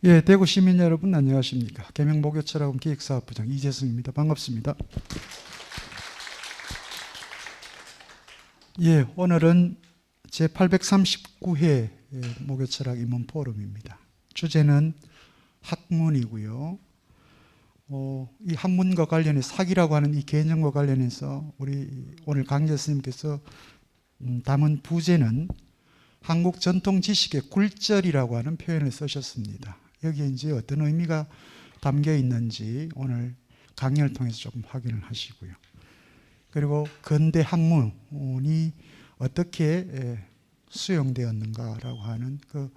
예, 대구 시민 여러분 안녕하십니까. 계명목요철학원 기획사업부장 이재승입니다. 반갑습니다. 예, 오늘은 제839회 목요철학 입문 포럼입니다. 주제는 학문이고요. 이 학문과 관련해서 학이라고 하는 이 개념과 관련해서 우리 오늘 강재 스님께서 담은 부제는 한국 전통 지식의 굴절이라고 하는 표현을 쓰셨습니다. 여기에 이제 어떤 의미가 담겨 있는지 오늘 강연을 통해서 조금 확인을 하시고요. 그리고 근대 학문이 어떻게 수용되었는가라고 하는 그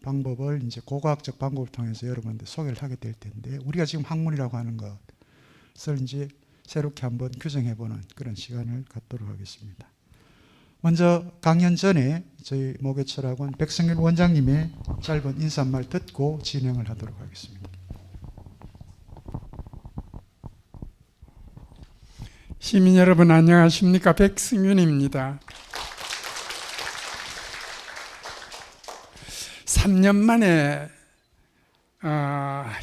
방법을 이제 고고학적 방법을 통해서 여러분한테 소개를 하게 될 텐데, 우리가 지금 학문이라고 하는 것을 이제 새롭게 한번 규정해보는 그런 시간을 갖도록 하겠습니다. 먼저 강연 전에 저희 목요철학원 백승일 원장님의 짧은 인사말 듣고 진행을 하도록 하겠습니다. 시민 여러분 안녕하십니까? 백승윤입니다. 3년 만에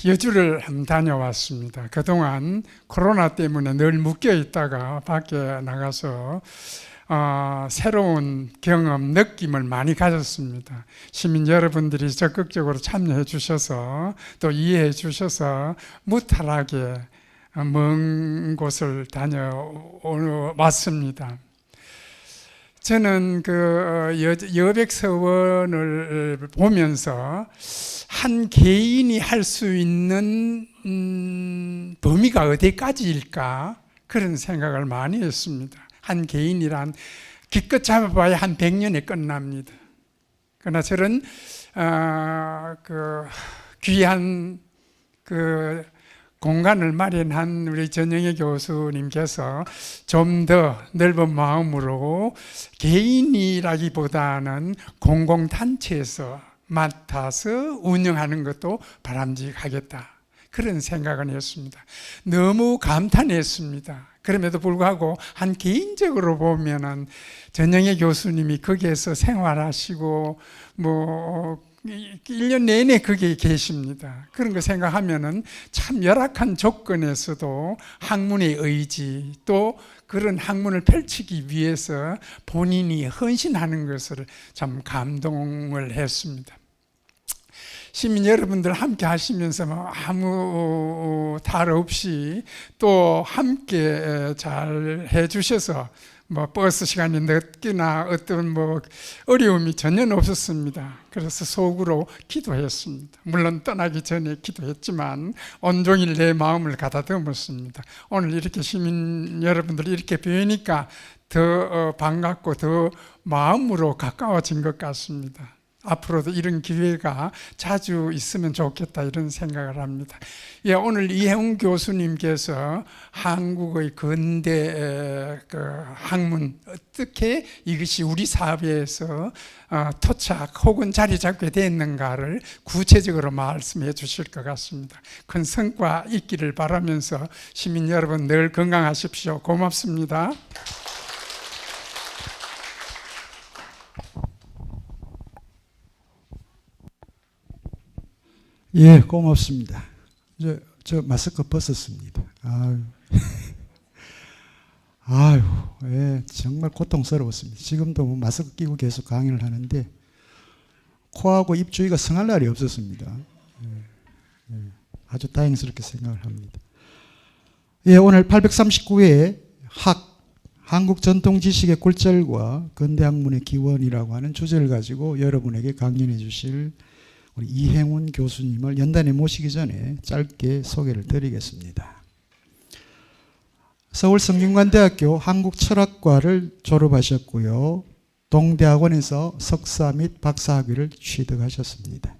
여주를 한번 다녀왔습니다. 그동안 코로나 때문에 늘 묶여 있다가 밖에 나가서 새로운 경험, 느낌을 많이 가졌습니다. 시민 여러분들이 적극적으로 참여해 주셔서 또 이해해 주셔서 무탈하게 먼 곳을 다녀왔습니다. 저는 그 여백서원을 보면서 한 개인이 할 수 있는 범위가 어디까지일까 그런 생각을 많이 했습니다. 한 개인이란 기껏 잡아봐야 한 100년에 끝납니다. 그러나 저는 그 귀한 그 공간을 마련한 우리 전영애 교수님께서 좀 더 넓은 마음으로 개인이라기보다는 공공단체에서 맡아서 운영하는 것도 바람직하겠다, 그런 생각을 했습니다. 너무 감탄했습니다. 그럼에도 불구하고 한 개인적으로 보면은 전영애 교수님이 거기에서 생활하시고 1년 내내 거기에 계십니다. 그런 거 생각하면은 참 열악한 조건에서도 학문의 의지, 또 그런 학문을 펼치기 위해서 본인이 헌신하는 것을 참 감동을 했습니다. 시민 여러분들 함께 하시면서 아무 탈 없이 또 함께 잘 해주셔서 버스 시간이 늦거나 어떤 어려움이 전혀 없었습니다. 그래서 속으로 기도했습니다. 물론 떠나기 전에 기도했지만 온종일 내 마음을 가다듬었습니다. 오늘 이렇게 시민 여러분들 이렇게 뵈니까 더 반갑고 더 마음으로 가까워진 것 같습니다. 앞으로도 이런 기회가 자주 있으면 좋겠다, 이런 생각을 합니다. 예, 오늘 이혜웅 교수님께서 한국의 근대 학문, 어떻게 이것이 우리 사회에서 토착 혹은 자리 잡게 됐는가를 구체적으로 말씀해 주실 것 같습니다. 큰 성과 있기를 바라면서 시민 여러분 늘 건강하십시오. 고맙습니다. 예, 고맙습니다. 저 마스크 벗었습니다. 예, 정말 고통스러웠습니다. 지금도 마스크 끼고 계속 강의를 하는데 코하고 입 주위가 성할 날이 없었습니다. 아주 다행스럽게 생각을 합니다. 예, 오늘 839회 한국 전통 지식의 굴절과 근대 학문의 기원이라고 하는 주제를 가지고 여러분에게 강연해 주실 우리 이행훈 교수님을 연단에 모시기 전에 짧게 소개를 드리겠습니다. 서울성균관대학교 한국철학과를 졸업하셨고요. 동대학원에서 석사 및 박사학위를 취득하셨습니다.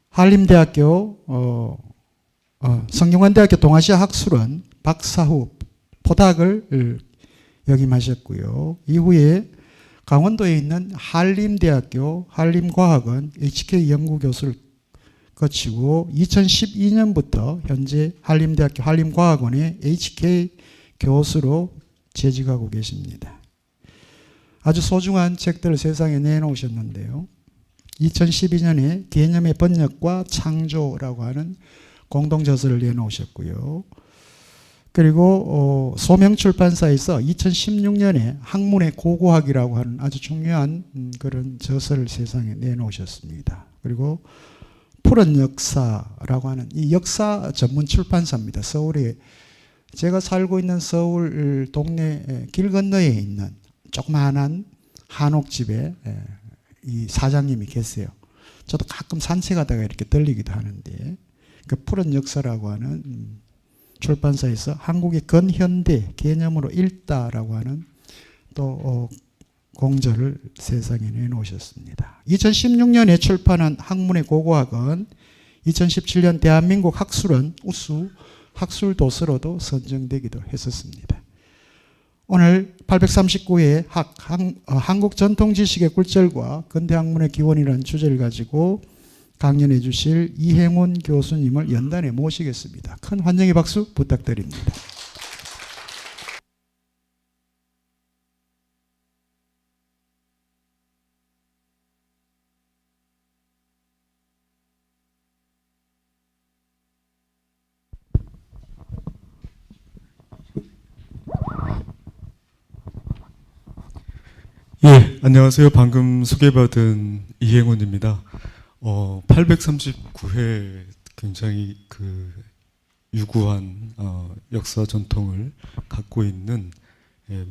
한림대학교 성균관대학교 동아시아 학술원 박사 후 포닥을 역임하셨고요. 이후에 강원도에 있는 한림대학교 한림과학원 HK 연구교수를 거치고 2012년부터 현재 한림대학교 한림과학원의 HK 교수로 재직하고 계십니다. 아주 소중한 책들을 세상에 내놓으셨는데요. 2012년에 개념의 번역과 창조라고 하는 공동저서를 내놓으셨고요. 그리고 소명출판사에서 2016년에 학문의 고고학이라고 하는 아주 중요한 그런 저서를 세상에 내놓으셨습니다. 그리고 푸른 역사라고 하는 이 역사 전문 출판사입니다. 서울에 제가 살고 있는 서울 동네 길 건너에 있는 조그마한 한옥집에 이 사장님이 계세요. 저도 가끔 산책하다가 이렇게 들리기도 하는데 그 푸른 역사라고 하는 출판사에서 한국의 근현대 개념으로 읽다라고 하는 또 공저를 세상에 내놓으셨습니다. 2016년에 출판한 학문의 고고학은 2017년 대한민국 학술원 우수 학술도서로도 선정되기도 했었습니다. 오늘 839회 한국 전통지식의 굴절과 근대학문의 기원이라는 주제를 가지고 강연해 주실 이행훈 교수님을 연단에 모시겠습니다. 큰 환영의 박수 부탁드립니다. 예, 안녕하세요. 방금 소개받은 이행훈입니다. 839회 굉장히 그 유구한 역사 전통을 갖고 있는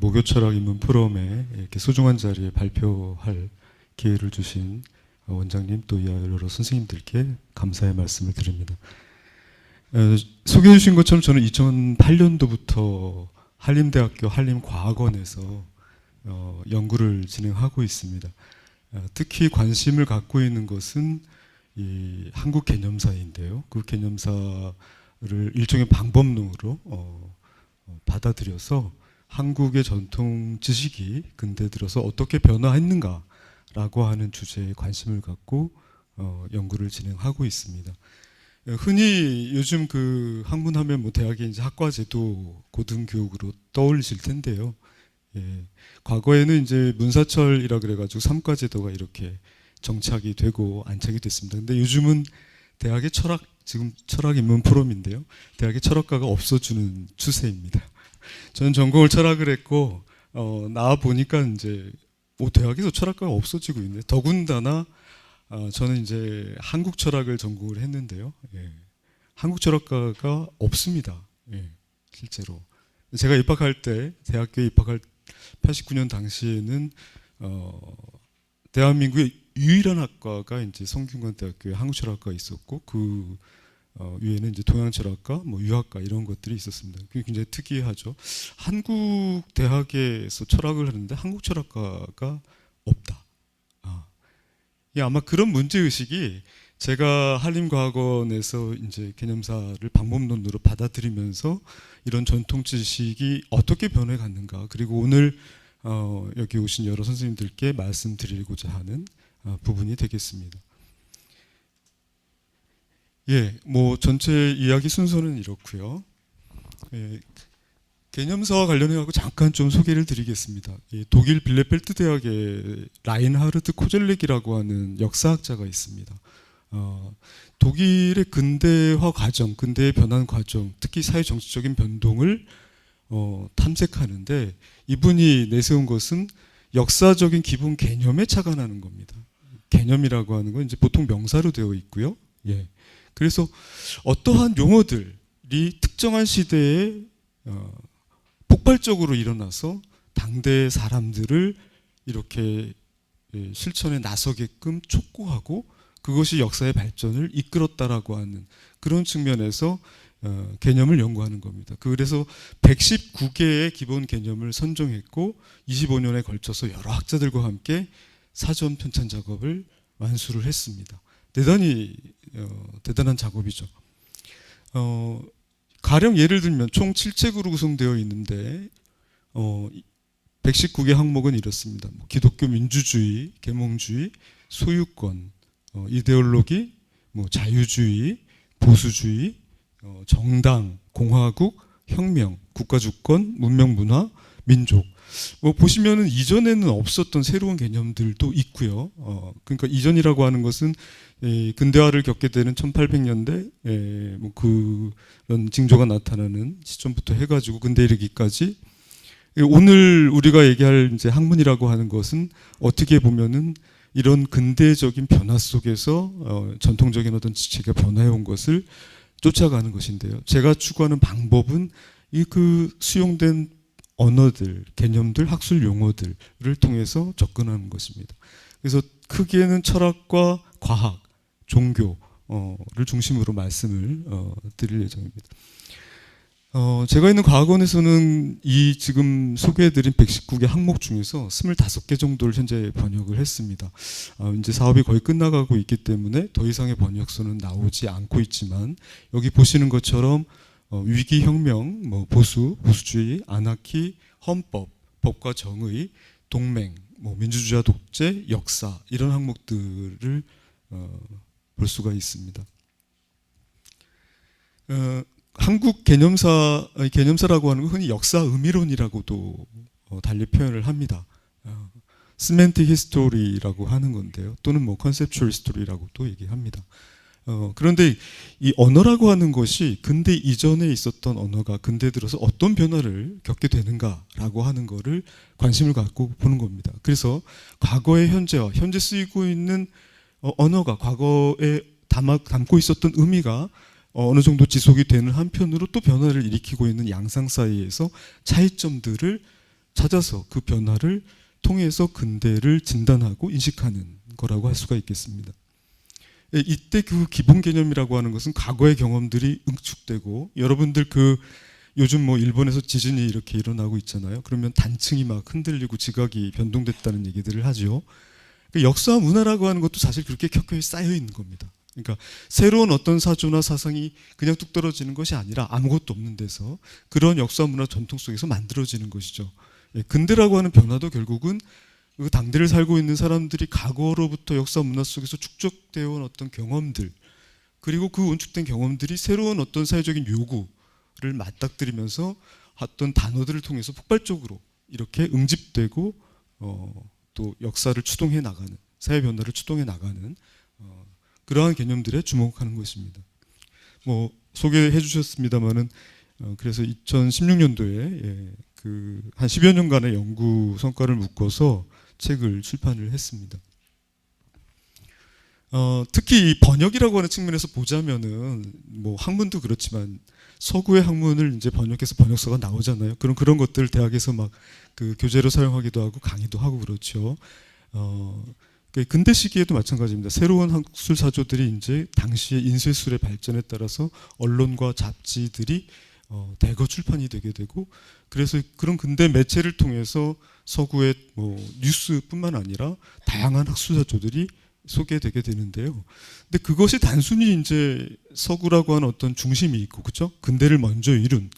모교철학 인문 포럼에 이렇게 소중한 자리에 발표할 기회를 주신 원장님 또 여러 선생님들께 감사의 말씀을 드립니다. 소개해 주신 것처럼 저는 2008년도부터 한림대학교 한림과학원에서 연구를 진행하고 있습니다. 특히 관심을 갖고 있는 것은 이 한국 개념사인데요. 그 개념사를 일종의 방법론으로 받아들여서 한국의 전통 지식이 근대 들어서 어떻게 변화했는가라고 하는 주제에 관심을 갖고 연구를 진행하고 있습니다. 흔히 요즘 그 학문하면 뭐 대학의 이제 학과제도 고등교육으로 떠올리실 텐데요. 예, 과거에는 이제 문사철이라 그래가지고 삼과제도가 이렇게 정착이 되고 안착이 됐습니다. 근데 요즘은 대학의 철학, 지금 철학 인문 포럼인데요. 대학의 철학과가 없어지는 추세입니다. 저는 전공을 철학을 했고, 나와 보니까 이제 대학에서 철학과가 없어지고 있네. 더군다나, 저는 이제 한국 철학을 전공을 했는데요. 예, 한국 철학과가 없습니다. 예, 실제로. 제가 입학할 때, 대학교에 입학할 89년 당시에는 대한민국의 유일한 학과가 이제 성균관대학교에 한국철학과가 있었고 그 위에는 이제 동양철학과, 뭐 유학과 이런 것들이 있었습니다. 그게 굉장히 특이하죠. 한국 대학에서 철학을 하는데 한국 철학과가 없다. 예, 아마 그런 문제 의식이 제가 한림과학원에서 이제 개념사를 방법론으로 받아들이면서 이런 전통 지식이 어떻게 변해갔는가, 그리고 오늘 여기 오신 여러 선생님들께 말씀드리고자 하는 부분이 되겠습니다. 예, 뭐 전체 이야기 순서는 이렇고요. 예, 개념사와 관련해 갖고 잠깐 좀 소개를 드리겠습니다. 예, 독일 빌레펠트 대학의 라인하르트 코젤렉이라고 하는 역사학자가 있습니다. 독일의 근대화 과정, 근대의 변환 과정, 특히 사회 정치적인 변동을 탐색하는데 이분이 내세운 것은 역사적인 기본 개념에 착안하는 겁니다. 개념이라고 하는 건 이제 보통 명사로 되어 있고요. 예. 그래서 어떠한 용어들이 특정한 시대에 폭발적으로 일어나서 당대 사람들을 이렇게 실천에 나서게끔 촉구하고 그것이 역사의 발전을 이끌었다라고 하는 그런 측면에서 개념을 연구하는 겁니다. 그래서 119개의 기본 개념을 선정했고 25년에 걸쳐서 여러 학자들과 함께 사전 편찬 작업을 완수를 했습니다. 대단히 대단한 작업이죠. 가령 예를 들면 총 7책으로 구성되어 있는데 119개 항목은 이렇습니다. 기독교 민주주의, 계몽주의, 소유권, 이데올로기, 자유주의, 보수주의, 정당, 공화국, 혁명, 국가주권, 문명, 문화, 민족. 뭐 보시면은 이전에는 없었던 새로운 개념들도 있고요. 그러니까 이전이라고 하는 것은 근대화를 겪게 되는 1800년대 뭐 그런 징조가 나타나는 시점부터 해가지고 근대 이르기까지 오늘 우리가 얘기할 이제 학문이라고 하는 것은 어떻게 보면은 이런 근대적인 변화 속에서 전통적인 어떤 지체가 변화해 온 것을 쫓아가는 것인데요. 제가 추구하는 방법은 이 그 수용된 언어들, 개념들, 학술 용어들을 통해서 접근하는 것입니다. 그래서 크게는 철학과 과학, 종교를 중심으로 말씀을 드릴 예정입니다. 제가 있는 과학원에서는 이 지금 소개해드린 119개 항목 중에서 25개 정도를 현재 번역을 했습니다. 이제 사업이 거의 끝나가고 있기 때문에 더 이상의 번역서는 나오지 않고 있지만 여기 보시는 것처럼 위기 혁명, 뭐 보수주의, 아나키, 헌법, 법과 정의, 동맹, 뭐 민주주의와 독재, 역사 이런 항목들을 볼 수가 있습니다. 한국 개념사라고 하는 건 흔히 역사 의미론이라고도 달리 표현을 합니다. 시멘틱 히스토리라고 하는 건데요. 또는 뭐 컨셉추얼 히스토리라고도 얘기합니다. 그런데 이 언어라고 하는 것이 근대 이전에 있었던 언어가 근대 들어서 어떤 변화를 겪게 되는가라고 하는 거를 관심을 갖고 보는 겁니다. 그래서 과거의 현재와 현재 쓰이고 있는 언어가 과거에 담고 있었던 의미가 어느 정도 지속이 되는 한편으로 또 변화를 일으키고 있는 양상 사이에서 차이점들을 찾아서 그 변화를 통해서 근대를 진단하고 인식하는 거라고 할 수가 있겠습니다. 이때 그 기본 개념이라고 하는 것은 과거의 경험들이 응축되고 여러분들 그 요즘 뭐 일본에서 지진이 이렇게 일어나고 있잖아요. 그러면 단층이 막 흔들리고 지각이 변동됐다는 얘기들을 하죠. 역사와 문화라고 하는 것도 사실 그렇게 켜켜이 쌓여 있는 겁니다. 그러니까 새로운 어떤 사조나 사상이 그냥 뚝 떨어지는 것이 아니라 아무것도 없는 데서 그런 역사 문화 전통 속에서 만들어지는 것이죠. 근대라고 하는 변화도 결국은 그 당대를 살고 있는 사람들이 과거로부터 역사 문화 속에서 축적되어 온 어떤 경험들 그리고 그 운축된 경험들이 새로운 어떤 사회적인 요구를 맞닥뜨리면서 어떤 단어들을 통해서 폭발적으로 이렇게 응집되고 또 역사를 추동해 나가는 사회 변화를 추동해 나가는 그러한 개념들에 주목하는 것입니다. 뭐 소개해 주셨습니다만은 그래서 2016년도에 그 한 10여 년간의 연구 성과를 묶어서 책을 출판을 했습니다. 특히 이 번역이라고 하는 측면에서 보자면은 뭐 학문도 그렇지만 서구의 학문을 이제 번역해서 번역서가 나오잖아요. 그런 것들 대학에서 막 그 교재로 사용하기도 하고 강의도 하고 그렇죠. 근대 시기에도 마찬가지입니다. 새로운 학술 사조들이 이제 당시의 인쇄술의 발전에 따라서 언론과 잡지들이 대거 출판이 되게 되고 그래서 그런 근대 매체를 통해서 서구의 뭐 뉴스뿐만 아니라 다양한 학술 사조들이 소개되게 되는데요. 근데 그것이 단순히 이제 서구라고 하는 어떤 중심이 있고 그렇죠? 근대를 먼저 이룬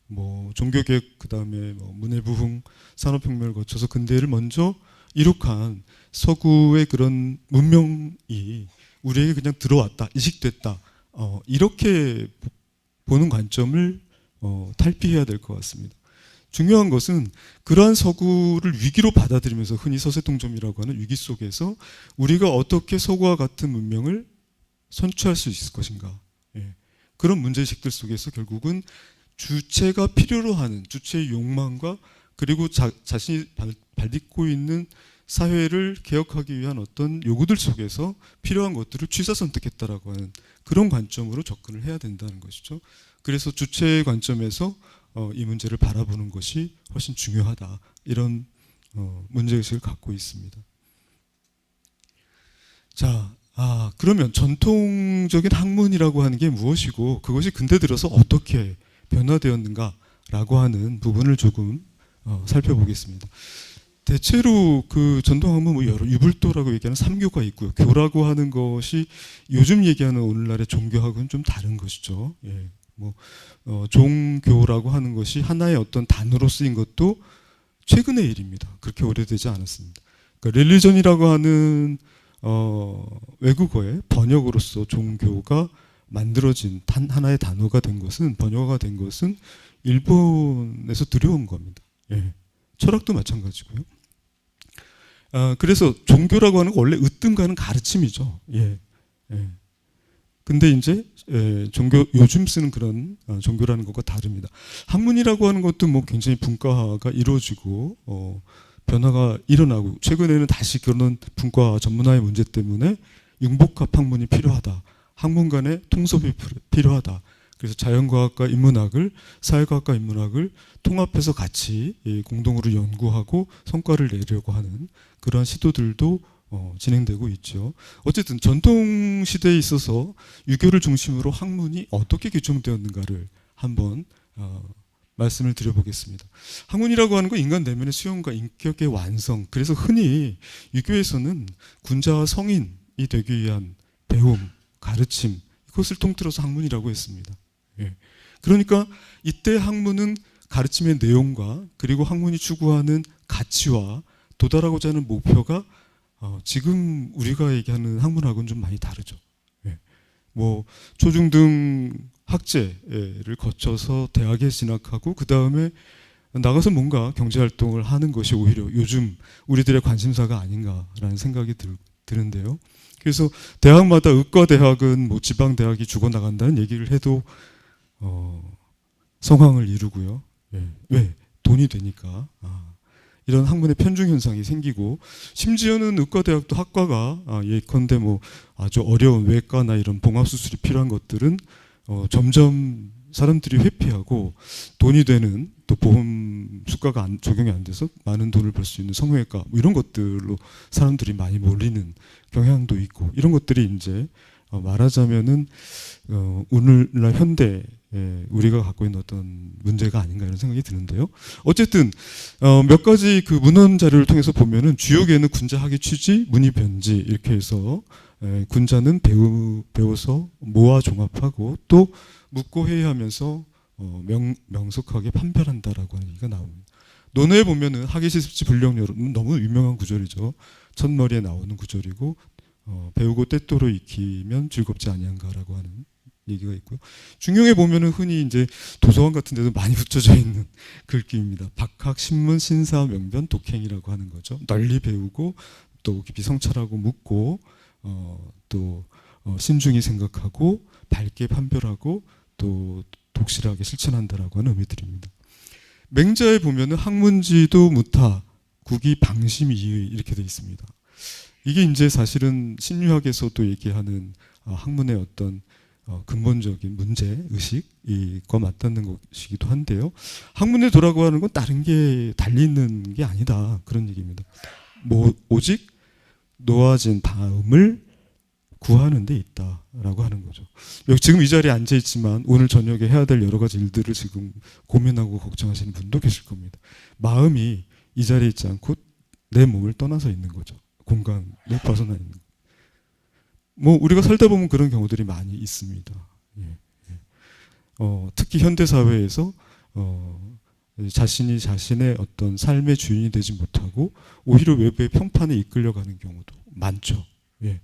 뭐 종교개혁 그다음에 뭐 문해부흥 산업혁명을 거쳐서 근대를 먼저 이룩한 서구의 그런 문명이 우리에게 그냥 들어왔다, 이식됐다 이렇게 보는 관점을 탈피해야 될 것 같습니다. 중요한 것은 그러한 서구를 위기로 받아들이면서 흔히 서세동점이라고 하는 위기 속에서 우리가 어떻게 서구와 같은 문명을 선취할 수 있을 것인가. 그런 문제의식들 속에서 결국은 주체가 필요로 하는 주체의 욕망과 그리고 자신이 발딛고 있는 사회를 개혁하기 위한 어떤 요구들 속에서 필요한 것들을 취사선택했다라고 하는 그런 관점으로 접근을 해야 된다는 것이죠. 그래서 주체의 관점에서 이 문제를 바라보는 것이 훨씬 중요하다. 이런 문제의식을 갖고 있습니다. 자, 그러면 전통적인 학문이라고 하는 게 무엇이고 그것이 근대 들어서 어떻게 변화되었는가라고 하는 부분을 조금 살펴보겠습니다. 대체로 그 전통학문 뭐 여러 유불도라고 얘기하는 삼교가 있고요. 교라고 하는 것이 요즘 얘기하는 오늘날의 종교하고는 좀 다른 것이죠. 종교라고 하는 것이 하나의 어떤 단어로 쓰인 것도 최근의 일입니다. 그렇게 오래되지 않았습니다. 그러니까 릴리전이라고 하는 외국어의 번역으로서 종교가 만들어진 하나의 단어가 된 것은 번역화가 된 것은 일본에서 들여온 겁니다. 철학도 마찬가지고요. 그래서 종교라고 하는 건 원래 으뜸가는 가르침이죠. 예. 예. 근데 이제 종교 요즘 쓰는 그런 종교라는 것과 다릅니다. 학문이라고 하는 것도 뭐 굉장히 분과가 이루어지고 변화가 일어나고 최근에는 다시 그런 분과 전문화의 문제 때문에 융복합 학문이 필요하다. 학문 간의 통섭이 필요하다. 그래서 자연과학과 인문학을 사회과학과 인문학을 통합해서 같이 공동으로 연구하고 성과를 내려고 하는 그러한 시도들도 진행되고 있죠. 어쨌든 전통 시대에 있어서 유교를 중심으로 학문이 어떻게 규정되었는가를 한번 말씀을 드려보겠습니다. 학문이라고 하는 건 인간 내면의 수용과 인격의 완성. 그래서 흔히 유교에서는 군자와 성인이 되기 위한 배움, 가르침 이것을 통틀어서 학문이라고 했습니다. 예. 그러니까 이때 학문은 가르침의 내용과 그리고 학문이 추구하는 가치와 도달하고자 하는 목표가 지금 우리가 얘기하는 학문하고는 좀 많이 다르죠. 예. 뭐 초중등 학제를 거쳐서 대학에 진학하고 그 다음에 나가서 뭔가 경제활동을 하는 것이 오히려 요즘 우리들의 관심사가 아닌가라는 생각이 드는데요. 그래서 대학마다 의과대학은 뭐 지방대학이 죽어나간다는 얘기를 해도 성황을 이루고요. 예. 왜? 돈이 되니까. 이런 학문의 편중 현상이 생기고 심지어는 의과대학도 학과가 예컨대 뭐 아주 어려운 외과나 이런 봉합수술이 필요한 것들은 점점 사람들이 회피하고 돈이 되는 또 보험 수가가 적용이 안 돼서 많은 돈을 벌 수 있는 성형외과 뭐 이런 것들로 사람들이 많이 몰리는 경향도 있고 이런 것들이 이제 말하자면은 오늘날 현대 우리가 갖고 있는 어떤 문제가 아닌가 이런 생각이 드는데요. 어쨌든 몇 가지 그 문헌 자료를 통해서 보면은 주역에는 군자 학위 취지, 문의 변지 이렇게 해서 군자는 배워서 모아 종합하고 또 묻고 회의하면서 명석하게 판별한다라고 하는 얘기가 나옵니다. 논어에 보면은 학예시습지 불령여론 너무 유명한 구절이죠. 첫머리에 나오는 구절이고 배우고 때또로 익히면 즐겁지 아니한가라고 하는 얘기가 있고요. 중용에 보면은 흔히 이제 도서관 같은 데도 많이 붙여져 있는 글귀입니다. 박학, 신문, 신사, 명변, 독행이라고 하는 거죠. 널리 배우고 또 깊이 성찰하고 묻고 또 신중히 생각하고 밝게 판별하고 또 독실하게 실천한다라고 하는 의미들입니다. 맹자에 보면은 학문지도 무타, 국이 방심이 이렇게 되어 있습니다. 이게 이제 사실은 신유학에서도 얘기하는 학문의 어떤 근본적인 문제 의식과 맞닿는 것이기도 한데요. 학문의 도라고 하는 건 다른 게 달리 있는 게 아니다 그런 얘기입니다. 뭐 오직 놓아진 다음을 구하는 데 있다라고 하는 거죠. 지금 이 자리에 앉아 있지만 오늘 저녁에 해야 될 여러 가지 일들을 지금 고민하고 걱정하시는 분도 계실 겁니다. 마음이 이 자리에 있지 않고 내 몸을 떠나서 있는 거죠. 공간을 벗어나 있는. 뭐 우리가 살다 보면 그런 경우들이 많이 있습니다. 예. 특히 현대 사회에서 자신이 자신의 어떤 삶의 주인이 되지 못하고 오히려 외부의 평판에 이끌려가는 경우도 많죠. 예.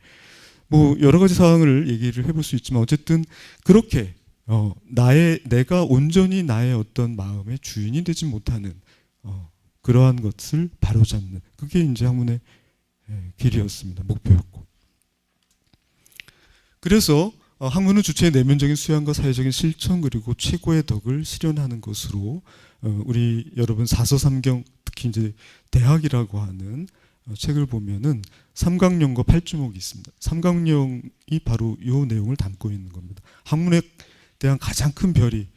뭐 여러 가지 사항을 얘기를 해볼 수 있지만 어쨌든 그렇게 내가 온전히 나의 어떤 마음의 주인이 되지 못하는 그러한 것을 바로잡는 그게 이제 학문의 길이었습니다. 목표였고. 그래서 학문은 주체의 내면적인 수양과 사회적인 실천 그리고 최고의 덕을 실현하는 것으로 우리 여러분 사서삼경 특히 이제 대학이라고 하는 책을 보면은 삼강령과 팔주목이 있습니다. 삼강령이 바로 이 내용을 담고 있는 겁니다. 학문에 대한 가장 큰 별이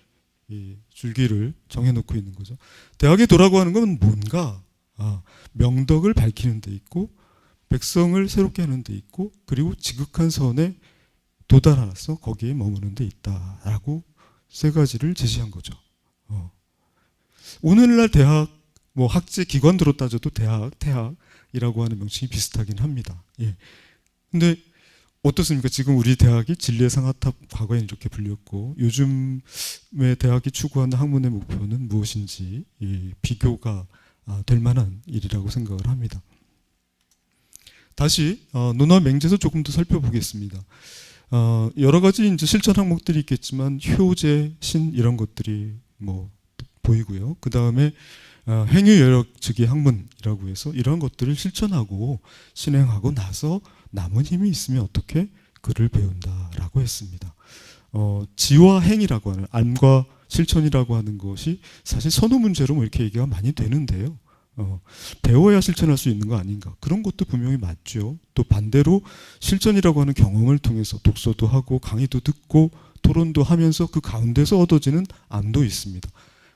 이 줄기를 정해놓고 있는 거죠. 대학의 도라고 하는 건 뭔가 명덕을 밝히는 데 있고 백성을 새롭게 하는 데 있고 그리고 지극한 선에 도달해서 거기에 머무는 데 있다라고 세 가지를 제시한 거죠. 오늘날 대학 뭐 학제 기관으로 따져도 태학이라고 하는 명칭이 비슷하긴 합니다. 예. 근데 어떻습니까? 지금 우리 대학이 진리의 상아탑 과거에는 이렇게 불렸고 요즘의 대학이 추구하는 학문의 목표는 무엇인지 비교가 될 만한 일이라고 생각을 합니다. 다시 논어 맹제에서 조금 더 살펴보겠습니다. 여러 가지 이제 실천 항목들이 있겠지만 효제, 신 이런 것들이 뭐 보이고요. 그 다음에 행위여력즉위 학문이라고 해서 이런 것들을 실천하고 실행하고 나서 남은 힘이 있으면 어떻게 글을 배운다라고 했습니다. 지와 행이라고 하는 암과 실천이라고 하는 것이 사실 선호 문제로 뭐 이렇게 얘기가 많이 되는데요. 배워야 실천할 수 있는 거 아닌가, 그런 것도 분명히 맞죠. 또 반대로 실천이라고 하는 경험을 통해서 독서도 하고 강의도 듣고 토론도 하면서 그 가운데서 얻어지는 암도 있습니다.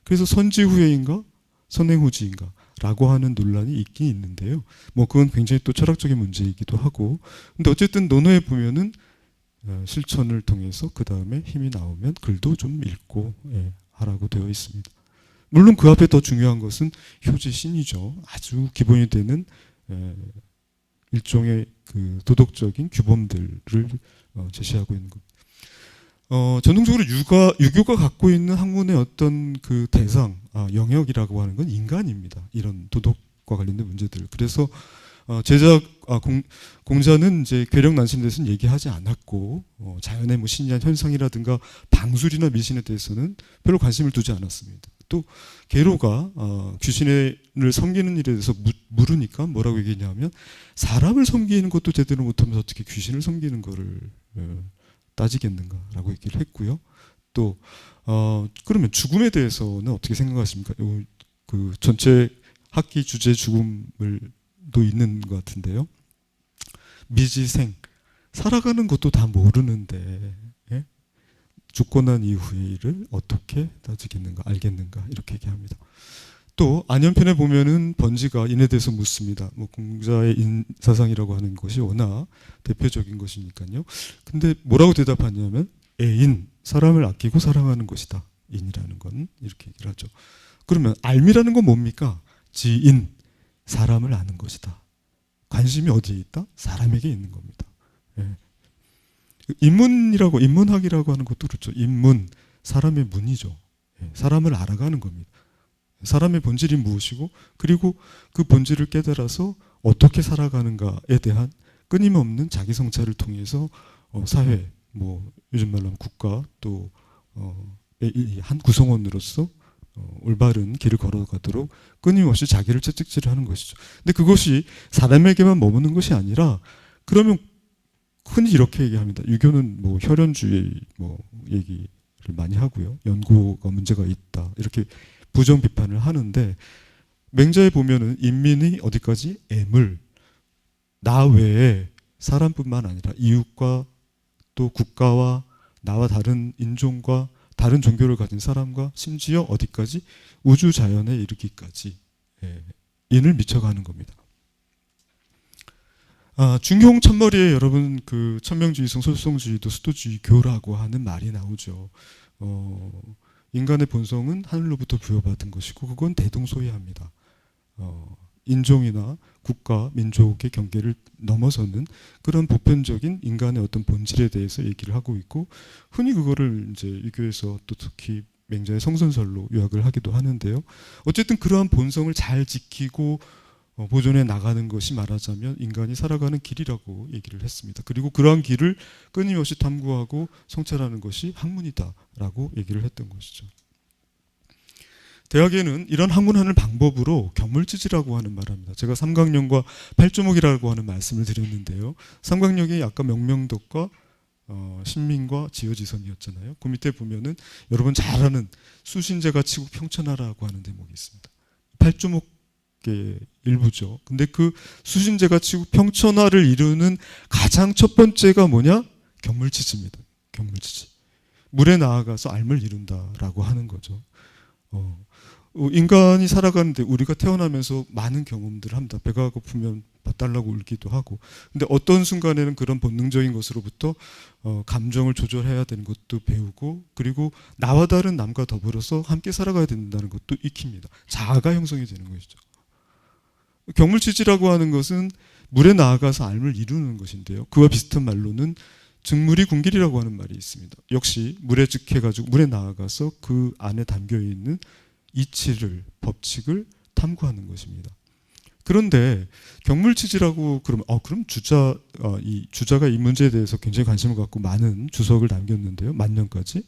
그래서 선지후회인가 선행후지인가 라고 하는 논란이 있긴 있는데요. 뭐 그건 굉장히 또 철학적인 문제이기도 하고, 근데 어쨌든 논어에 보면은 실천을 통해서 그 다음에 힘이 나오면 글도 좀 읽고 하라고 되어 있습니다. 물론 그 앞에 더 중요한 것은 효지신이죠. 아주 기본이 되는 일종의 그 도덕적인 규범들을 제시하고 있는 겁니다. 전통적으로 유교가 갖고 있는 학문의 어떤 그 대상, 영역이라고 하는 건 인간입니다. 이런 도덕과 관련된 문제들. 그래서 공자는 이제 괴력난신에 대해서는 얘기하지 않았고, 자연의 뭐 신기한 현상이라든가 방술이나 미신에 대해서는 별로 관심을 두지 않았습니다. 또 계로가 귀신을 섬기는 일에 대해서 물으니까 뭐라고 얘기했냐면, 사람을 섬기는 것도 제대로 못하면서 어떻게 귀신을 섬기는 거를 따지겠는가라고 얘기를 했고요. 또 그러면 죽음에 대해서는 어떻게 생각하십니까? 그 전체 학기 주제 죽음을도 있는 것 같은데요. 미지생, 살아가는 것도 다 모르는데 죽고 난 이후의 일을 어떻게 따지겠는가, 알겠는가, 이렇게 얘기합니다. 또 안연편에 보면은 번지가 인에 대해서 묻습니다. 뭐 공자의 인사상이라고 하는 것이 워낙 대표적인 것이니까요. 근데 뭐라고 대답하냐면 애인, 사람을 아끼고 사랑하는 것이다. 인이라는 건 이렇게 얘기를 하죠. 그러면 알미라는 건 뭡니까? 지인, 사람을 아는 것이다. 관심이 어디에 있다? 사람에게 있는 겁니다. 인문학이라고 하는 것도 그렇죠. 인문, 사람의 문이죠. 사람을 알아가는 겁니다. 사람의 본질이 무엇이고, 그리고 그 본질을 깨달아서 어떻게 살아가는가에 대한 끊임없는 자기 성찰을 통해서 사회, 뭐 요즘 말로 하면 국가, 또 한 구성원으로서 올바른 길을 걸어가도록 끊임없이 자기를 채찍질하는 것이죠. 근데 그것이 사람에게만 머무는 것이 아니라, 그러면 흔히 이렇게 얘기합니다. 유교는 뭐 혈연주의 뭐 얘기를 많이 하고요. 연고가 문제가 있다, 이렇게 부정 비판을 하는데, 맹자에 보면은 인민이 어디까지 애물, 나 외에 사람뿐만 아니라 이웃과 또 국가와 나와 다른 인종과 다른 종교를 가진 사람과 심지어 어디까지 우주 자연에 이르기까지 인을 미쳐가는 겁니다. 중용 첫머리에 여러분 그 천명주의성 소수성주의도 수도주의교라고 하는 말이 나오죠. 인간의 본성은 하늘로부터 부여받은 것이고 그건 대동소이합니다. 인종이나 국가, 민족의 경계를 넘어서는 그런 보편적인 인간의 어떤 본질에 대해서 얘기를 하고 있고, 흔히 그거를 이제 유교에서 또 특히 맹자의 성선설로 요약을 하기도 하는데요. 어쨌든 그러한 본성을 잘 지키고 보존해 나가는 것이 말하자면 인간이 살아가는 길이라고 얘기를 했습니다. 그리고 그러한 길을 끊임없이 탐구하고 성찰하는 것이 학문이다라고 얘기를 했던 것이죠. 대학에는 이런 학문하는 방법으로 견물지지라고 하는 말을 합니다. 제가 삼각령과 팔조목이라고 하는 말씀을 드렸는데요. 삼각령이 아까 명명덕과 신민과 지어지선이었잖아요. 그 밑에 보면은 여러분 잘 아는 수신제가 치국 평천하라고 하는 대목이 있습니다. 팔조목의 일부죠. 근데 그 수신제가 치국 평천하를 이루는 가장 첫 번째가 뭐냐? 견물지지입니다. 견물지지. 물에 나아가서 알을 이룬다라고 하는 거죠. 인간이 살아가는데 우리가 태어나면서 많은 경험들을 합니다. 배가 고프면 밥 달라고 울기도 하고. 근데 어떤 순간에는 그런 본능적인 것으로부터 감정을 조절해야 되는 것도 배우고, 그리고 나와 다른 남과 더불어서 함께 살아가야 된다는 것도 익힙니다. 자아가 형성이 되는 것이죠. 경물지지라고 하는 것은 물에 나아가서 알을 이루는 것인데요. 그와 비슷한 말로는 증물이 군길이라고 하는 말이 있습니다. 역시 물에 즉해가지고 물에 나아가서 그 안에 담겨있는 이치를, 법칙을 탐구하는 것입니다. 그런데 경물지지라고 그러면 그럼 주자가 이 문제에 대해서 굉장히 관심을 갖고 많은 주석을 남겼는데요. 만년까지.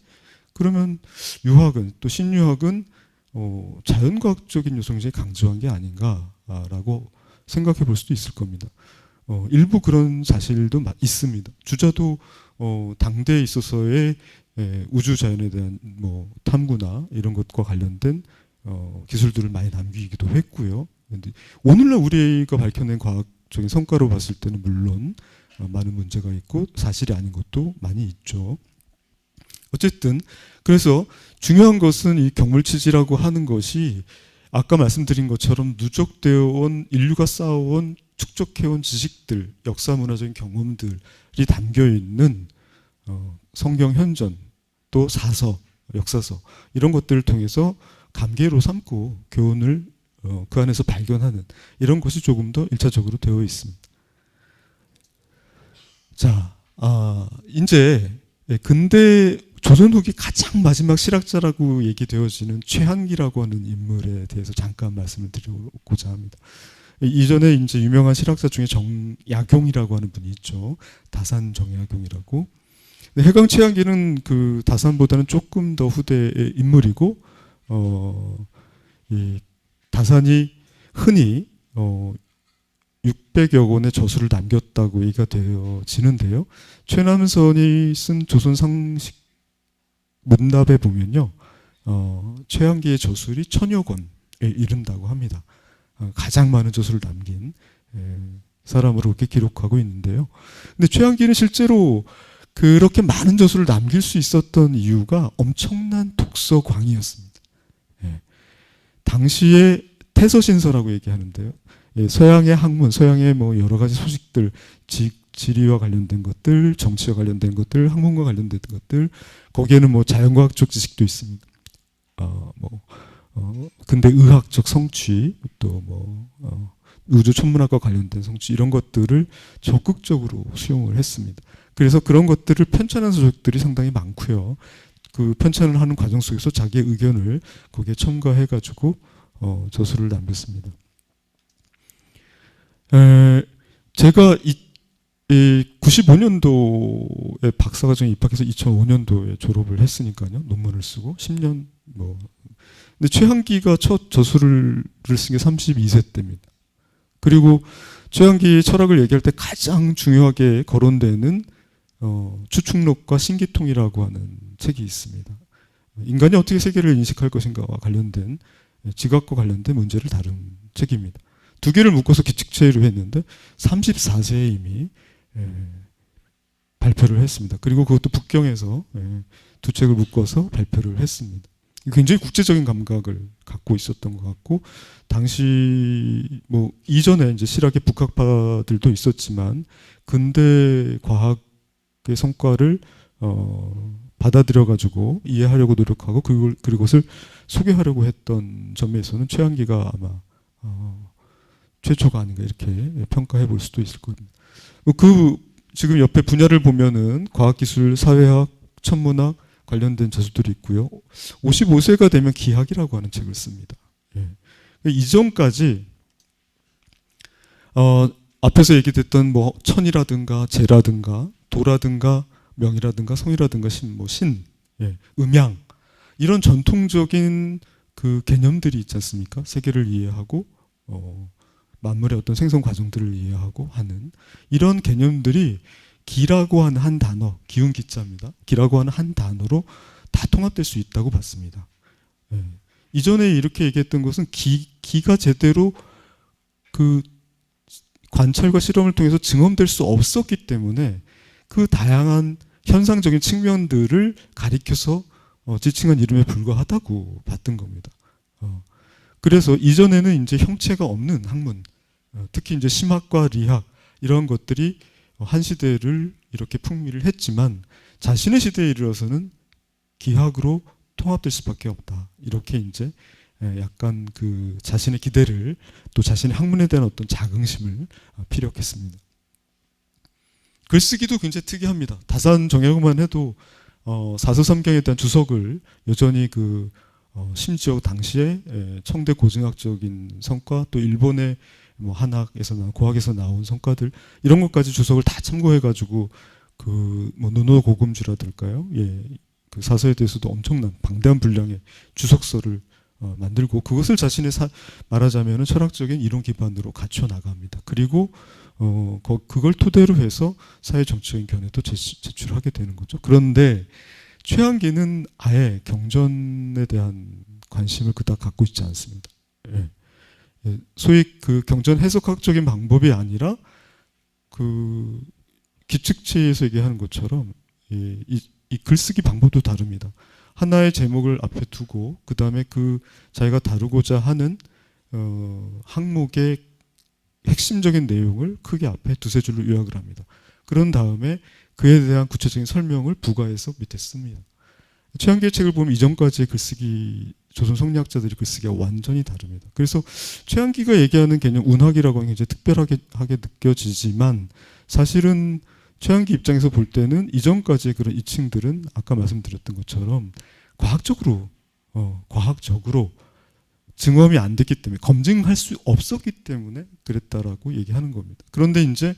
그러면 유학은, 또 신유학은 자연과학적인 요소 굉장히 강조한 게 아닌가라고 생각해 볼 수도 있을 겁니다. 일부 그런 사실도 있습니다. 주자도 당대에 있어서의 우주 자연에 대한 뭐 탐구나 이런 것과 관련된 기술들을 많이 남기기도 했고요. 근데 오늘날 우리가 밝혀낸 과학적인 성과로 봤을 때는 물론 많은 문제가 있고 사실이 아닌 것도 많이 있죠. 어쨌든 그래서 중요한 것은 이 경물치지라고 하는 것이 아까 말씀드린 것처럼 누적되어 온 인류가 쌓아온 축적해온 지식들, 역사 문화적인 경험들이 담겨 있는 성경 현전 또 사서, 역사서 이런 것들을 통해서 감개로 삼고 교훈을 그 안에서 발견하는 이런 것이 조금 더 1차적으로 되어 있습니다. 자, 이제 근대 조선 후기 가장 마지막 실학자라고 얘기되어지는 최한기라고 하는 인물에 대해서 잠깐 말씀을 드리고자 합니다. 이전에 이제 유명한 실학자 중에 정약용이라고 하는 분이 있죠. 다산 정약용이라고. 해강 최한기는 그 다산보다는 조금 더 후대의 인물이고, 이 다산이 흔히 600여 권의 저술을 남겼다고 얘기가 되어지는데요. 최남선이 쓴 조선상식 문답에 보면요, 최한기의 저술이 1000여 권에 이른다고 합니다. 가장 많은 저술을 남긴 사람으로 그렇게 기록하고 있는데요. 근데 최한기는 실제로 그렇게 많은 저술을 남길 수 있었던 이유가 엄청난 독서광이었습니다. 당시에 태서신서라고 얘기하는데요. 서양의 학문, 서양의 뭐 여러 가지 소식들, 지리와 관련된 것들, 정치와 관련된 것들, 학문과 관련된 것들, 거기에는 뭐 자연과학적 지식도 있습니다. 근데 의학적 성취, 또 뭐 우주 천문학과 관련된 성취 이런 것들을 적극적으로 수용을 했습니다. 그래서 그런 것들을 편찬한 서적들이 상당히 많고요. 그 편찬을 하는 과정 속에서 자기의 의견을 거기에 첨가해가지고 저술을 남겼습니다. 제가 95년도에 박사과정에 입학해서 2005년도에 졸업을 했으니까요. 논문을 쓰고 10년 뭐. 근데 최한기가 첫 저술을 쓴 게 32세 때입니다. 그리고 최한기의 철학을 얘기할 때 가장 중요하게 거론되는 추측록과 신기통이라고 하는 책이 있습니다. 인간이 어떻게 세계를 인식할 것인가와 관련된 지각과 관련된 문제를 다룬 책입니다. 두 개를 묶어서 기측체의로 했는데 34세에 이미 발표를 했습니다. 그리고 그것도 북경에서 두 책을 묶어서 발표를 했습니다. 굉장히 국제적인 감각을 갖고 있었던 것 같고, 당시 뭐 이전에 이제 실학의 북학파들도 있었지만 근대 과학의 성과를 받아들여 가지고 이해하려고 노력하고 그것을 소개하려고 했던 점에서는 최한기가 아마 최초가 아닌가 이렇게 평가해 볼 수도 있을 겁니다. 그 지금 옆에 분야를 보면은 과학기술, 사회학, 천문학 관련된 저술들이 있고요. 55세가 되면 기학이라고 하는 책을 씁니다. 이전까지 앞에서 얘기됐던 뭐 천이라든가 재라든가 도라든가 명이라든가 성이라든가 음양 이런 전통적인 그 개념들이 있지 않습니까? 세계를 이해하고 만물의 어떤 생성 과정들을 이해하고 하는 이런 개념들이 기라고 하는 한 단어, 기운 기자입니다. 기라고 하는 한 단어로 다 통합될 수 있다고 봤습니다. 이전에 이렇게 얘기했던 것은 기가 제대로 그 관찰과 실험을 통해서 증언될 수 없었기 때문에 그 다양한 현상적인 측면들을 가리켜서 지칭한 이름에 불과하다고 봤던 겁니다. 그래서 이전에는 이제 형체가 없는 학문, 특히 이제 심학과 리학 이런 것들이 한 시대를 이렇게 풍미를 했지만 자신의 시대에 이르러서는 기학으로 통합될 수밖에 없다. 이렇게 이제 약간 그 자신의 기대를 또 자신의 학문에 대한 어떤 자긍심을 피력했습니다. 글쓰기도 굉장히 특이합니다. 다산 정약용만 해도 사서삼경에 대한 주석을 여전히 심지어 당시에 청대 고증학적인 성과 또 일본의 뭐 한학에서 나온 고학에서 나온 성과들 이런 것까지 주석을 다 참고해가지고 뭐 노노고금주라들까요? 그 사서에 대해서도 엄청난 방대한 분량의 주석서를 만들고 그것을 자신의 말하자면 철학적인 이론 기반으로 갖춰 나갑니다. 그리고 그걸 토대로 해서 사회 정치적인 견해도 제출하게 되는 거죠. 그런데 최한기는 아예 경전에 대한 관심을 그닥 갖고 있지 않습니다. 예. 소위 그 경전 해석학적인 방법이 아니라 그 기측체에서 얘기하는 것처럼 이 글쓰기 방법도 다릅니다. 하나의 제목을 앞에 두고 그 다음에 그 자기가 다루고자 하는 항목의 핵심적인 내용을 크게 앞에 두세 줄로 요약을 합니다. 그런 다음에 그에 대한 구체적인 설명을 부가해서 밑에 씁니다. 최한기의 책을 보면 이전까지의 글쓰기, 조선 성리학자들의 글쓰기가 완전히 다릅니다. 그래서 최한기가 얘기하는 개념 운학이라고 하는 게 이제 특별하게 느껴지지만 사실은 최한기 입장에서 볼 때는 이전까지의 그런 이층들은 아까 말씀드렸던 것처럼 과학적으로 증험이 안 됐기 때문에 검증할 수 없었기 때문에 그랬다라고 얘기하는 겁니다. 그런데 이제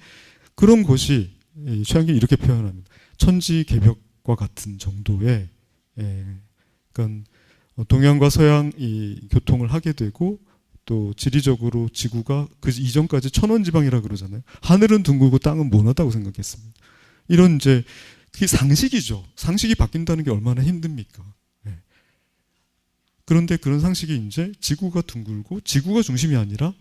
그런 것이 최한기는 이렇게 표현합니다. 천지개벽과 같은 정도의 그러니까 동양과 서양이 교통을 하게 되고 또 지리적으로 지구가 그 이전까지 천원지방이라 그러잖아요. 하늘은 둥글고 땅은 모나다고 생각했습니다. 이런 이제 그게 상식이죠. 상식이 바뀐다는 게 얼마나 힘듭니까? 그런데 그런 상식이 이제 지구가 둥글고 지구가 중심이 아니라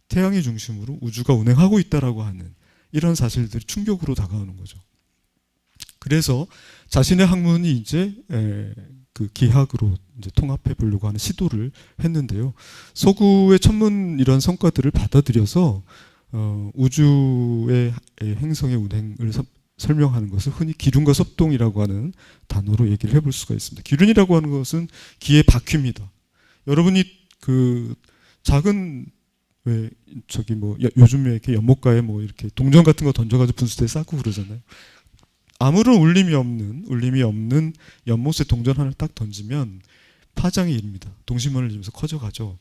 태양이 중심으로 우주가 운행하고 있다라고 하는 이런 사실들이 충격으로 다가오는 거죠. 그래서 자신의 학문이 이제 그 기하학으로 이제 통합해 보려고 하는 시도를 했는데요. 서구의 천문 이런 성과들을 받아들여서 우주의 행성의 운행을 설명하는 것을 흔히 기륜과 섭동이라고 하는 단어로 얘기를 해볼 수가 있습니다. 기륜이라고 하는 것은 기의 바퀴입니다. 여러분이 그 작은 왜 저기 뭐 요즘에 이렇게 연못가에 뭐 이렇게 동전 같은 거 던져가지고 분수대에 쌓고 그러잖아요. 아무런 울림이 없는 연못에 동전 하나를 딱 던지면 파장이 일입니다. 동심원을 이루면서 커져가죠.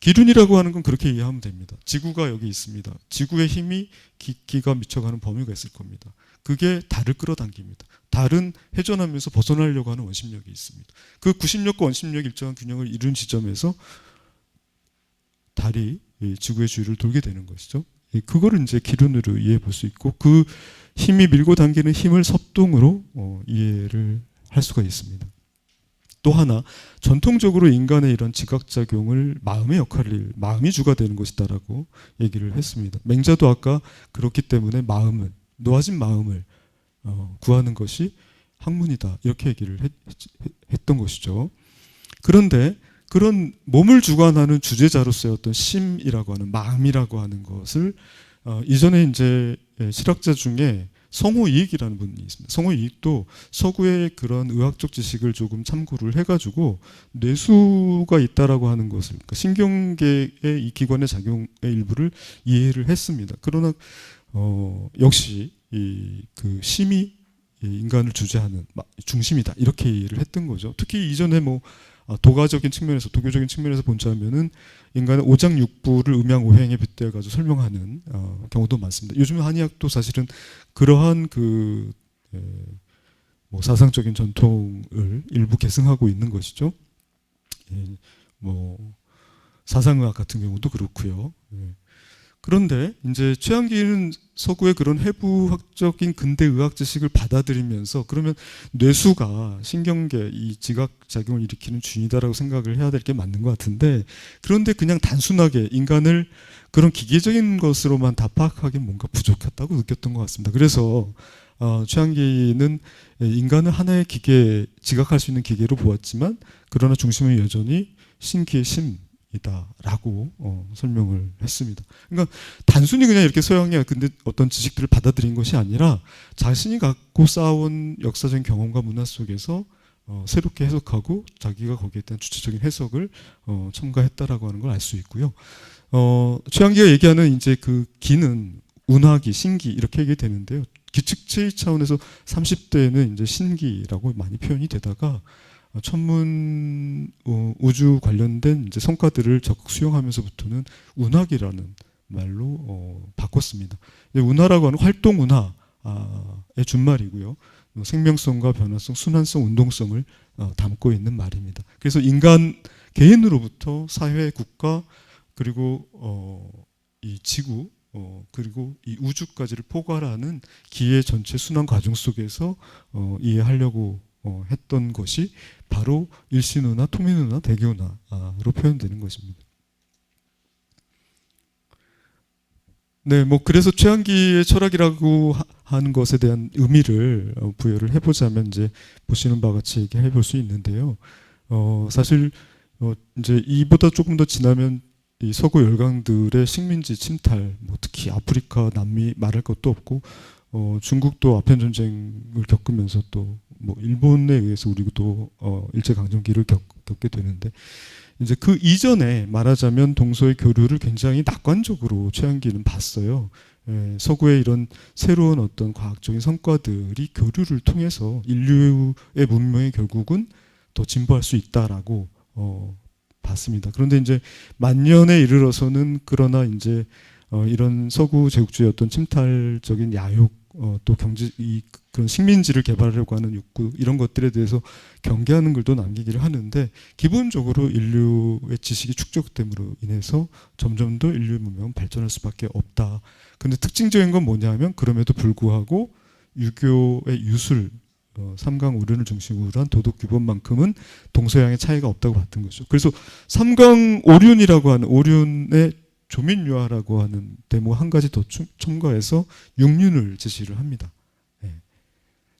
기륜이라고 하는 건 그렇게 이해하면 됩니다. 지구가 여기 있습니다. 지구의 힘이 기가 미쳐가는 범위가 있을 겁니다. 그게 달을 끌어당깁니다. 달은 회전하면서 벗어나려고 하는 원심력이 있습니다. 그 구심력과 원심력이 일정한 균형을 이룬 지점에서 달이 지구의 주위를 돌게 되는 것이죠. 그거를 이제 기륜으로 이해해 볼 수 있고 그 힘이 밀고 당기는 힘을 섭동으로 이해를 할 수가 있습니다. 또 하나 전통적으로 인간의 이런 지각작용을 마음이 주가 되는 것이다라고 얘기를 했습니다. 맹자도 아까 그렇기 때문에 놓아진 마음을 구하는 것이 학문이다 이렇게 얘기를 했던 것이죠. 그런데 그런 몸을 주관하는 주제자로서의 어떤 심이라고 하는 마음이라고 하는 것을 이전에 이제 실학자 중에 성호이익이라는 분이 있습니다. 성호이익도 서구의 그런 의학적 지식을 조금 참고를 해가지고 뇌수가 있다라고 하는 것을 그러니까 신경계의 이 기관의 작용의 일부를 이해를 했습니다. 그러나 역시 그 심이 인간을 주재하는 중심이다 이렇게 이해를 했던 거죠. 특히 이전에 뭐 도교적인 측면에서 본다면은 인간의 오장육부를 음양오행에 빗대어 가지고 설명하는 경우도 많습니다. 요즘 한의학도 사실은 그러한 그 뭐 사상적인 전통을 일부 계승하고 있는 것이죠. 뭐 사상의학 같은 경우도 그렇고요. 그런데 이제 최한기는 서구의 그런 해부학적인 근대의학 지식을 받아들이면서 그러면 뇌수가 신경계 이 지각작용을 일으키는 주인이다라고 생각을 해야 될 게 맞는 것 같은데 그런데 그냥 단순하게 인간을 그런 기계적인 것으로만 다 파악하기엔 뭔가 부족했다고 느꼈던 것 같습니다. 그래서 최한기는 인간을 하나의 기계, 지각할 수 있는 기계로 보았지만 그러나 중심은 여전히 신기의 심 이다라고 설명을 했습니다. 그러니까 단순히 그냥 이렇게 서양의 근데 어떤 지식들을 받아들인 것이 아니라 자신이 갖고 쌓아온 역사적인 경험과 문화 속에서 새롭게 해석하고 자기가 거기에 대한 주체적인 해석을 첨가했다라고 하는 걸 알 수 있고요. 최한기가 얘기하는 이제 그 기는 운하기, 신기 이렇게 얘기되는데요. 기측체의 차원에서 30대에는 이제 신기라고 많이 표현이 되다가 천문 우주 관련된 이제 성과들을 적극 수용하면서부터는 운학이라는 말로 바꿨습니다. 운하라고 하는 활동 운하의 준말이고요. 생명성과 변화성, 순환성, 운동성을 담고 있는 말입니다. 그래서 인간 개인으로부터 사회, 국가, 그리고 이 지구, 그리고 이 우주까지를 포괄하는 기회 전체 순환 과정 속에서 이해하려고 했던 것이 바로 일신운하, 통민운하, 대기운하로 표현되는 것입니다. 네, 뭐 그래서 최한기의 철학이라고 하는 것에 대한 의미를 부여를 해보자면 이제 보시는 바와 같이 얘기해 볼 수 있는데요. 사실 이제 이보다 조금 더 지나면 이 서구 열강들의 식민지 침탈, 뭐 특히 아프리카, 남미 말할 것도 없고, 중국도 아편 전쟁을 겪으면서 또 뭐 일본에 의해서 우리도 일제 강점기를 겪게 되는데, 이제 그 이전에 말하자면 동서의 교류를 굉장히 낙관적으로 최한기는 봤어요. 서구의 이런 새로운 어떤 과학적인 성과들이 교류를 통해서 인류의 문명이 결국은 더 진보할 수 있다라고 봤습니다. 그런데 이제 만년에 이르러서는 그러나 이제 이런 서구 제국주의 어떤 침탈적인 야욕, 또 경제 그런 식민지를 개발하려고 하는 욕구, 이런 것들에 대해서 경계하는 글도 남기기를 하는데, 기본적으로 인류의 지식이 축적됨으로 인해서 점점 더 인류의 문명은 발전할 수밖에 없다. 근데 특징적인 건 뭐냐면, 그럼에도 불구하고 유교의 유술, 삼강오륜을 중심으로 한 도덕 규범만큼은 동서양의 차이가 없다고 봤던 거죠. 그래서 삼강오륜이라고 하는, 오륜의 조민유화라고 하는 데모 한 가지 더 첨가해서 육륜을 제시를 합니다.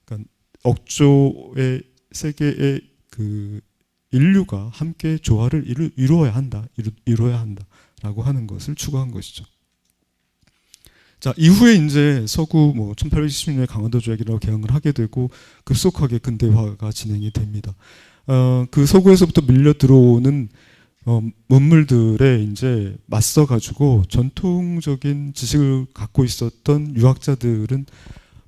그러니까 억조의 세계의 그 인류가 함께 조화를 이루어야 한다라고 하는 것을 추구한 것이죠. 자, 이후에 이제 서구 뭐 1820년에 강원도 조약이라고 개항을 하게 되고 급속하게 근대화가 진행이 됩니다. 그 서구에서부터 밀려 들어오는 문물들에 이제 맞서 가지고 전통적인 지식을 갖고 있었던 유학자들은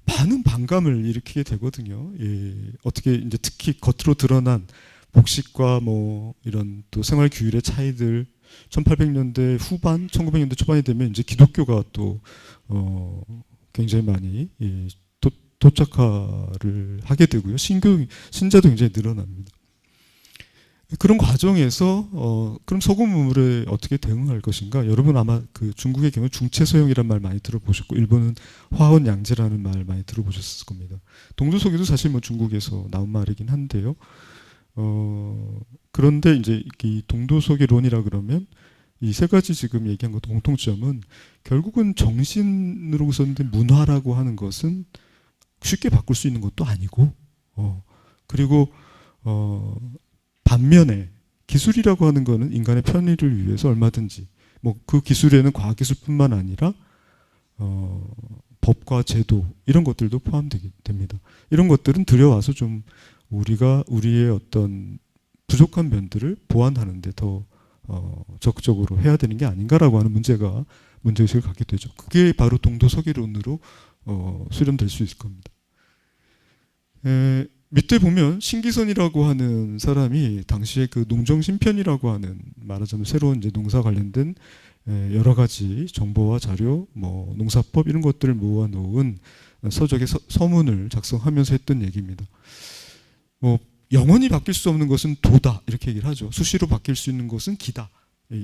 많은 반감을 일으키게 되거든요. 예, 어떻게 이제 특히 겉으로 드러난 복식과 뭐 이런 또 생활 규율의 차이들, 1800년대 후반, 1900년대 초반이 되면 이제 기독교가 또 굉장히 많이 도착화를 하게 되고요. 신자도 굉장히 늘어납니다. 그런 과정에서 그럼 서구 문물에 어떻게 대응할 것인가? 여러분 아마 그 중국의 경우 중채소형이란 말 많이 들어보셨고, 일본은 화원양제라는 말 많이 들어보셨을 겁니다. 동두서기도 사실 뭐 중국에서 나온 말이긴 한데요. 그런데 이제 이 동두서기론이라 그러면 이 세 가지 지금 얘기한 것 공통점은 결국은 정신으로 선된 문화라고 하는 것은 쉽게 바꿀 수 있는 것도 아니고, 그리고 반면에 기술이라고 하는 거는 인간의 편의를 위해서 얼마든지, 뭐 그 기술에는 과학기술뿐만 아니라 법과 제도 이런 것들도 포함됩니다. 이런 것들은 들여와서 좀 우리가 우리의 어떤 부족한 면들을 보완하는 데 더 적극적으로 해야 되는 게 아닌가라고 하는 문제의식을 갖게 되죠. 그게 바로 동도서기론으로 수렴될 수 있을 겁니다. 밑에 보면 신기선이라고 하는 사람이 당시에 그 농정신편이라고 하는, 말하자면 새로운 이제 농사 관련된 여러 가지 정보와 자료, 뭐 농사법 이런 것들을 모아놓은 서적의 서문을 작성하면서 했던 얘기입니다. 뭐 영원히 바뀔 수 없는 것은 도다 이렇게 얘기를 하죠. 수시로 바뀔 수 있는 것은 기다.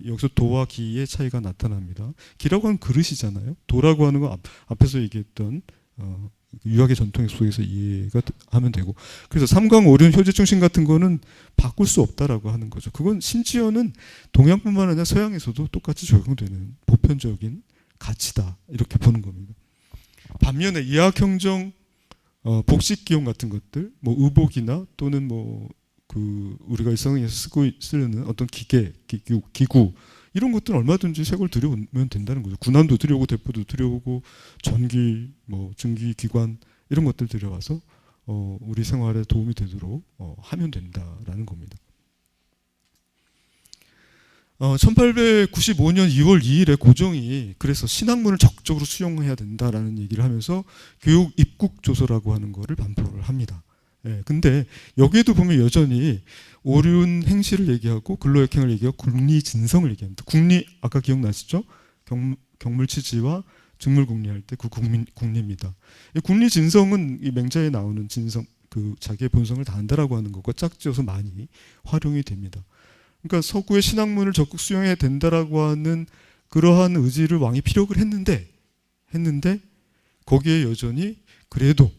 여기서 도와 기의 차이가 나타납니다. 기라고 하는 그릇이잖아요. 도라고 하는 건 앞에서 얘기했던 유학의 전통 속에서 이해가 하면 되고, 그래서 삼강오륜 효제중심 같은 거는 바꿀 수 없다라고 하는 거죠. 그건 심지어는 동양뿐만 아니라 서양에서도 똑같이 적용되는 보편적인 가치다 이렇게 보는 겁니다. 반면에 이학형정, 복식기용 같은 것들, 뭐 의복이나 또는 뭐 그 우리가 일상에서 쓰는 어떤 기구 이런 것들은 얼마든지 새 걸 들여오면 된다는 거죠. 군함도 들여오고 대포도 들여오고 전기, 뭐 증기 기관 이런 것들 들여와서 우리 생활에 도움이 되도록 하면 된다라는 겁니다. 1895년 2월 2일에 고종이 그래서 신학문을 적극적으로 수용해야 된다라는 얘기를 하면서 교육 입국 조서라고 하는 거를 반포를 합니다. 예, 근데 여기에도 보면 여전히 오륜 행시를 얘기하고 근로역행을 얘기하고 국리진성을 얘기합니다. 국리 아까 기억나시죠? 경물치지와 즉물국리할 때 그 국리입니다. 국리진성은 이 맹자에 나오는 진성, 그 자기의 본성을 다한다라고 하는 것과 짝지어서 많이 활용이 됩니다. 그러니까 서구의 신학문을 적극 수용해야 된다라고 하는 그러한 의지를 왕이 피력을 했는데 거기에 여전히 그래도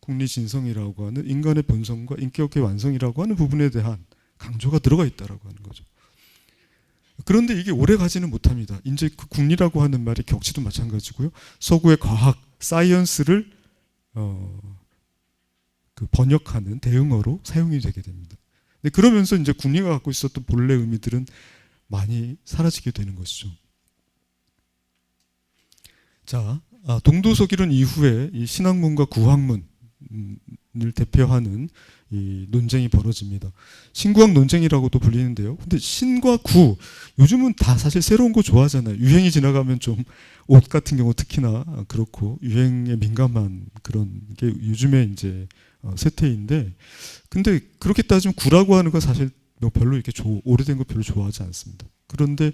국리진성이라고 하는 인간의 본성과 인격의 완성이라고 하는 부분에 대한 강조가 들어가 있다라고 하는 거죠. 그런데 이게 오래 가지는 못합니다. 이제 그 국리라고 하는 말의 격치도 마찬가지고요. 서구의 과학, 사이언스를 그 번역하는 대응어로 사용이 되게 됩니다. 근데 그러면서 이제 국리가 갖고 있었던 본래 의미들은 많이 사라지게 되는 것이죠. 자, 동도서기론 이후에 이 신학문과 구학문을 대표하는 이 논쟁이 벌어집니다. 신구학 논쟁이라고도 불리는데요. 근데 신과 구, 요즘은 다 사실 새로운 거 좋아하잖아요. 유행이 지나가면 좀 옷 같은 경우 특히나 그렇고 유행에 민감한 그런 게 요즘에 이제 세태인데, 근데 그렇게 따지면 구라고 하는 건 사실 뭐 별로 이렇게 오래된 거 별로 좋아하지 않습니다. 그런데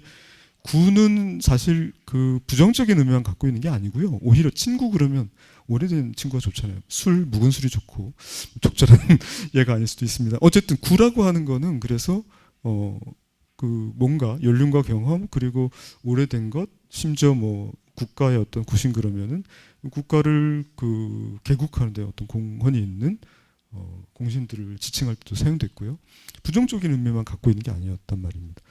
구는 사실 그 부정적인 의미만 갖고 있는 게 아니고요. 오히려 친구 그러면 오래된 친구가 좋잖아요. 술, 묵은 술이 좋고 적절한 예가 아닐 수도 있습니다. 어쨌든 구라고 하는 거는 그래서 그 뭔가 연륜과 경험 그리고 오래된 것, 심지어 뭐 국가의 어떤 구신 그러면은 국가를 그 개국하는데 어떤 공헌이 있는 공신들을 지칭할 때도 사용됐고요. 부정적인 의미만 갖고 있는 게 아니었단 말입니다.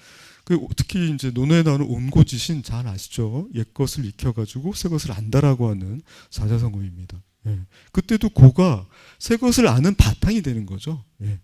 특히 이제 논어에 나오는 온고지신 잘 아시죠? 옛 것을 익혀가지고 새 것을 안다라고 하는 사자성어입니다. 예. 그때도 고가 새 것을 아는 바탕이 되는 거죠. 예.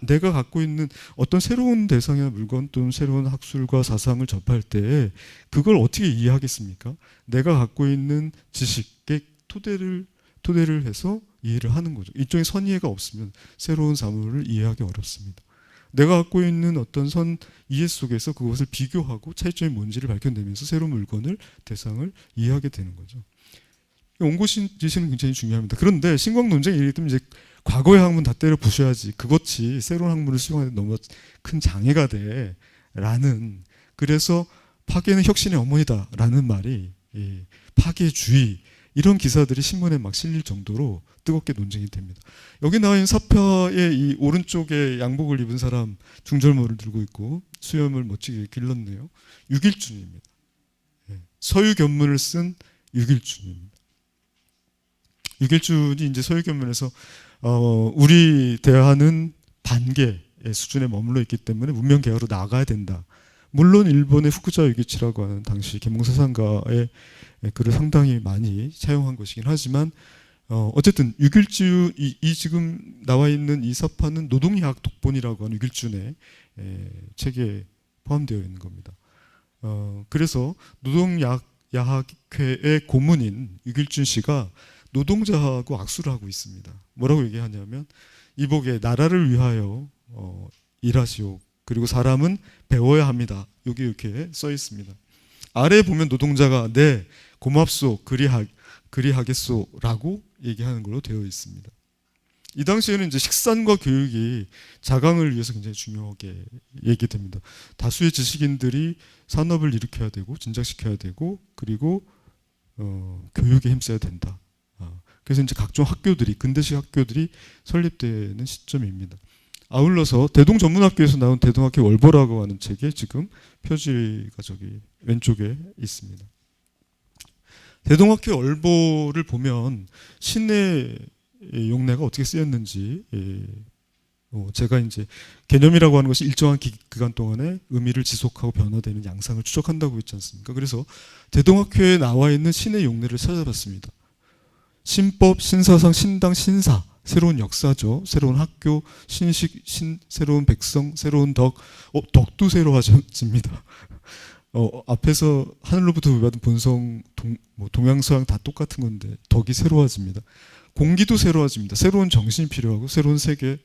내가 갖고 있는 어떤 새로운 대상이나 물건 또는 새로운 학술과 사상을 접할 때 그걸 어떻게 이해하겠습니까? 내가 갖고 있는 지식의 토대를 해서 이해를 하는 거죠. 일종의 선이해가 없으면 새로운 사물을 이해하기 어렵습니다. 내가 갖고 있는 어떤 선 이해 속에서 그것을 비교하고 차이점이 뭔지를 밝혀내면서 새로운 물건을, 대상을 이해하게 되는 거죠. 온고지신은 굉장히 중요합니다. 그런데 신구학 논쟁이 예를 들면 이제 과거의 학문 다 때려 부셔야지 그것이 새로운 학문을 수용하는 데 너무 큰 장애가 돼 라는, 그래서 파괴는 혁신의 어머니다라는 말이 파괴주의 이런 기사들이 신문에 막 실릴 정도로 뜨겁게 논쟁이 됩니다. 여기 나와 있는 사파의 이 오른쪽에 양복을 입은 사람 중절모를 들고 있고 수염을 멋지게 길렀네요. 유길준입니다. 서유견문을 쓴 유길준입니다. 유길준이 이제 서유견문에서 우리 대화는 반개의 수준에 머물러 있기 때문에 문명 개화로 나아가야 된다. 물론 일본의 후쿠자 유기치라고 하는 당시 계몽사상가의 글을 상당히 많이 차용한 것이긴 하지만 어쨌든 유길준 이 지금 나와 있는 이 사파는 노동야학 독본이라고 하는 유길준의 책에 포함되어 있는 겁니다. 그래서 노동야학회의 고문인 유길준 씨가 노동자하고 악수를 하고 있습니다. 뭐라고 얘기하냐면 이복에 나라를 위하여 일하시오. 그리고 사람은 배워야 합니다. 여기 이렇게 써 있습니다. 아래에 보면 노동자가 네 고맙소 그리하겠소 라고 얘기하는 걸로 되어 있습니다. 이 당시에는 이제 식산과 교육이 자강을 위해서 굉장히 중요하게 얘기됩니다. 다수의 지식인들이 산업을 일으켜야 되고 진작시켜야 되고 그리고 교육에 힘써야 된다. 그래서 이제 각종 학교들이 근대식 학교들이 설립되는 시점입니다. 아울러서 대동전문학교에서 나온 대동학교 월보라고 하는 책에 지금 표지가 저기 왼쪽에 있습니다. 대동학교 월보를 보면 신의 용례가 어떻게 쓰였는지 제가 이제 개념이라고 하는 것이 일정한 기간 동안에 의미를 지속하고 변화되는 양상을 추적한다고 했지 않습니까? 그래서 대동학교에 나와 있는 신의 용례를 찾아봤습니다. 신법, 신사상, 신당, 신사, 새로운 역사죠. 새로운 학교, 신식, 새로운 백성, 새로운 덕. 덕도 새로워집니다. 앞에서 하늘로부터 부여받은 본성, 동양서양 다 똑같은 건데 덕이 새로워집니다. 공기도 새로워집니다. 새로운 정신이 필요하고 새로운 세계,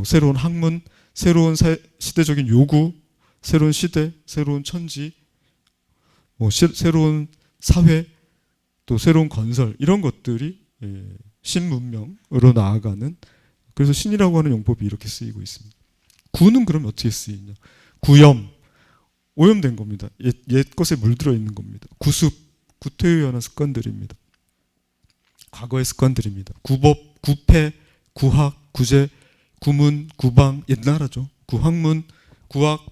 새로운 학문, 새로운 시대적인 요구, 새로운 시대, 새로운 천지, 새로운 사회, 또 새로운 건설 이런 것들이 신문명으로 나아가는, 그래서 신이라고 하는 용법이 이렇게 쓰이고 있습니다. 구는 그럼 어떻게 쓰이냐? 구염, 오염된 겁니다. 옛 것에 물들어 있는 겁니다. 구습, 구태에 의한 습관들입니다. 과거의 습관들입니다. 구법, 구패, 구학, 구제, 구문, 구방, 옛나라죠. 구학문, 구학,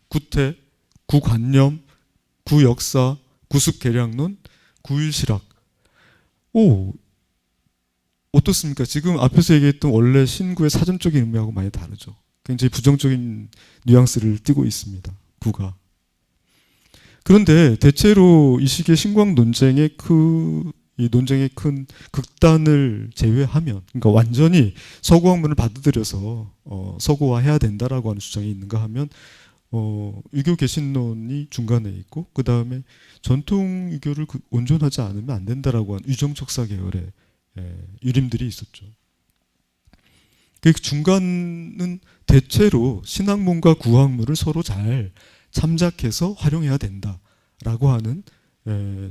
구태, 구관념, 구역사, 구습계량론, 구일실학. 어떻습니까? 지금 앞에서 얘기했던 원래 신구의 사전적인 의미하고 많이 다르죠. 굉장히 부정적인 뉘앙스를 띠고 있습니다. 구가. 그런데 대체로 이 시기의 신구학 논쟁의 이 논쟁의 큰 극단을 제외하면, 그러니까 완전히 서구학문을 받아들여서 서구화해야 된다라고 하는 주장이 있는가 하면 유교 개신론이 중간에 있고, 그 다음에 전통 유교를 온전하지 않으면 안 된다라고 하는 유정척사 계열의 유림들이 있었죠. 그 중간은 대체로 신학문과 구학문을 서로 잘 참작해서 활용해야 된다라고 하는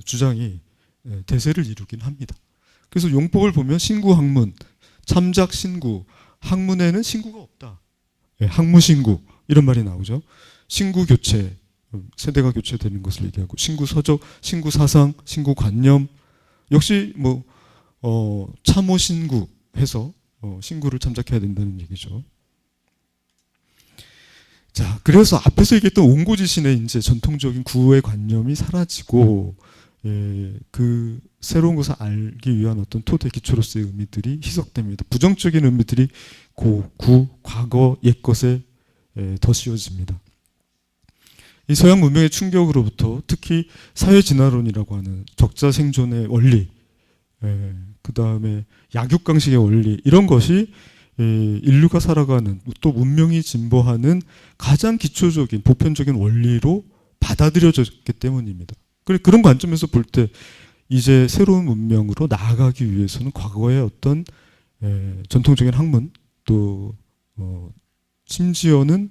주장이 대세를 이루긴 합니다. 그래서 용법을 보면 신구학문, 참작 신구, 학문에는 신구가 없다. 학무신구 이런 말이 나오죠. 신구교체, 세대가 교체되는 것을 얘기하고, 신구서적, 신구사상, 신구관념, 역시 참호신구 해서 신구를 참작해야 된다는 얘기죠. 자, 그래서 앞에서 얘기했던 옹고지신의 이제 전통적인 구의 관념이 사라지고, 그 새로운 것을 알기 위한 어떤 토대 기초로서의 의미들이 희석됩니다. 부정적인 의미들이 구, 과거, 옛것에 더 씌워집니다. 이 서양 문명의 충격으로부터 특히 사회진화론이라고 하는 적자 생존의 원리, 그 다음에 약육강식의 원리, 이런 것이 인류가 살아가는, 또 문명이 진보하는 가장 기초적인 보편적인 원리로 받아들여졌기 때문입니다. 그런 관점에서 볼 때 이제 새로운 문명으로 나아가기 위해서는 과거의 어떤 전통적인 학문, 또 심지어는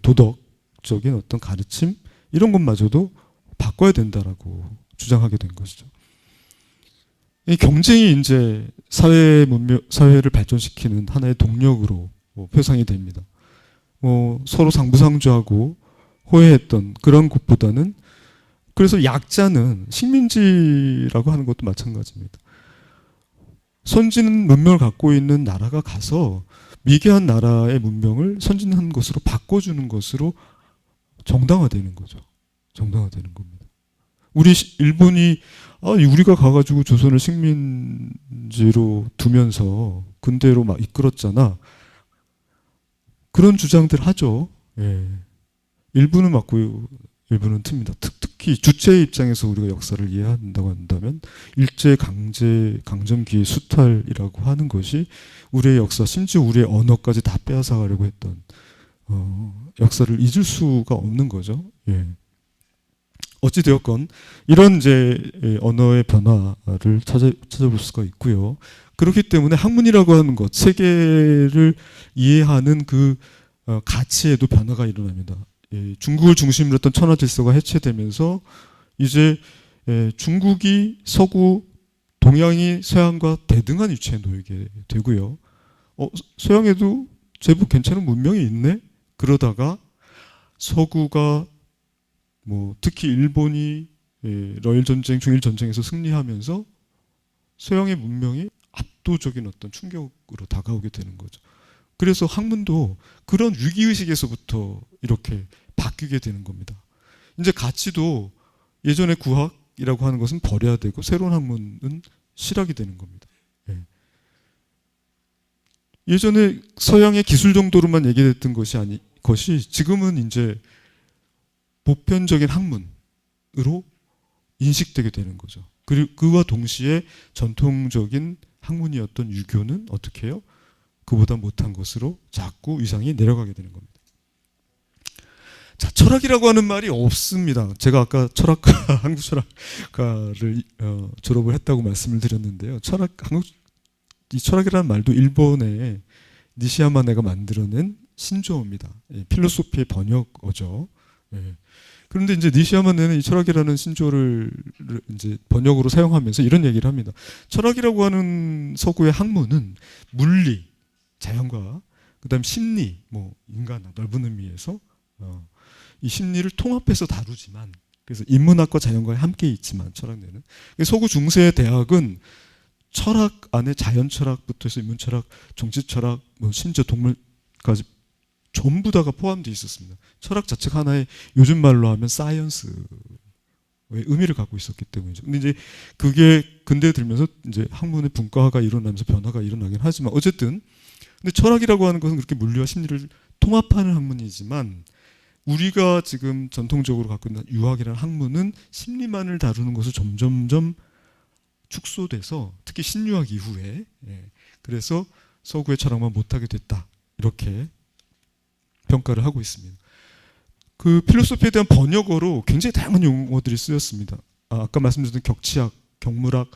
도덕적인 어떤 가르침, 이런 것마저도 바꿔야 된다라고 주장하게 된 것이죠. 이 경쟁이 이제 사회를 발전시키는 하나의 동력으로 표상이 됩니다. 서로 상부상조하고 호혜했던 그런 것보다는, 그래서 약자는 식민지라고 하는 것도 마찬가지입니다. 선진 문명을 갖고 있는 나라가 가서 미개한 나라의 문명을 선진한 것으로 바꿔주는 것으로 정당화되는 거죠. 정당화되는 겁니다. 일본이 우리가 가가지고 조선을 식민지로 두면서 근대로 막 이끌었잖아. 그런 주장들 하죠. 일부는 맞고 일부는 틉니다. 특히 주체의 입장에서 우리가 역사를 이해한다고 한다면 일제 강점기의 수탈이라고 하는 것이 우리의 역사, 심지어 우리의 언어까지 다 빼앗아가려고 했던 역사를 잊을 수가 없는 거죠. 어찌 되었건 이런 이제 언어의 변화를 찾아볼 수가 있고요. 그렇기 때문에 학문이라고 하는 것, 세계를 이해하는 그 가치에도 변화가 일어납니다. 중국을 중심으로 했던 천하 질서가 해체되면서 이제 중국이 서구, 동양이 서양과 대등한 위치에 놓이게 되고요. 서양에도 제법 괜찮은 문명이 있네? 그러다가 서구가 특히 일본이 러일 전쟁, 중일 전쟁에서 승리하면서 서양의 문명이 압도적인 어떤 충격으로 다가오게 되는 거죠. 그래서 학문도 그런 위기의식에서부터 이렇게 바뀌게 되는 겁니다. 이제 가치도 예전에 구학이라고 하는 것은 버려야 되고 새로운 학문은 실학이 되는 겁니다. 예전에 서양의 기술 정도로만 얘기했던 것이 지금은 이제 보편적인 학문으로 인식되게 되는 거죠. 그리고 그와 동시에 전통적인 학문이었던 유교는 어떻게 해요? 그보다 못한 것으로 자꾸 위상이 내려가게 되는 겁니다. 자, 철학이라고 하는 말이 없습니다. 제가 아까 한국 철학과를 졸업을 했다고 말씀을 드렸는데요. 이 철학이라는 말도 일본의 니시야마네가 만들어낸 신조어입니다. 필로소피의 번역어죠. 그런데 이제 니시야마네는 이 철학이라는 신조어를 이제 번역으로 사용하면서 이런 얘기를 합니다. 철학이라고 하는 서구의 학문은 물리, 자연과 그다음 심리, 인간 넓은 의미에서 이 심리를 통합해서 다루지만, 그래서 인문학과 자연과 함께 있지만 철학내는 서구 중세의 대학은 철학 안에 자연 철학부터 해서 인문 철학, 정치 철학, 심지어 동물까지 전부 다가 포함되어 있었습니다. 철학 자체가 하나의 요즘 말로 하면 사이언스의 의미를 갖고 있었기 때문이죠. 근데 이제 그게 근대에 들면서 이제 학문의 분과가 일어나면서 변화가 일어나긴 하지만 어쨌든 근데 철학이라고 하는 것은 그렇게 물리와 심리를 통합하는 학문이지만 우리가 지금 전통적으로 갖고 있는 유학이라는 학문은 심리만을 다루는 것을 점점점 축소돼서 특히 신유학 이후에 그래서 서구의 철학만 못하게 됐다 이렇게 평가를 하고 있습니다. 그 필로소피에 대한 번역어로 굉장히 다양한 용어들이 쓰였습니다. 아까 말씀드렸던 격치학, 경물학,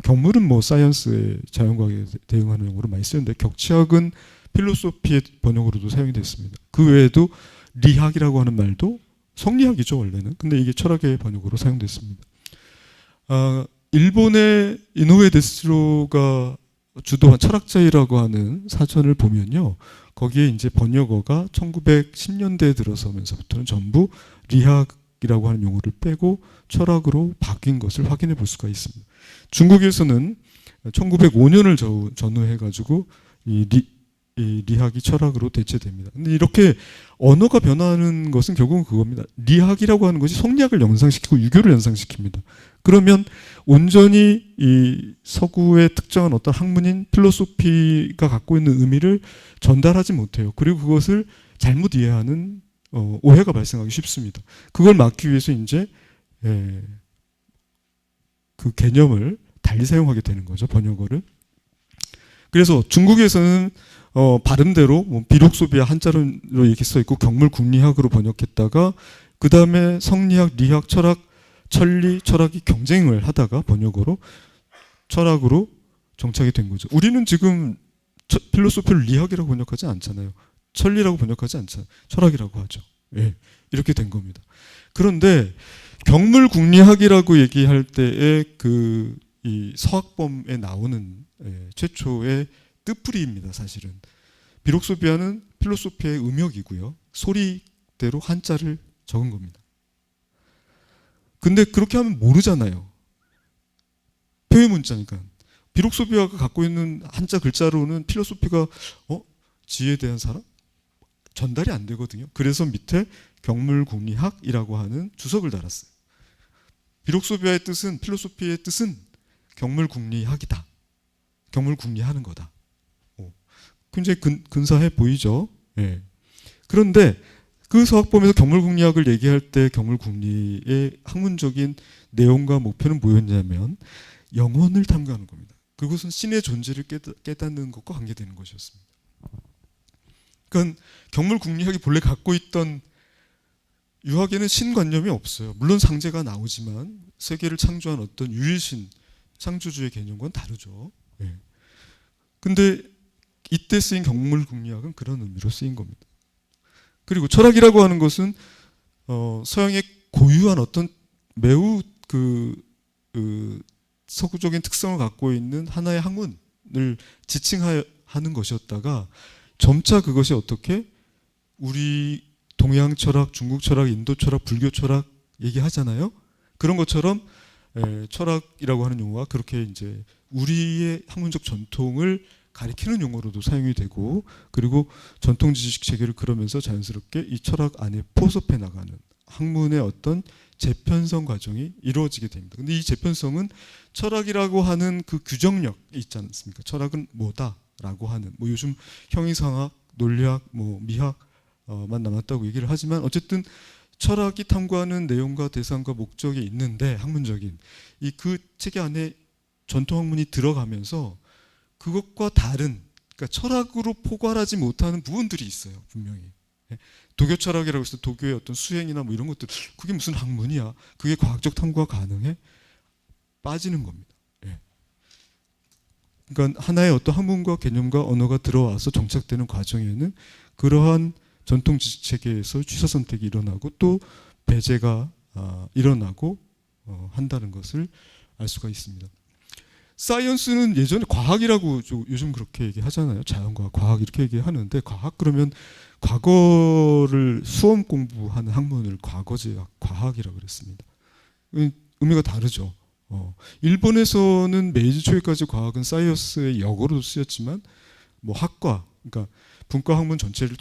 경물은 뭐 사이언스의 자연과학에 대응하는 용어로 많이 쓰였는데 격치학은 필로소피의 번역으로도 사용이 됐습니다. 그 외에도 리학이라고 하는 말도 성리학이죠 원래는. 근데 이게 철학의 번역으로 사용됐습니다. 일본의 이노우에 데스로가 주도한 철학자이라고 하는 사전을 보면요. 거기에 이제 번역어가 1910년대에 들어서면서부터는 전부 리학이라고 하는 용어를 빼고 철학으로 바뀐 것을 확인해 볼 수가 있습니다. 중국에서는 1905년을 전후해가지고 이 리학이 철학으로 대체됩니다. 근데 이렇게 언어가 변화하는 것은 결국은 그겁니다. 리학이라고 하는 것이 성리학을 연상시키고 유교를 연상시킵니다. 그러면 온전히 이 서구의 특정한 어떤 학문인 필로소피가 갖고 있는 의미를 전달하지 못해요. 그리고 그것을 잘못 이해하는 오해가 발생하기 쉽습니다. 그걸 막기 위해서 이제 그 개념을 달리 사용하게 되는 거죠. 번역어를. 그래서 중국에서는 발음대로 뭐 비록소비아 한자로 이렇게 써 있고 경물국리학으로 번역했다가 그 다음에 성리학, 리학, 철학, 천리, 철학이 경쟁을 하다가 번역어로 철학으로 정착이 된 거죠. 우리는 지금 필로소피를 리학이라고 번역하지 않잖아요. 천리라고 번역하지 않잖아요. 철학이라고 하죠. 예, 이렇게 된 겁니다. 그런데 경물국리학이라고 얘기할 때에 이 서학범에 나오는 최초의 뜻풀이입니다. 사실은 비록소비아는 필로소피아의 음역이고요. 소리대로 한자를 적은 겁니다. 근데 그렇게 하면 모르잖아요. 표의 문자니까. 비록소비아가 갖고 있는 한자 글자로는 필로소피가 지혜에 대한 사람? 전달이 안 되거든요. 그래서 밑에 경물국리학이라고 하는 주석을 달았어요. 비록소비아의 뜻은 필로소피의 뜻은 경물국리학이다. 경물국리하는 거다. 굉장히 근사해 보이죠. 예. 그런데 그 서학범에서 경물국리학을 얘기할 때 경물국리의 학문적인 내용과 목표는 뭐였냐면 영혼을 탐구하는 겁니다. 그것은 신의 존재를 깨닫는 것과 관계되는 것이었습니다. 그러니까 경물국리학이 본래 갖고 있던 유학에는 신관념이 없어요. 물론 상제가 나오지만 세계를 창조한 어떤 유일신, 창조주의 개념과는 다르죠. 예. 근데 이때 쓰인 경물국리학은 그런 의미로 쓰인 겁니다. 그리고 철학이라고 하는 것은 서양의 고유한 어떤 매우 서구적인 특성을 갖고 있는 하나의 학문을 지칭하는 것이었다가 점차 그것이 어떻게 우리 동양 철학, 중국 철학, 인도 철학, 불교 철학 얘기하잖아요. 그런 것처럼 철학이라고 하는 용어가 그렇게 이제 우리의 학문적 전통을 가리키는 용어로도 사용이 되고 그리고 전통 지식 체계를 그러면서 자연스럽게 이 철학 안에 포섭해 나가는 학문의 어떤 재편성 과정이 이루어지게 됩니다. 근데 이 재편성은 철학이라고 하는 그 규정력 있지 않습니까? 철학은 뭐다라고 하는 뭐 요즘 형이상학, 논리학, 뭐 미학만 남았다고 얘기를 하지만 어쨌든 철학이 탐구하는 내용과 대상과 목적이 있는데 학문적인 이 그 체계 안에 전통 학문이 들어가면서 그것과 다른 그러니까 철학으로 포괄하지 못하는 부분들이 있어요. 분명히. 도교 철학이라고 해서 도교의 어떤 수행이나 뭐 이런 것들 그게 무슨 학문이야? 그게 과학적 탐구가 가능해? 빠지는 겁니다. 그러니까 하나의 어떤 학문과 개념과 언어가 들어와서 정착되는 과정에는 그러한 전통 지식 체계에서 취사 선택이 일어나고 또 배제가 일어나고 한다는 것을 알 수가 있습니다. 사이언스는 예전에 과학이라고 요즘 그렇게 얘기하잖아요. 자연과학, 과학 이렇게 얘기하는데 과학 그러면 과거를 수험 공부하는 학문을 과거제학, 과학이라고 그랬습니다. 의미가 다르죠. 일본에서는 메이지 초기까지 과학은 사이언스의 역어로 쓰였지만 뭐 학과, 그러니까 분과 학문 전체를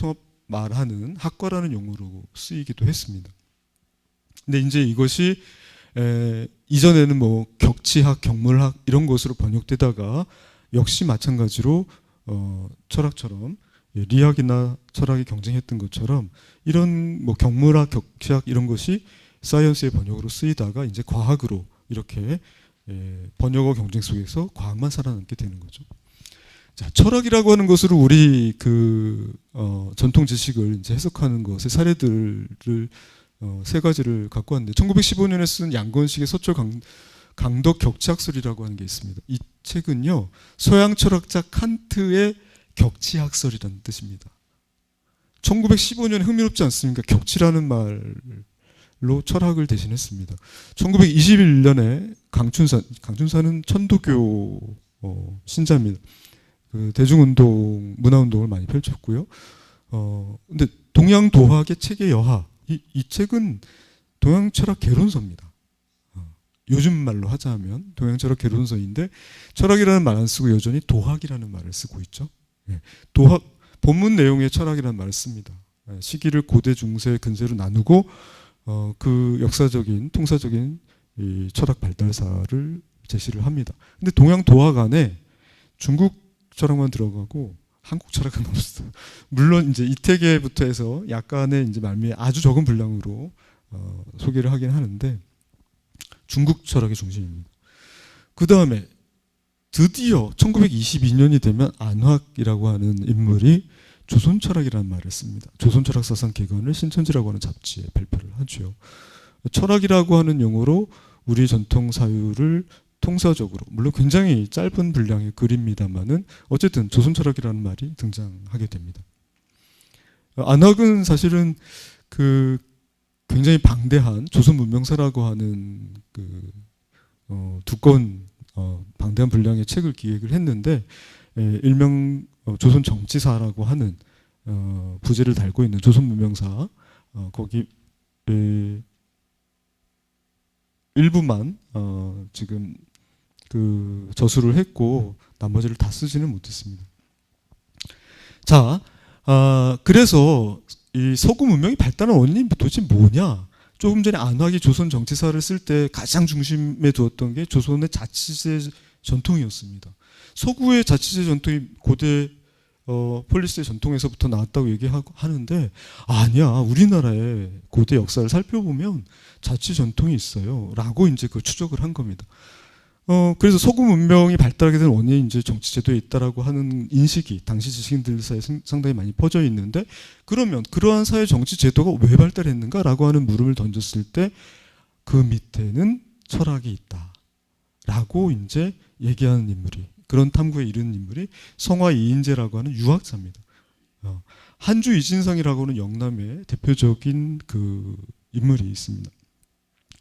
말하는 학과라는 용어로 쓰이기도 했습니다. 근데 이제 이것이 이전에는 뭐 격치학, 경물학 이런 것으로 번역되다가 역시 마찬가지로 철학처럼 리학이나 철학이 경쟁했던 것처럼 이런 뭐 경물학, 격치학 이런 것이 사이언스의 번역으로 쓰이다가 이제 과학으로 이렇게 번역어 경쟁 속에서 과학만 살아남게 되는 거죠. 자, 철학이라고 하는 것으로 우리 전통 지식을 이제 해석하는 것의 사례들을 세 가지를 갖고 왔는데 1915년에 쓴 양건식의 서초 강덕 격치학설이라고 하는 게 있습니다. 이 책은요 서양 철학자 칸트의 격치학설이라는 뜻입니다. 1915년에 흥미롭지 않습니까? 격치라는 말로 철학을 대신했습니다. 1921년에 강춘사는 천도교 신자입니다. 그 대중운동, 문화운동을 많이 펼쳤고요. 근데 동양도학의 책의 여하, 이 책은 동양철학 개론서입니다. 요즘 말로 하자면 동양철학 개론서인데 철학이라는 말 안 쓰고 여전히 도학이라는 말을 쓰고 있죠. 도학, 본문 내용의 철학이라는 말을 씁니다. 시기를 고대, 중세, 근세로 나누고 그 역사적인, 통사적인 이 철학 발달사를 제시를 합니다. 근데 동양도학 안에 중국 철학만 들어가고 한국 철학은 없어요. 물론 이제 이태계부터 해서 약간의 이제 말미에 아주 적은 분량으로 소개를 하긴 하는데 중국 철학의 중심입니다. 그 다음에 드디어 1922년이 되면 안학이라고 하는 인물이 조선철학이라는 말을 씁니다. 조선철학사상 개관을 신천지라고 하는 잡지에 발표를 하죠. 철학이라고 하는 용어로 우리 전통 사유를 통사적으로 물론 굉장히 짧은 분량의 글입니다만은 어쨌든 조선철학이라는 말이 등장하게 됩니다. 안학은 사실은 그 굉장히 방대한 조선 문명사라고 하는 그 두꺼운 방대한 분량의 책을 기획을 했는데 일명 조선 정치사라고 하는 부제를 달고 있는 조선 문명사 거기 일부만 지금 그 저수를 했고 나머지를 다 쓰지는 못했습니다. 자, 그래서 이 서구 문명이 발달한 원인이 도대체 뭐냐? 조금 전에 안학이 조선 정치사를 쓸 때 가장 중심에 두었던 게 조선의 자치제 전통이었습니다. 서구의 자치제 전통이 고대 폴리스의 전통에서부터 나왔다고 얘기하는데 아니야, 우리나라의 고대 역사를 살펴보면 자치 전통이 있어요 라고 이제 그 추적을 한 겁니다. 그래서 서구 문명이 발달하게 된 원인이 이제 정치제도에 있다라고 하는 인식이 당시 지식인들 사이에 상당히 많이 퍼져 있는데 그러면 그러한 사회 정치 제도가 왜 발달했는가라고 하는 물음을 던졌을 때 그 밑에는 철학이 있다라고 이제 얘기하는 인물이 그런 탐구에 이르는 인물이 성화 이인재라고 하는 유학자입니다. 한주 이진성이라고 하는 영남의 대표적인 그 인물이 있습니다.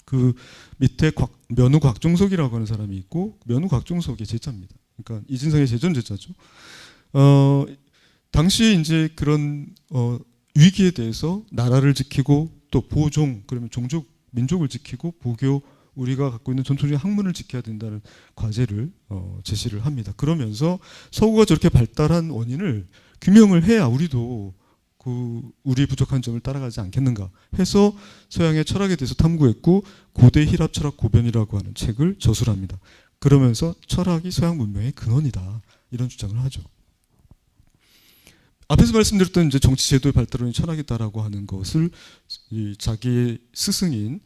그 밑에 면후 곽종석이라고 하는 사람이 있고 면후 곽종석의 제자입니다. 그러니까 이진성의 제전제자죠. 당시에 이제 그런 위기에 대해서 나라를 지키고 또 보종 그러면 종족 민족을 지키고 보교 우리가 갖고 있는 전통적인 학문을 지켜야 된다는 과제를 제시를 합니다. 그러면서 서구가 저렇게 발달한 원인을 규명을 해야 우리도 우리 부족한 점을 따라가지 않겠는가 해서 서양의 철학에 대해서 탐구했고 고대 히랍 철학 고변이라고 하는 책을 저술합니다. 그러면서 철학이 서양 문명의 근원이다 이런 주장을 하죠. 앞에서 말씀드렸던 이제 정치 제도의 발달은 철학이다라고 하는 것을 자기의 스승인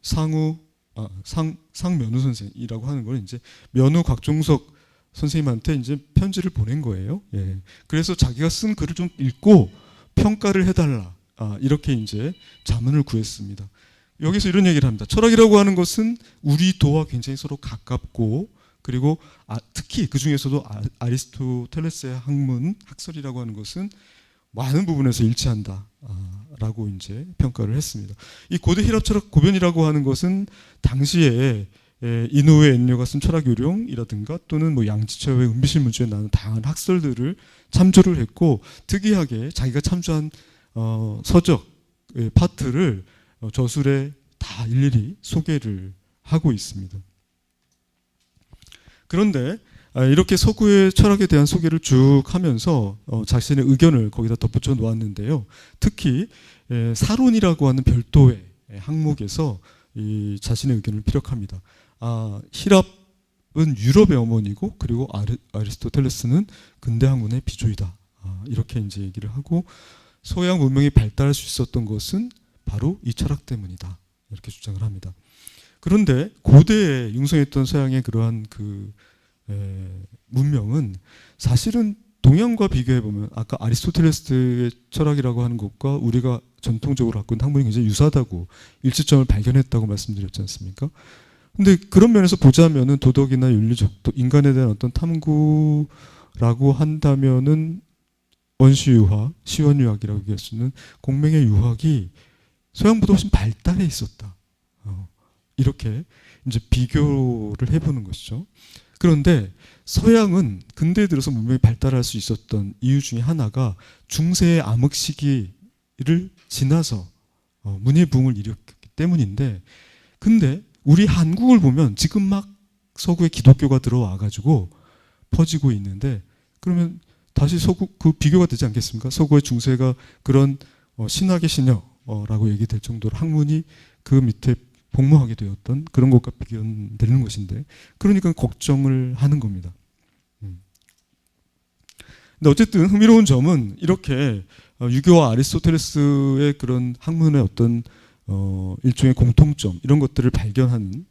상면후 선생이라고 하는 걸 이제 면후 곽종석 선생님한테 이제 편지를 보낸 거예요. 예. 그래서 자기가 쓴 글을 좀 읽고 평가를 해달라. 이렇게 이제 자문을 구했습니다. 여기서 이런 얘기를 합니다. 철학이라고 하는 것은 우리 도와 굉장히 서로 가깝고 그리고 특히 그 중에서도 아리스토텔레스의 학문, 학설이라고 하는 것은 많은 부분에서 일치한다. 라고 이제 평가를 했습니다. 이 고대 히랍 철학 고변이라고 하는 것은 당시에 이노우에 엔료가 쓴 철학 요령이라든가 또는 뭐 양지철의 은비실 문주에 나오는 다양한 학설들을 참조를 했고 특이하게 자기가 참조한 서적 파트를 저술에 다 일일이 소개를 하고 있습니다. 그런데 이렇게 서구의 철학에 대한 소개를 쭉 하면서 자신의 의견을 거기다 덧붙여 놓았는데요. 특히 사론이라고 하는 별도의 항목에서 이 자신의 의견을 피력합니다. 히랍은 유럽의 어머니고 그리고 아리스토텔레스는 근대 학문의 비조이다. 이렇게 이제 얘기를 하고 서양 문명이 발달할 수 있었던 것은 바로 이 철학 때문이다. 이렇게 주장을 합니다. 그런데 고대에 융성했던 서양의 그러한 문명은 사실은 동양과 비교해 보면 아까 아리스토텔레스의 철학이라고 하는 것과 우리가 전통적으로 갖고 있는 학문이 굉장히 유사하다고 일치점을 발견했다고 말씀드렸지 않습니까? 근데 그런 면에서 보자면은 도덕이나 윤리적, 또 인간에 대한 어떤 탐구라고 한다면은 원시유학, 시원유학이라고 얘기할 수 있는 공명의 유학이 서양보다 훨씬 발달해 있었다. 이렇게 이제 비교를 해보는 것이죠. 그런데 서양은 근대에 들어서 문명이 발달할 수 있었던 이유 중에 하나가 중세의 암흑 시기를 지나서 문예 부흥을 일으켰기 때문인데, 근데 우리 한국을 보면 지금 막 서구의 기독교가 들어와 가지고 퍼지고 있는데, 그러면 다시 서구 그 비교가 되지 않겠습니까? 서구의 중세가 그런 신학의 신여라고 얘기될 정도로 학문이 그 밑에 복무하게 되었던 그런 것과 비교되는 것인데, 그러니까 걱정을 하는 겁니다. 근데 어쨌든 흥미로운 점은 이렇게 유교와 아리스토텔레스의 그런 학문의 어떤 일종의 공통점 이런 것들을 발견하는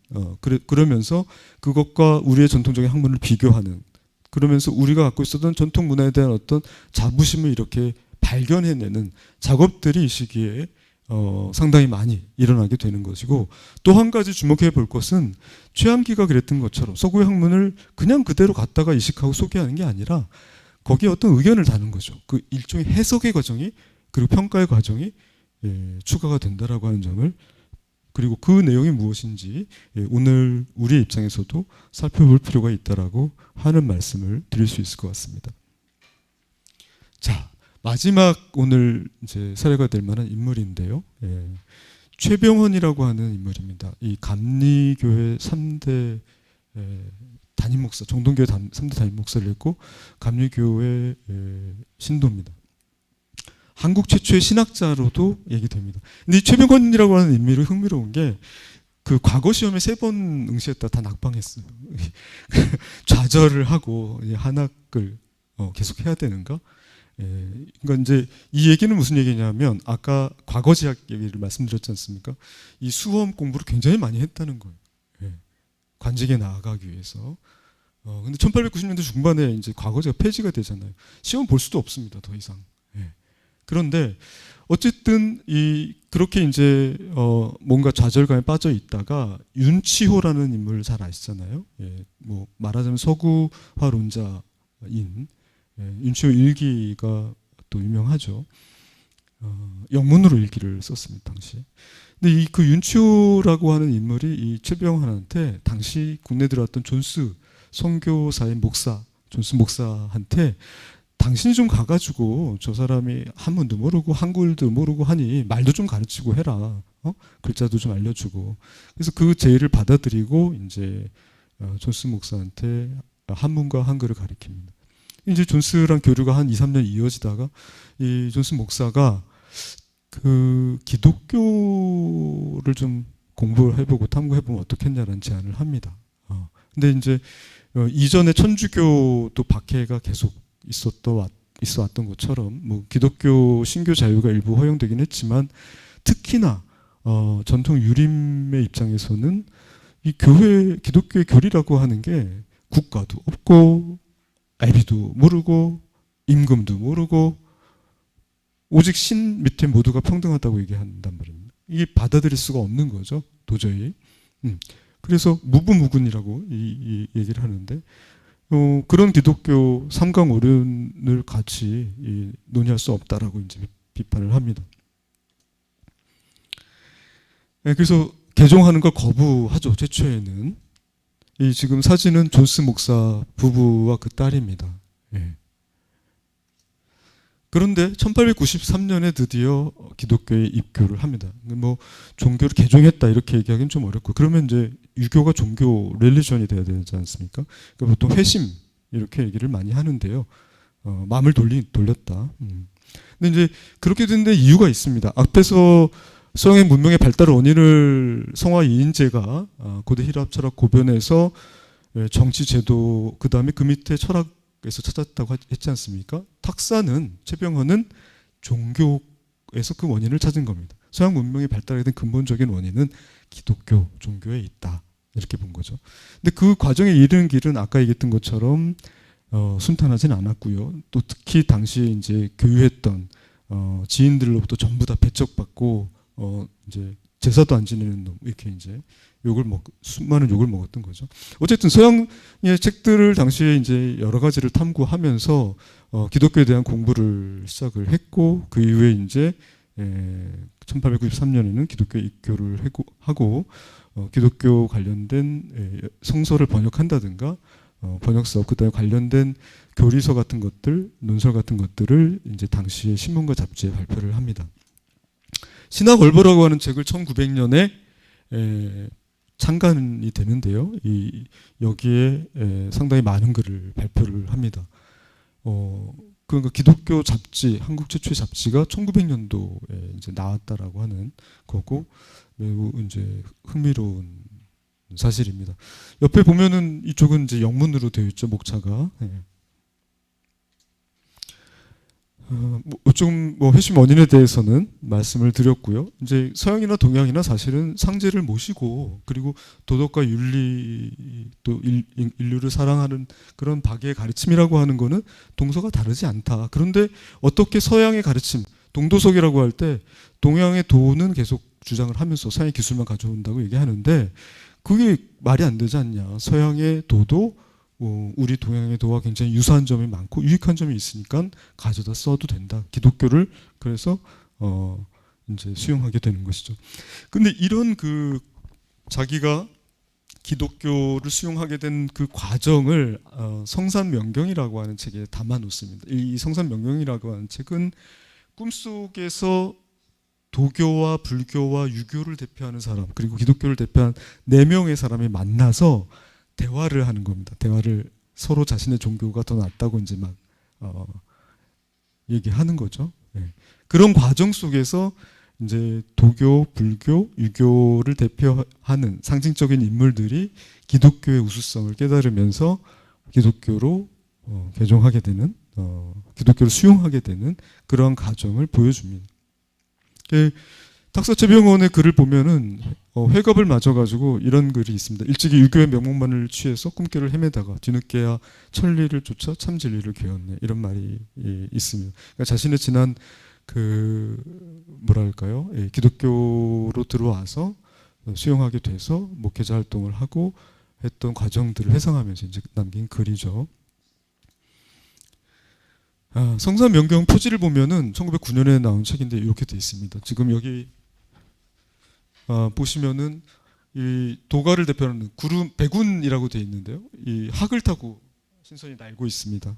그러면서 그것과 우리의 전통적인 학문을 비교하는, 그러면서 우리가 갖고 있었던 전통 문화에 대한 어떤 자부심을 이렇게 발견해내는 작업들이 이 시기에 상당히 많이 일어나게 되는 것이고, 또 한 가지 주목해 볼 것은 최암기가 그랬던 것처럼 서구의 학문을 그냥 그대로 갖다가 이식하고 소개하는 게 아니라 거기에 어떤 의견을 다는 거죠. 그 일종의 해석의 과정이, 그리고 평가의 과정이 추가가 된다라고 하는 점을, 그리고 그 내용이 무엇인지 오늘 우리의 입장에서도 살펴볼 필요가 있다라고 하는 말씀을 드릴 수 있을 것 같습니다. 자, 마지막 오늘 이제 사례가 될 만한 인물인데요. 최병헌이라고 하는 인물입니다. 이 감리교회 3대 담임 목사, 정동교회 3대 담임 목사를 했고 감리교회 신도입니다. 한국 최초의 신학자로도 얘기됩니다. 근데 이 최병헌이라고 하는 인물이 흥미로운 게 그 과거 시험에 3번 응시했다 다 낙방했어요. 좌절을 하고 한학을 계속 해야 되는가? 그러니까 이제 이 얘기는 무슨 얘기냐면 아까 과거 제약 얘기를 말씀드렸지 않습니까? 이 수험 공부를 굉장히 많이 했다는 거예요. 관직에 나아가기 위해서. 근데 1890년대 중반에 이제 과거제가 폐지가 되잖아요. 시험 볼 수도 없습니다, 더 이상. 그런데 어쨌든 그렇게 이제 뭔가 좌절감에 빠져 있다가 윤치호라는 인물을 잘 아시잖아요. 뭐 말하자면 서구화론자인 윤치호 일기가 또 유명하죠. 영문으로 일기를 썼습니다, 당시. 근데 그 윤치호라고 하는 인물이 이 최병헌한테 당시 국내 들어왔던 존스 선교사의 목사, 존스 목사한테 당신이 좀 가가지고 저 사람이 한문도 모르고 한글도 모르고 하니 말도 좀 가르치고 해라. 글자도 좀 알려주고. 그래서 그 제의를 받아들이고 이제 존스 목사한테 한문과 한글을 가르칩니다. 이제 존스랑 교류가 한 2, 3년 이어지다가 이 존스 목사가 그 기독교를 좀 공부를 해보고 탐구해보면 어떻겠냐라는 제안을 합니다. 근데 이제 이전에 천주교도 박해가 계속 있어 왔던 것처럼 뭐 기독교 신교 자유가 일부 허용되긴 했지만 특히나 전통 유림의 입장에서는 이 기독교의 교리라고 하는 게 국가도 없고 애비도 모르고 임금도 모르고 오직 신 밑에 모두가 평등하다고 얘기한단 말입니다. 이게 받아들일 수가 없는 거죠, 도저히. 그래서 무부무군이라고 이 얘기를 하는데 그런 기독교 삼강오륜을 같이 논의할 수 없다라고 이제 비판을 합니다. 그래서 개종하는 걸 거부하죠, 최초에는. 이 지금 사진은 존스 목사 부부와 그 딸입니다. 그런데 1893년에 드디어 기독교에 입교를 합니다. 뭐 종교를 개종했다 이렇게 얘기하기는 좀 어렵고, 그러면 이제 유교가 종교 릴리전이 돼야 되지 않습니까? 그러니까 보통 회심 이렇게 얘기를 많이 하는데요. 마음을 돌렸다. 근데 이제 그렇게 된 데 이유가 있습니다. 앞에서 서양의 문명의 발달의 원인을 성화 이인재가 고대 힐랍 철학 고변에서 정치 제도 그 다음에 그 밑에 철학에서 찾았다고 했지 않습니까? 탁사는 최병헌은 종교에서 그 원인을 찾은 겁니다. 서양 문명이 발달하게 된 근본적인 원인은 기독교 종교에 있다 이렇게 본 거죠. 근데 그 과정에 이르는 길은 아까 얘기했던 것처럼 순탄하진 않았고요. 또 특히 당시에 이제 교유했던 지인들로부터 전부 다 배척받고 이제 제사도 안 지내는 놈 이렇게 이제 수많은 욕을 먹었던 거죠. 어쨌든 서양의 책들을 당시에 이제 여러 가지를 탐구하면서 기독교에 대한 공부를 시작을 했고 그 이후에 이제 1893년에는 기독교 입교를 하고 기독교 관련된 성서를 번역한다든가 번역서 그다음에 관련된 교리서 같은 것들, 논설 같은 것들을 이제 당시에 신문과 잡지에 발표를 합니다. 신학월보라고 하는 책을 1900년에 창간이 되는데요. 여기에 상당히 많은 글을 발표를 합니다. 그러니까 기독교 잡지, 한국 최초의 잡지가 1900년도에 이제 나왔다라고 하는 거고 매우 이제 흥미로운 사실입니다. 옆에 보면은 이쪽은 이제 영문으로 되어 있죠, 목차가. 조금 회심 원인에 대해서는 말씀을 드렸고요. 이제 서양이나 동양이나 사실은 상제를 모시고 그리고 도덕과 윤리 또 인류를 사랑하는 그런 박애의 가르침이라고 하는 거는 동서가 다르지 않다. 그런데 어떻게 서양의 가르침, 동도석이라고 할 때 동양의 도는 계속 주장을 하면서 서양의 기술만 가져온다고 얘기하는데 그게 말이 안 되지 않냐. 서양의 도도 우리 동양의 도와 굉장히 유사한 점이 많고 유익한 점이 있으니까 가져다 써도 된다. 기독교를 그래서 이제 수용하게 되는 것이죠. 근데 이런 자기가 기독교를 수용하게 된 그 과정을 성산명경이라고 하는 책에 담아 놓습니다. 이 성산명경이라고 하는 책은 꿈속에서 도교와 불교와 유교를 대표하는 사람 그리고 기독교를 대표한 4명의 사람이 만나서 대화를 하는 겁니다. 대화를 서로 자신의 종교가 더 낫다고 이제 막 얘기하는 거죠. 그런 과정 속에서 이제 도교, 불교, 유교를 대표하는 상징적인 인물들이 기독교의 우수성을 깨달으면서 기독교로 개종하게 되는, 기독교를 수용하게 되는 그러한 과정을 보여줍니다. 탁사 최병헌의 글을 보면은 회갑을 맞아가지고 이런 글이 있습니다. 일찍이 유교의 명목만을 취해서 꿈길을 헤매다가 뒤늦게야 천리를 쫓아 참 진리를 괴었네. 이런 말이 있습니다. 그러니까 자신의 지난 뭐랄까요? 기독교로 들어와서 수용하게 돼서 목회자 활동을 하고 했던 과정들을 회상하면서 이제 남긴 글이죠. 성산명경 표지를 보면은 1909년에 나온 책인데 이렇게 돼 있습니다. 지금 여기 보시면은 이 도가를 대표하는 백운이라고 돼 있는데요. 이 학을 타고 신선이 날고 있습니다.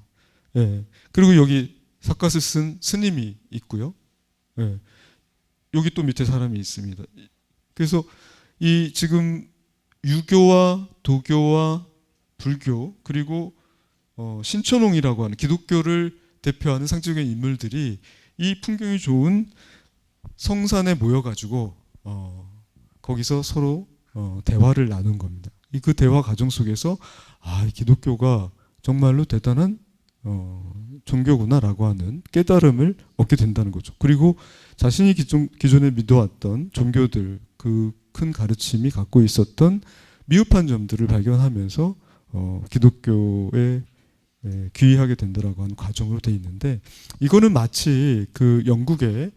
그리고 여기 삿갓을 쓴 스님이 있고요. 여기 또 밑에 사람이 있습니다. 그래서 이 지금 유교와 도교와 불교 그리고 신천홍이라고 하는 기독교를 대표하는 상징적인 인물들이 이 풍경이 좋은 성산에 모여가지고 거기서 서로 대화를 나눈 겁니다. 그 대화 과정 속에서 기독교가 정말로 대단한 종교구나라고 하는 깨달음을 얻게 된다는 거죠. 그리고 자신이 기존에 믿어왔던 종교들 그 큰 가르침이 갖고 있었던 미흡한 점들을 발견하면서 기독교에 귀의하게 된다라고 하는 과정으로 되어 있는데 이거는 마치 그 영국의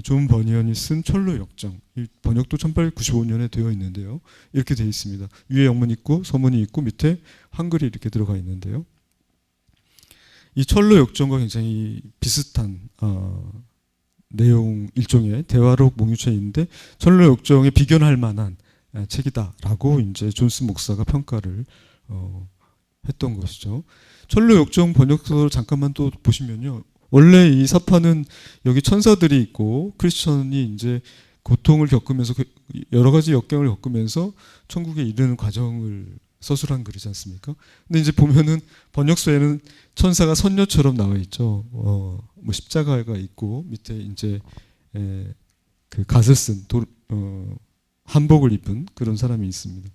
존 버니언이 쓴 철로 역정 이 번역도 1895년에 되어 있는데요. 이렇게 되어 있습니다. 위에 영문이 있고 서문이 있고 밑에 한글이 이렇게 들어가 있는데요. 이 철로 역정과 굉장히 비슷한 내용 일종의 대화록 몽유체인데 철로 역정에 비견할 만한 책이다라고 이제 존슨 목사가 평가를 했던 것이죠. 철로 역정 번역서를 잠깐만 또 보시면요. 원래 이 사파는 여기 천사들이 있고 크리스천이 이제 고통을 겪으면서 여러 가지 역경을 겪으면서 천국에 이르는 과정을 서술한 글이지 않습니까? 근데 이제 보면은 번역서에는 천사가 선녀처럼 나와 있죠. 뭐 십자가가 있고 밑에 이제 그 갓을 쓴 한복을 입은 그런 사람이 있습니다.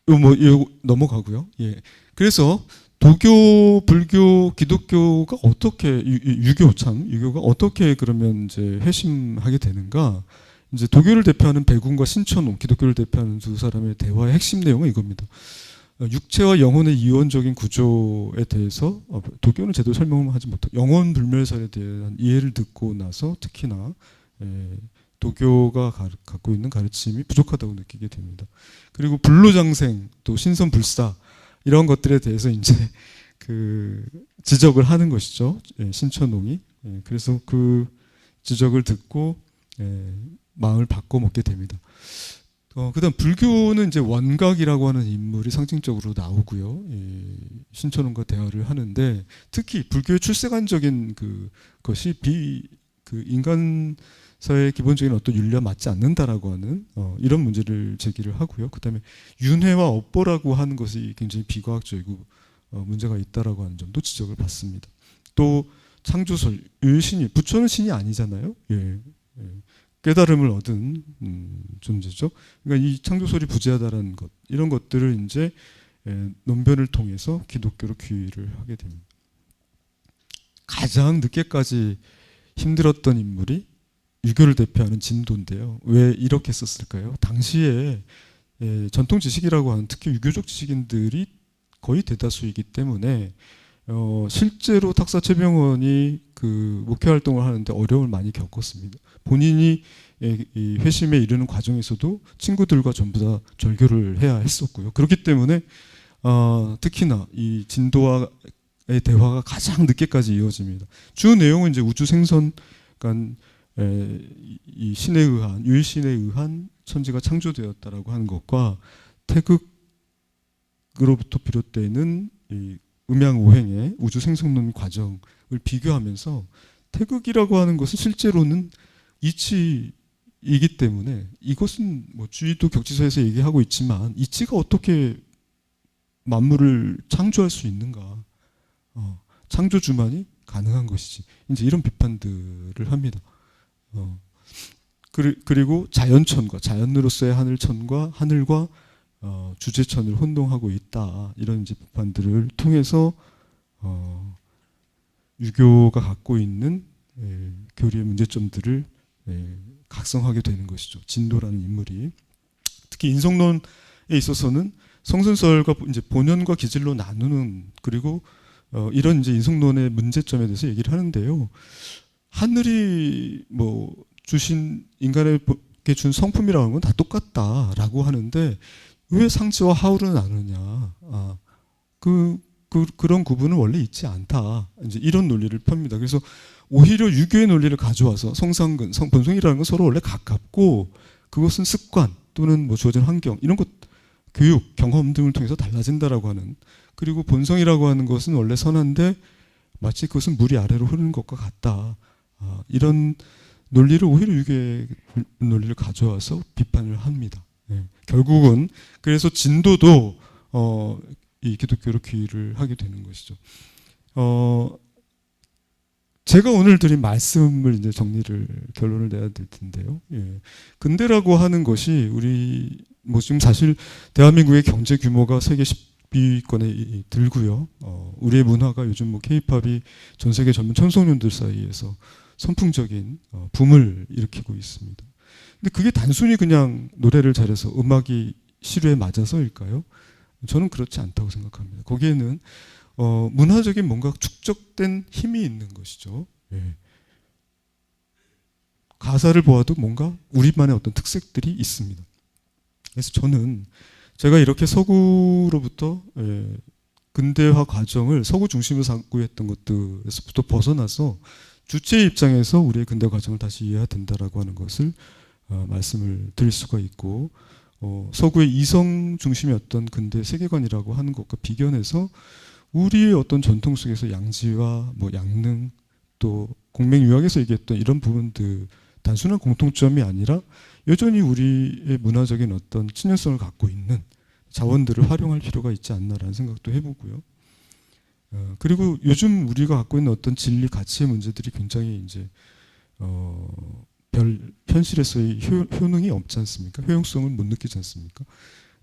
요 넘어가고요. 예. 그래서 도교, 불교, 기독교가 어떻게 유교가 어떻게 그러면 이제 회심하게 되는가? 이제 도교를 대표하는 백운과 신천홍, 기독교를 대표하는 두 사람의 대화의 핵심 내용은 이겁니다. 육체와 영혼의 이원적인 구조에 대해서 도교는 제대로 설명을 하지 못하고 영혼 불멸설에 대한 이해를 듣고 나서 특히나 도교가 갖고 있는 가르침이 부족하다고 느끼게 됩니다. 그리고 불로장생, 또 신선불사 이런 것들에 대해서 이제 그 지적을 하는 것이죠. 신천홍이. 그래서 그 지적을 듣고 마음을 바꿔 먹게 됩니다. 그다음 불교는 이제 원각이라고 하는 인물이 상징적으로 나오고요. 신천홍과 대화를 하는데 특히 불교의 출세관적인 것이 그 인간사의 기본적인 어떤 윤리와 맞지 않는다라고 하는 이런 문제를 제기를 하고요. 그다음에 윤회와 업보라고 하는 것이 굉장히 비과학적이고 문제가 있다라고 하는 점도 지적을 받습니다. 또 창조설, 유일신이 부처는 신이 아니잖아요. 깨달음을 얻은 존재죠. 그러니까 이 창조설이 부재하다라는 것, 이런 것들을 이제 논변을 통해서 기독교로 귀의를 하게 됩니다. 가장 늦게까지 힘들었던 인물이 유교를 대표하는 진도인데요. 왜 이렇게 썼을까요? 당시에 전통 지식이라고 하는 특히 유교적 지식인들이 거의 대다수이기 때문에 실제로 탁사 최병원이 그 목회 활동을 하는데 어려움을 많이 겪었습니다. 본인이 이 회심에 이르는 과정에서도 친구들과 전부 다 절교를 해야 했었고요. 그렇기 때문에 특히나 이 진도와의 대화가 가장 늦게까지 이어집니다. 주 내용은 이제 우주 생선, 그러니까 이 신에 의한 유일신에 의한 천지가 창조되었다라고 하는 것과 태극으로부터 비롯되는 이 음양오행의 우주 생성론 과정을 비교하면서 태극이라고 하는 것은 실제로는 이치이기 때문에 이것은 뭐 주의도 격지서에서 얘기하고 있지만 이치가 어떻게 만물을 창조할 수 있는가? 창조주만이 가능한 것이지. 이제 이런 비판들을 합니다. 그리고 자연천과 자연으로서의 하늘천과 하늘과 주제천을 혼동하고 있다. 이런 이제 비판들을 통해서 유교가 갖고 있는 교리의 문제점들을 각성하게 되는 것이죠. 진도라는 인물이. 특히 인성론에 있어서는 성선설과 이제 본연과 기질로 나누는, 그리고 이런 이제 인성론의 문제점에 대해서 얘기를 하는데요. 하늘이 뭐 주신 인간에게 준 성품이라는 건 다 똑같다라고 하는데 왜 상지와 하울은 나누냐? 그런 구분은 원래 있지 않다. 이제 이런 논리를 펴니다. 그래서 오히려 유교의 논리를 가져와서 성상근, 본성이라는 건 서로 원래 가깝고 그것은 습관 또는 뭐 주어진 환경 이런 것, 교육, 경험 등을 통해서 달라진다라고 하는, 그리고 본성이라고 하는 것은 원래 선한데 마치 그것은 물이 아래로 흐르는 것과 같다. 이런 논리를 오히려 유교의 논리를 가져와서 비판을 합니다. 결국은 그래서 진도도 이 기독교로 귀의를 하게 되는 것이죠. 제가 오늘 드린 말씀을 이제 결론을 내야 될 텐데요. 근대라고 하는 것이 우리 뭐 지금 사실 대한민국의 경제 규모가 세계 10위권에 들고요. 우리의 문화가 요즘 뭐 K-팝이 전 세계 젊은 청소년들 사이에서 선풍적인 붐을 일으키고 있습니다. 근데 그게 단순히 그냥 노래를 잘해서 음악이 시류에 맞아서일까요? 저는 그렇지 않다고 생각합니다. 거기에는 문화적인 뭔가 축적된 힘이 있는 것이죠. 가사를 보아도 뭔가 우리만의 어떤 특색들이 있습니다. 그래서 저는 제가 이렇게 서구로부터 근대화 과정을 서구 중심으로 삼고 했던 것들에서부터 벗어나서 주체의 입장에서 우리의 근대 과정을 다시 이해해야 된다라고 하는 것을 말씀을 드릴 수가 있고, 서구의 이성 중심이었던 근대 세계관이라고 하는 것과 비견해서 우리의 어떤 전통 속에서 양지와 뭐 양능 또 공맹유학에서 얘기했던 이런 부분들 단순한 공통점이 아니라 여전히 우리의 문화적인 어떤 친연성을 갖고 있는 자원들을 활용할 필요가 있지 않나라는 생각도 해보고요. 그리고 요즘 우리가 갖고 있는 어떤 진리 가치의 문제들이 굉장히 이제 별 현실에서의 효능이 없지 않습니까? 효용성을 못 느끼지 않습니까?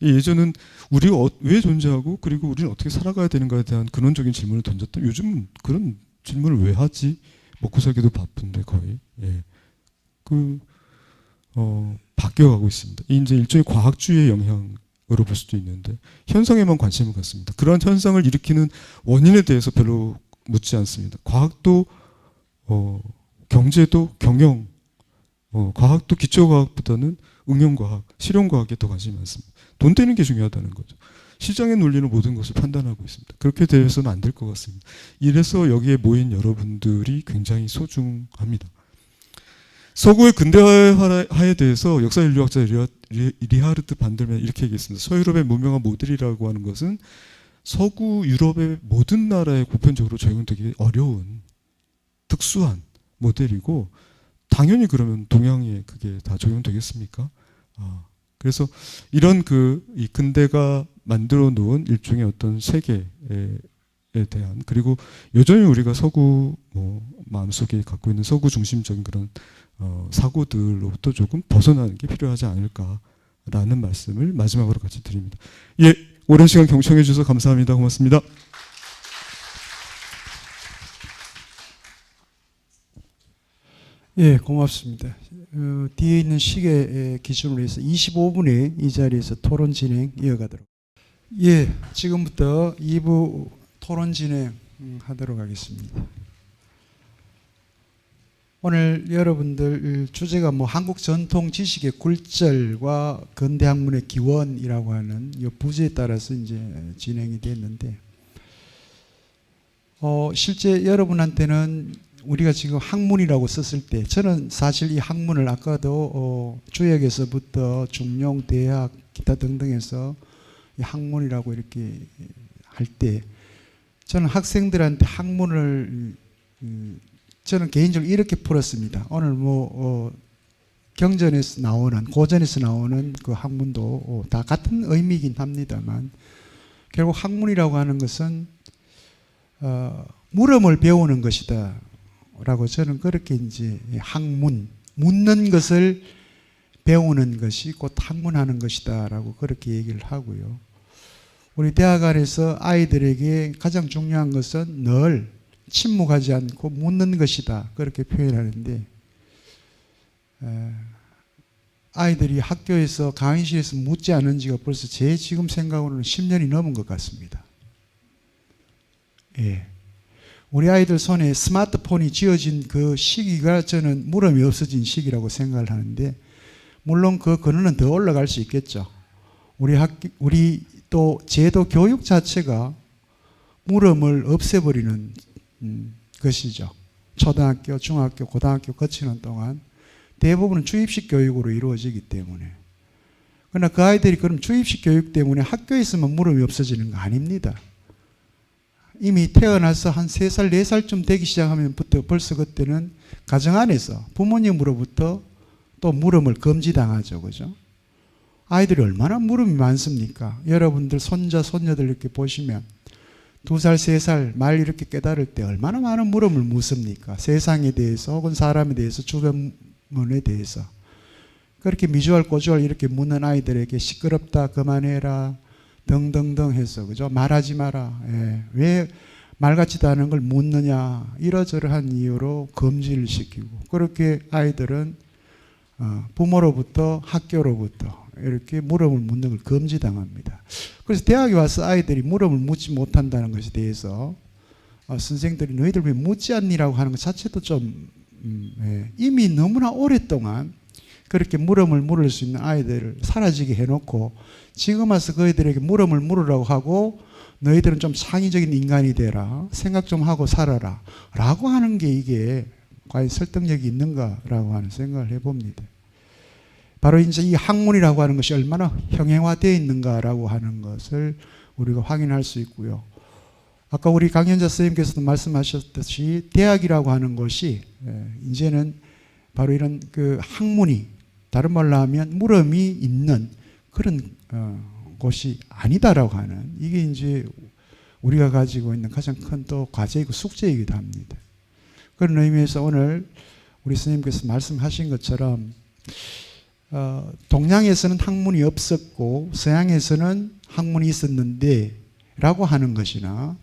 예전은 우리가 왜 존재하고 그리고 우리는 어떻게 살아가야 되는가에 대한 근원적인 질문을 던졌다. 요즘은 그런 질문을 왜 하지? 먹고 살기도 바쁜데 거의 바뀌어가고 있습니다. 이 이제 일종의 과학주의의 영향으로 볼 수도 있는데 현상에만 관심을 갖습니다. 그런 현상을 일으키는 원인에 대해서 별로 묻지 않습니다. 과학도 경제도 경영, 과학도 기초과학보다는 응용과학, 실용과학에 더 관심이 많습니다. 돈 되는 게 중요하다는 거죠. 시장의 논리는 모든 것을 판단하고 있습니다. 그렇게 되어서는 안 될 것 같습니다. 이래서 여기에 모인 여러분들이 굉장히 소중합니다. 서구의 근대화에 대해서 역사인류학자 리하르트 반델맨 이렇게 얘기했습니다. 서유럽의 무명한 모델이라고 하는 것은 서구 유럽의 모든 나라에 보편적으로 적용되기 어려운 특수한 모델이고 당연히 그러면 동양에 그게 다 적용되겠습니까? 그래서 이런 이 근대가 만들어 놓은 일종의 어떤 세계에 대한 그리고 여전히 우리가 서구 마음속에 갖고 있는 서구 중심적인 그런 사고들로부터 조금 벗어나는 게 필요하지 않을까라는 말씀을 마지막으로 같이 드립니다. 예, 오랜 시간 경청해 주셔서 감사합니다. 고맙습니다. 예, 고맙습니다. 뒤에 있는 시계 기준으로 해서 25분에 이 자리에서 토론 진행 이어가도록. 예, 지금부터 2부 토론 진행하도록 하겠습니다. 오늘 여러분들 주제가 한국 전통 지식의 굴절과 근대 학문의 기원이라고 하는 이 부제에 따라서 이제 진행이 됐는데, 실제 여러분한테는 우리가 지금 학문이라고 썼을 때 저는 사실 이 학문을 아까도 주역에서부터 중용, 대학, 기타 등등해서 이 학문이라고 이렇게 할 때 저는 학생들한테 학문을 저는 개인적으로 이렇게 풀었습니다. 오늘 경전에서 나오는 고전에서 나오는 그 학문도 다 같은 의미이긴 합니다만 결국 학문이라고 하는 것은 물음을 배우는 것이다. 라고 저는 그렇게 이제 학문, 묻는 것을 배우는 것이 곧 학문하는 것이다 라고 그렇게 얘기를 하고요. 우리 대학 안에서 아이들에게 가장 중요한 것은 늘 침묵하지 않고 묻는 것이다 그렇게 표현하는데, 아이들이 학교에서 강의실에서 묻지 않은 지가 벌써 제 지금 생각으로는 10년이 넘은 것 같습니다. 예. 우리 아이들 손에 스마트폰이 쥐어진 그 시기가 저는 물음이 없어진 시기라고 생각을 하는데, 물론 그 근원은 더 올라갈 수 있겠죠. 우리 또 제도 교육 자체가 물음을 없애버리는 것이죠. 초등학교, 중학교, 고등학교 거치는 동안 대부분은 주입식 교육으로 이루어지기 때문에. 그러나 그 아이들이 그럼 주입식 교육 때문에 학교에서만 물음이 없어지는 거 아닙니다. 이미 태어나서 한 3살, 4살쯤 되기 시작하면부터 벌써 그때는 가정 안에서 부모님으로부터 또 물음을 금지당하죠. 그죠? 아이들이 얼마나 물음이 많습니까? 여러분들 손자, 손녀들 이렇게 보시면 2살, 3살 말 이렇게 깨달을 때 얼마나 많은 물음을 묻습니까? 세상에 대해서 혹은 사람에 대해서 주변문에 대해서. 그렇게 미주알, 고주알 이렇게 묻는 아이들에게 시끄럽다, 그만해라 등등등 해서, 그죠? 말하지 마라. 예. 왜 말 같지도 않은 걸 묻느냐, 이러저러한 이유로 금지를 시키고, 그렇게 아이들은 부모로부터 학교로부터 이렇게 물음을 묻는 걸 금지당합니다. 그래서 대학에 와서 아이들이 물음을 묻지 못한다는 것에 대해서 선생들이 너희들 왜 묻지 않니라고 하는 것 자체도 좀 이미 너무나 오랫동안 그렇게 물음을 물을 수 있는 아이들을 사라지게 해놓고 지금 와서 그들에게 물음을 물으라고 하고 너희들은 좀 창의적인 인간이 되라, 생각 좀 하고 살아라 라고 하는 게 이게 과연 설득력이 있는가라고 하는 생각을 해봅니다. 바로 이제 이 학문이라고 하는 것이 얼마나 형용화되어 있는가라고 하는 것을 우리가 확인할 수 있고요. 아까 우리 강현자 선생님께서도 말씀하셨듯이 대학이라고 하는 것이 이제는 바로 이런 그 학문이 다른 말로 하면 물음이 있는 그런 곳이 아니다라고 하는, 이게 이제 우리가 가지고 있는 가장 큰 또 과제이고 숙제이기도 합니다. 그런 의미에서 오늘 우리 스님께서 말씀하신 것처럼 동양에서는 학문이 없었고 서양에서는 학문이 있었는데 라고 하는 것이나,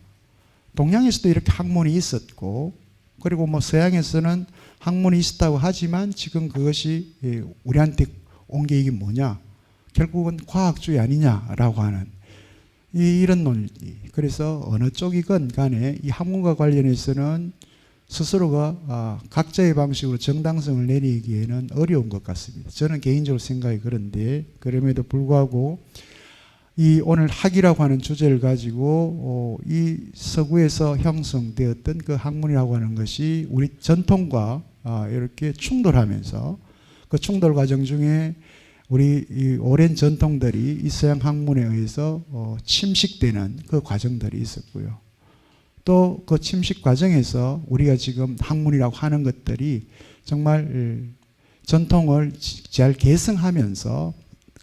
동양에서도 이렇게 학문이 있었고 그리고 뭐 서양에서는 학문이 있었다고 하지만 지금 그것이 우리한테 온 게 이게 뭐냐, 결국은 과학주의 아니냐라고 하는 이런 논리. 그래서 어느 쪽이건 간에 이 학문과 관련해서는 스스로가 각자의 방식으로 정당성을 내리기에는 어려운 것 같습니다. 저는 개인적으로 생각이 그런데, 그럼에도 불구하고 이 오늘 학이라고 하는 주제를 가지고 이 서구에서 형성되었던 그 학문이라고 하는 것이 우리 전통과 이렇게 충돌하면서 그 충돌 과정 중에 우리 이 오랜 전통들이 이 서양 학문에 의해서 침식되는 그 과정들이 있었고요. 또 그 침식 과정에서 우리가 지금 학문이라고 하는 것들이 정말 전통을 잘 계승하면서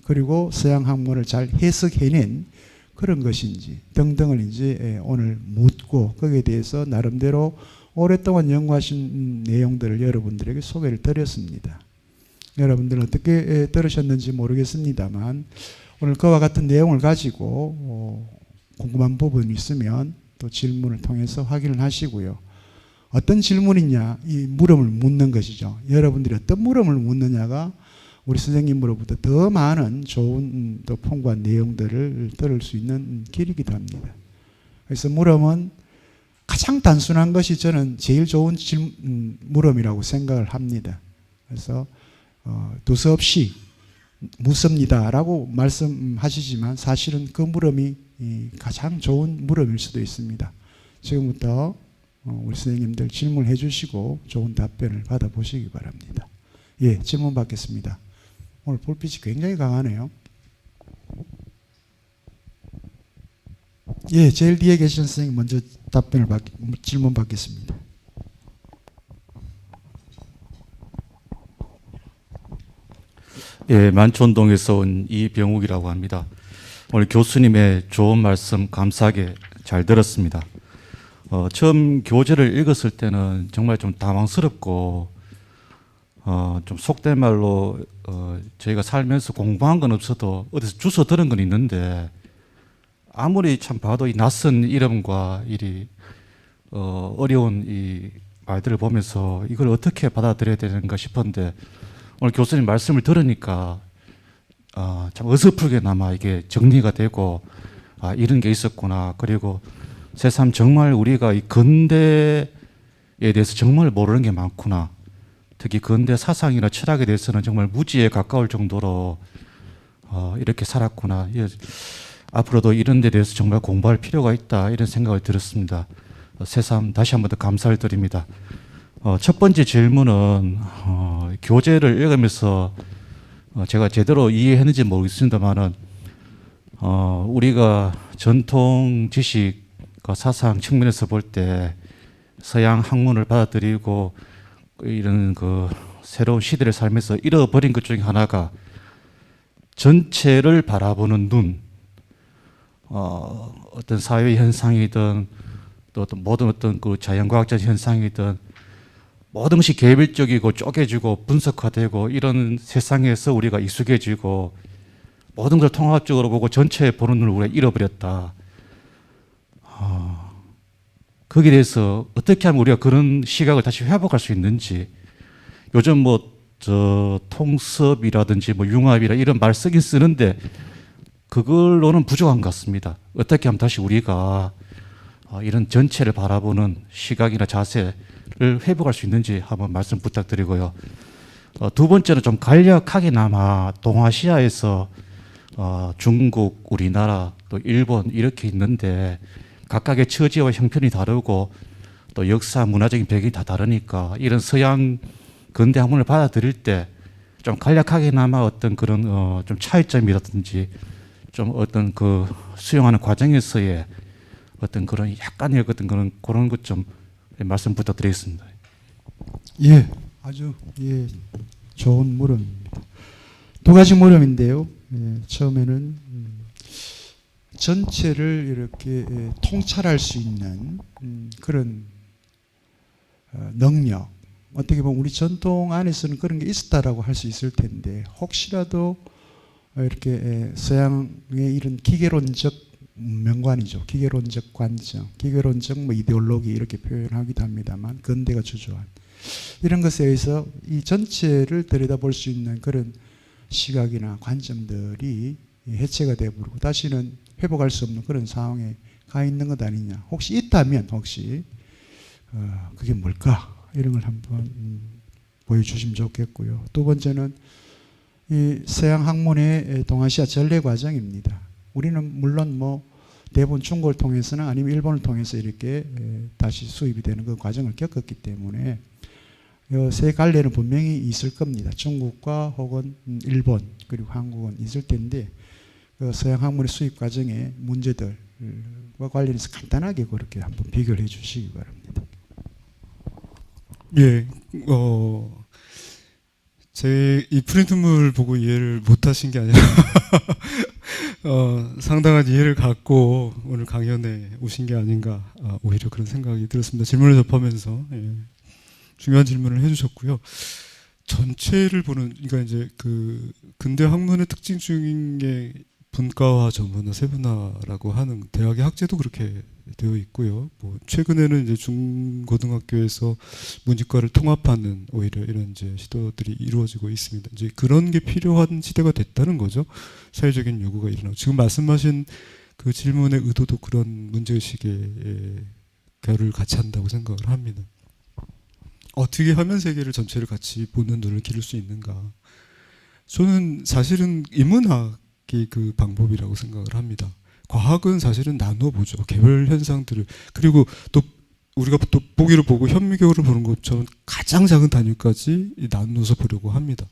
그리고 서양 학문을 잘 해석해낸 그런 것인지 등등을 이제 오늘 묻고, 거기에 대해서 나름대로 오랫동안 연구하신 내용들을 여러분들에게 소개를 드렸습니다. 여러분들은 어떻게 들으셨는지 모르겠습니다만 오늘 그와 같은 내용을 가지고 궁금한 부분이 있으면 또 질문을 통해서 확인을 하시고요. 어떤 질문이냐, 이 물음을 묻는 것이죠. 여러분들이 어떤 물음을 묻느냐가 우리 선생님으로부터 더 많은 좋은 또 풍부한 내용들을 들을 수 있는 길이기도 합니다. 그래서 물음은 가장 단순한 것이 저는 제일 좋은 물음이라고 생각을 합니다. 그래서 두서없이 묻습니다 라고 말씀하시지만 사실은 그 물음이 가장 좋은 물음일 수도 있습니다. 지금부터 우리 선생님들 질문해 주시고 좋은 답변을 받아보시기 바랍니다. 예, 질문 받겠습니다. 오늘 불빛이 굉장히 강하네요. 예, 제일 뒤에 계신 선생님 먼저 질문 받겠습니다. 예, 만촌동에서 온 이병욱이라고 합니다. 오늘 교수님의 좋은 말씀 감사하게 잘 들었습니다. 처음 교재를 읽었을 때는 정말 좀 당황스럽고 좀 속된 말로 저희가 살면서 공부한 건 없어도 어디서 주워 들은 건 있는데, 아무리 참 봐도 이 낯선 이름과 이리 어려운 이 말들을 보면서 이걸 어떻게 받아들여야 되는가 싶었는데, 오늘 교수님 말씀을 들으니까 참 어설프게나마 이게 정리가 되고, 이런 게 있었구나. 그리고 새삼 정말 우리가 이 근대에 대해서 정말 모르는 게 많구나. 특히 근대 사상이나 철학에 대해서는 정말 무지에 가까울 정도로 이렇게 살았구나. 앞으로도 이런 데 대해서 정말 공부할 필요가 있다, 이런 생각을 들었습니다. 새삼 다시 한 번 더 감사를 드립니다. 첫 번째 질문은 교재를 읽으면서 제가 제대로 이해했는지 모르겠습니다만은 우리가 전통 지식과 사상 측면에서 볼 때 서양 학문을 받아들이고 이런 그 새로운 시대를 살면서 잃어버린 것 중에 하나가 전체를 바라보는 눈, 어떤 사회 현상이든 또 어떤 모든 어떤 그 자연과학적 현상이든 모든 것이 개별적이고 쪼개지고 분석화되고 이런 세상에서 우리가 익숙해지고 모든 걸 통합적으로 보고 전체 보는 눈을 우리가 잃어버렸다. 거기에 대해서 어떻게 하면 우리가 그런 시각을 다시 회복할 수 있는지, 요즘 통섭이라든지 융합이라 이런 말 쓰긴 쓰는데 그걸로는 부족한 것 같습니다. 어떻게 하면 다시 우리가 이런 전체를 바라보는 시각이나 자세를 회복할 수 있는지 한번 말씀 부탁드리고요. 두 번째는 좀 간략하게나마 동아시아에서 중국, 우리나라, 또 일본 이렇게 있는데 각각의 처지와 형편이 다르고 또 역사, 문화적인 배경이 다 다르니까 이런 서양 근대 학문을 받아들일 때 좀 간략하게나마 어떤 그런 좀 차이점이라든지 좀 어떤 그 수용하는 과정에서의 어떤 그런 약간의 어떤 그런 것 좀 말씀 부탁드리겠습니다. 예, 아주 좋은 물음입니다. 두 가지 물음인데요. 처음에는 전체를 이렇게 통찰할 수 있는 그런 능력, 어떻게 보면 우리 전통 안에서는 그런 게 있었다라고 할 수 있을 텐데 혹시라도 이렇게 서양의 이런 기계론적 명관이죠. 기계론적 관점, 기계론적 뭐 이데올로기 이렇게 표현하기도 합니다만 근대가 주조한 이런 것에 의해서 이 전체를 들여다볼 수 있는 그런 시각이나 관점들이 해체가 되어버리고 다시는 회복할 수 없는 그런 상황에 가 있는 것 아니냐. 혹시 있다면 혹시 그게 뭘까? 이런 걸 한번 보여주시면 좋겠고요. 두 번째는 이 서양 학문의 동아시아 전래 과정입니다. 우리는 물론 뭐 대부분 중국을 통해서나 아니면 일본을 통해서 이렇게 다시 수입이 되는 그 과정을 겪었기 때문에 세 갈래는 분명히 있을 겁니다. 중국과 혹은 일본 그리고 한국은 있을 텐데 그 서양 학문의 수입 과정의 문제들과 관련해서 간단하게 그렇게 한번 비교를 해주시기 바랍니다. 예, 제 이 프린트물 보고 이해를 못하신 게 아니라 상당한 이해를 갖고 오늘 강연에 오신 게 아닌가 오히려 그런 생각이 들었습니다. 질문을 접하면서 중요한 질문을 해주셨고요. 전체를 보는 그러니까 이제 그 근대 학문의 특징 중에 분과와 전문화, 세분화라고 하는 대학의 학제도 그렇게 되어 있고요. 뭐 최근에는 이제 중고등학교에서 문이과를 통합하는 오히려 이런 이제 시도들이 이루어지고 있습니다. 이제 그런 게 필요한 시대가 됐다는 거죠. 사회적인 요구가 일어나고 지금 말씀하신 그 질문의 의도도 그런 문제의식의 결을 같이 한다고 생각을 합니다. 어떻게 하면 세계를 전체를 같이 보는 눈을 기를 수 있는가? 저는 사실은 인문학이 그 방법이라고 생각을 합니다. 과학은 사실은 나눠보죠. 개별 현상들을. 그리고 또 우리가 또 보기를 보고 현미경으로 보는 것처럼 가장 작은 단위까지 나눠서 보려고 합니다.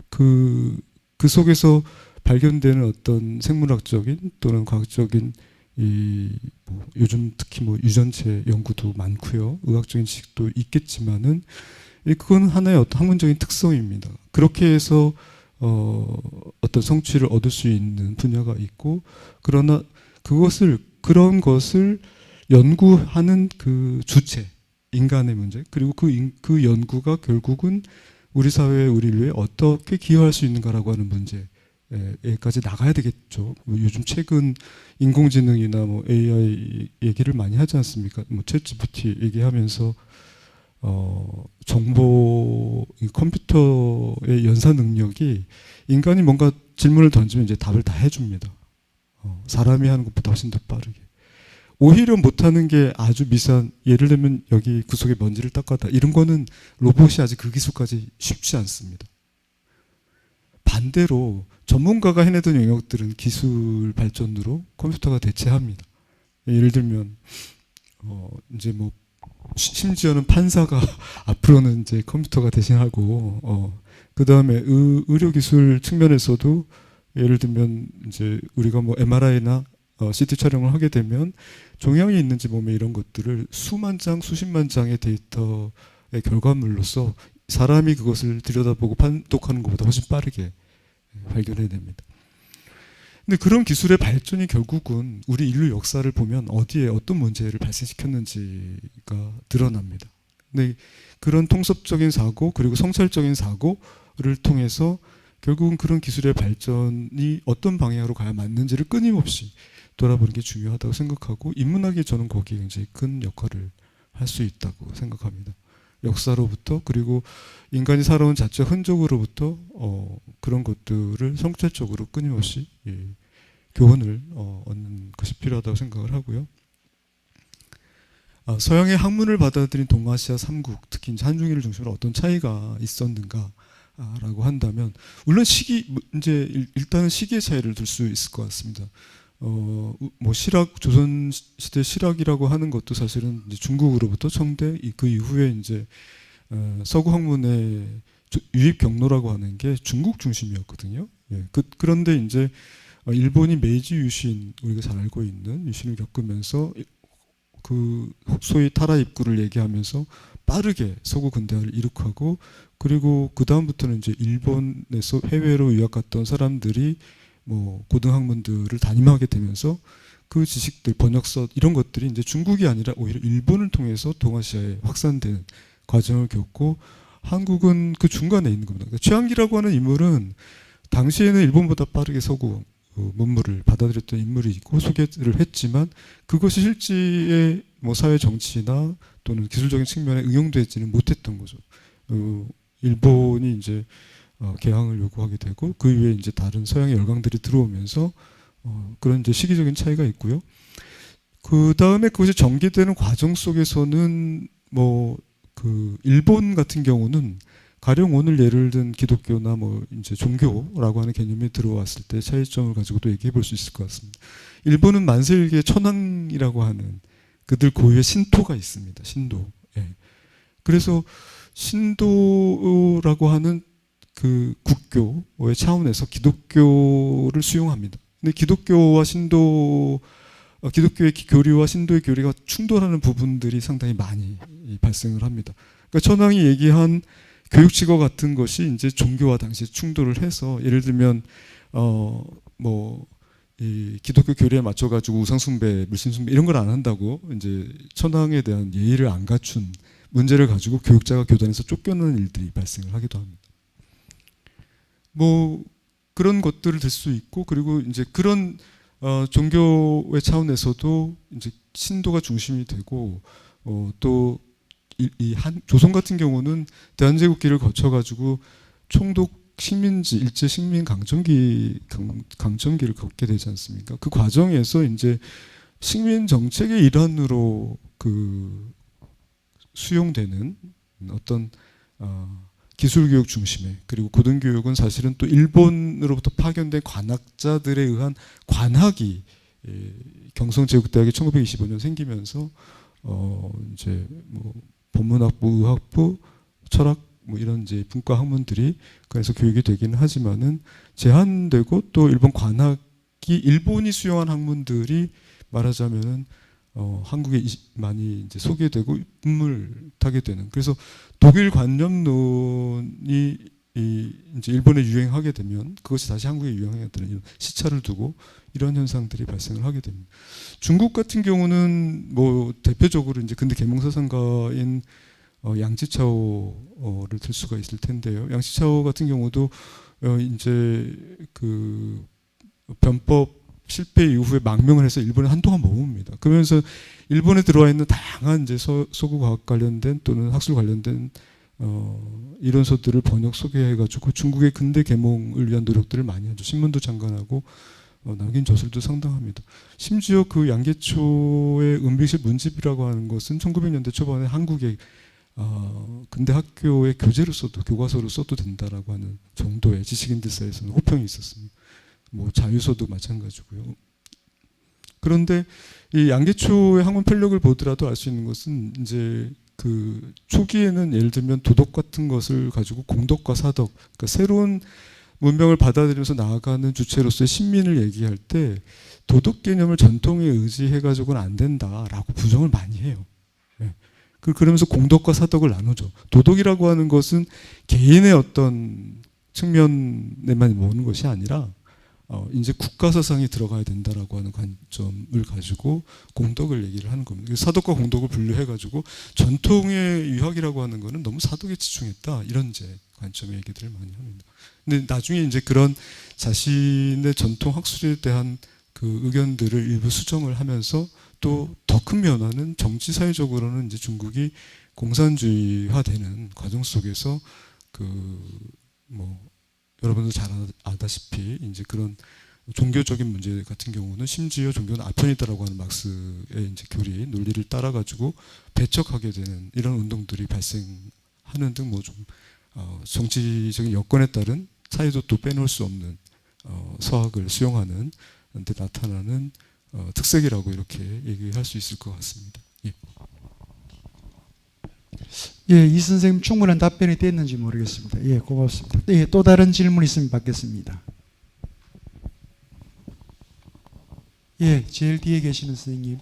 그 속에서 발견되는 어떤 생물학적인 또는 과학적인 뭐 요즘 특히 뭐 유전체 연구도 많고요. 의학적인 지식도 있겠지만은 그건 하나의 어떤 학문적인 특성입니다. 그렇게 해서 어떤 성취를 얻을 수 있는 분야가 있고 그러나 그런 것을 연구하는 그 주체 인간의 문제 그리고 그 연구가 결국은 우리 사회에 우리 인류에 어떻게 기여할 수 있는가라고 하는 문제에까지 나가야 되겠죠. 뭐 요즘 최근 인공지능이나 뭐 AI 얘기를 많이 하지 않습니까? 뭐 챗GPT 얘기하면서 정보 컴퓨터의 연사 능력이 인간이 뭔가 질문을 던지면 이제 답을 다 해줍니다. 사람이 하는 것보다 훨씬 더 빠르게. 오히려 못하는 게 아주 미세한 예를 들면 여기 구석에 먼지를 닦아다 이런 거는 로봇이 아직 그 기술까지 쉽지 않습니다. 반대로 전문가가 해내던 영역들은 기술 발전으로 컴퓨터가 대체합니다. 예를 들면 이제 뭐 심지어는 판사가 앞으로는 이제 컴퓨터가 대신하고 그 다음에 의료기술 측면에서도 예를 들면 이제 우리가 뭐 MRI나 CT 촬영을 하게 되면 종양이 있는지 몸에 이런 것들을 수만 장, 수십만 장의 데이터의 결과물로서 사람이 그것을 들여다보고 판독하는 것보다 훨씬 빠르게 발견해냅니다. 근데 그런 기술의 발전이 결국은 우리 인류 역사를 보면 어디에 어떤 문제를 발생시켰는지가 드러납니다. 근데 그런 통섭적인 사고 그리고 성찰적인 사고를 통해서 결국은 그런 기술의 발전이 어떤 방향으로 가야 맞는지를 끊임없이 돌아보는 게 중요하다고 생각하고 인문학이 저는 거기에 굉장히 큰 역할을 할 수 있다고 생각합니다. 역사로부터 그리고 인간이 살아온 자체 흔적으로부터 그런 것들을 성찰적으로 끊임없이 교훈을 얻는 것이 필요하다고 생각을 하고요. 서양의 학문을 받아들인 동아시아 3국, 특히 한중일을 중심으로 어떤 차이가 있었는가라고 한다면, 물론 이제 일단은 시기의 차이를 둘 수 있을 것 같습니다. 뭐 조선 시대 실학이라고 하는 것도 사실은 이제 중국으로부터 청대 그 이후에 이제 서구 학문의 유입 경로라고 하는 게 중국 중심이었거든요. 그런데 이제 일본이 메이지 유신 우리가 잘 알고 있는 유신을 겪으면서 그 소위 타라 입구를 얘기하면서 빠르게 서구 근대화를 이룩하고 그리고 그 다음부터는 이제 일본에서 해외로 유학 갔던 사람들이 뭐 고등학문들을 담임하게 되면서 그 지식들 번역서 이런 것들이 이제 중국이 아니라 오히려 일본을 통해서 동아시아에 확산되는 과정을 겪고 한국은 그 중간에 있는 겁니다. 그러니까 최한기라고 하는 인물은 당시에는 일본보다 빠르게 서구 문물을 받아들였던 인물이 있고 소개를 했지만 그것이 실제의 뭐 사회 정치나 또는 기술적인 측면에 응용되지는 못했던 거죠. 일본이 이제 개항을 요구하게 되고 그 이후에 이제 다른 서양의 열강들이 들어오면서 그런 이제 시기적인 차이가 있고요. 그 다음에 그것이 전개되는 과정 속에서는 뭐 그 일본 같은 경우는 가령 오늘 예를 든 기독교나 뭐 이제 종교라고 하는 개념이 들어왔을 때 차이점을 가지고도 얘기해 볼 수 있을 것 같습니다. 일본은 만세일기의 천황이라고 하는 그들 고유의 신토가 있습니다. 신도. 예. 그래서 신도라고 하는 그 국교의 차원에서 기독교를 수용합니다. 근데 기독교와 신도, 기독교의 교리와 신도의 교리가 충돌하는 부분들이 상당히 많이 발생을 합니다. 그러니까 천황이 얘기한 교육직어 같은 것이 이제 종교와 당시에 충돌을 해서 예를 들면 뭐 이 기독교 교리에 맞춰 가지고 우상 숭배, 물신 숭배 이런 걸 안 한다고 이제 천황에 대한 예의를 안 갖춘 문제를 가지고 교육자가 교단에서 쫓겨나는 일들이 발생을 하기도 합니다. 뭐 그런 것들을 들 수 있고 그리고 이제 그런 종교의 차원에서도 이제 신도가 중심이 되고 또 이 조선 같은 경우는 대한제국기를 거쳐 가지고 총독 식민지 일제 식민 강점기를 겪게 되지 않습니까? 그 과정에서 이제 식민 정책의 일환으로 그 수용되는 어떤 기술교육 중심의 그리고 고등교육은 사실은 또 일본으로부터 파견된 관학자들에 의한 관학이 경성제국대학이 1925년 생기면서 이제 뭐 법문학부, 의학부, 철학 뭐 이런 이제 분과 학문들이 그래서 교육이 되기는 하지만은 제한되고 또 일본 관학이 일본이 수용한 학문들이 말하자면은 한국에 많이 이제 소개되고 입문을 타게 되는 그래서 독일 관념론이 이제 일본에 유행하게 되면 그것이 다시 한국에 유행하게 되는 이런 시차를 두고 이런 현상들이 발생을 하게 됩니다. 중국 같은 경우는 뭐 대표적으로 이제 근대 계몽사상가인 양치차오를 들 수가 있을 텐데요. 양치차오 같은 경우도 이제 그 변법 실패 이후에 망명을 해서 일본에 한동안 머뭅니다. 그러면서 일본에 들어와 있는 다양한 이제 서구 과학 관련된 또는 학술 관련된 이론서들을 번역 소개해가지고 중국의 근대 계몽을 위한 노력들을 많이 하죠. 신문도 장관하고 남긴 저술도 상당합니다. 심지어 그 양계초의 은비실 문집이라고 하는 것은 1900년대 초반에 한국의 근대 학교의 교재로서도 교과서로 써도 된다라고 하는 정도의 지식인들 사이에서는 호평이 있었습니다. 뭐 자유서도 마찬가지고요. 그런데 이 양계초의 학문 편력을 보더라도 알 수 있는 것은 이제 그 초기에는 예를 들면 도덕 같은 것을 가지고 공덕과 사덕, 그러니까 새로운 문명을 받아들이면서 나아가는 주체로서의 신민을 얘기할 때 도덕 개념을 전통에 의지해 가지고는 안 된다라고 부정을 많이 해요. 네. 그러면서 공덕과 사덕을 나누죠. 도덕이라고 하는 것은 개인의 어떤 측면에만 모는 것이 아니라 이제 국가 사상이 들어가야 된다라고 하는 관점을 가지고 공덕을 얘기를 하는 겁니다. 사덕과 공덕을 분류해 가지고 전통의 유학이라고 하는 거는 너무 사덕에 치중했다 이런 이제 관점의 얘기들을 많이 합니다. 근데 나중에 이제 그런 자신의 전통 학술에 대한 그 의견들을 일부 수정을 하면서 또 더 큰 변화는 정치 사회적으로는 이제 중국이 공산주의화되는 과정 속에서 그 뭐 여러분도 잘 아다시피 이제 그런 종교적인 문제 같은 경우는 심지어 종교는 아편이다라고 하는 막스의 이제 교리 논리를 따라 가지고 배척하게 되는 이런 운동들이 발생하는 등 뭐 좀 정치적인 여건에 따른 사회도 또 빼놓을 수 없는 서학을 수용하는 데 나타나는 특색이라고 이렇게 얘기할 수 있을 것 같습니다. 예. 예, 이 선생님 충분한 답변이 됐는지 모르겠습니다. 예, 고맙습니다. 예, 또 다른 질문 있으면 받겠습니다. 예, 제일 뒤에 계시는 선생님.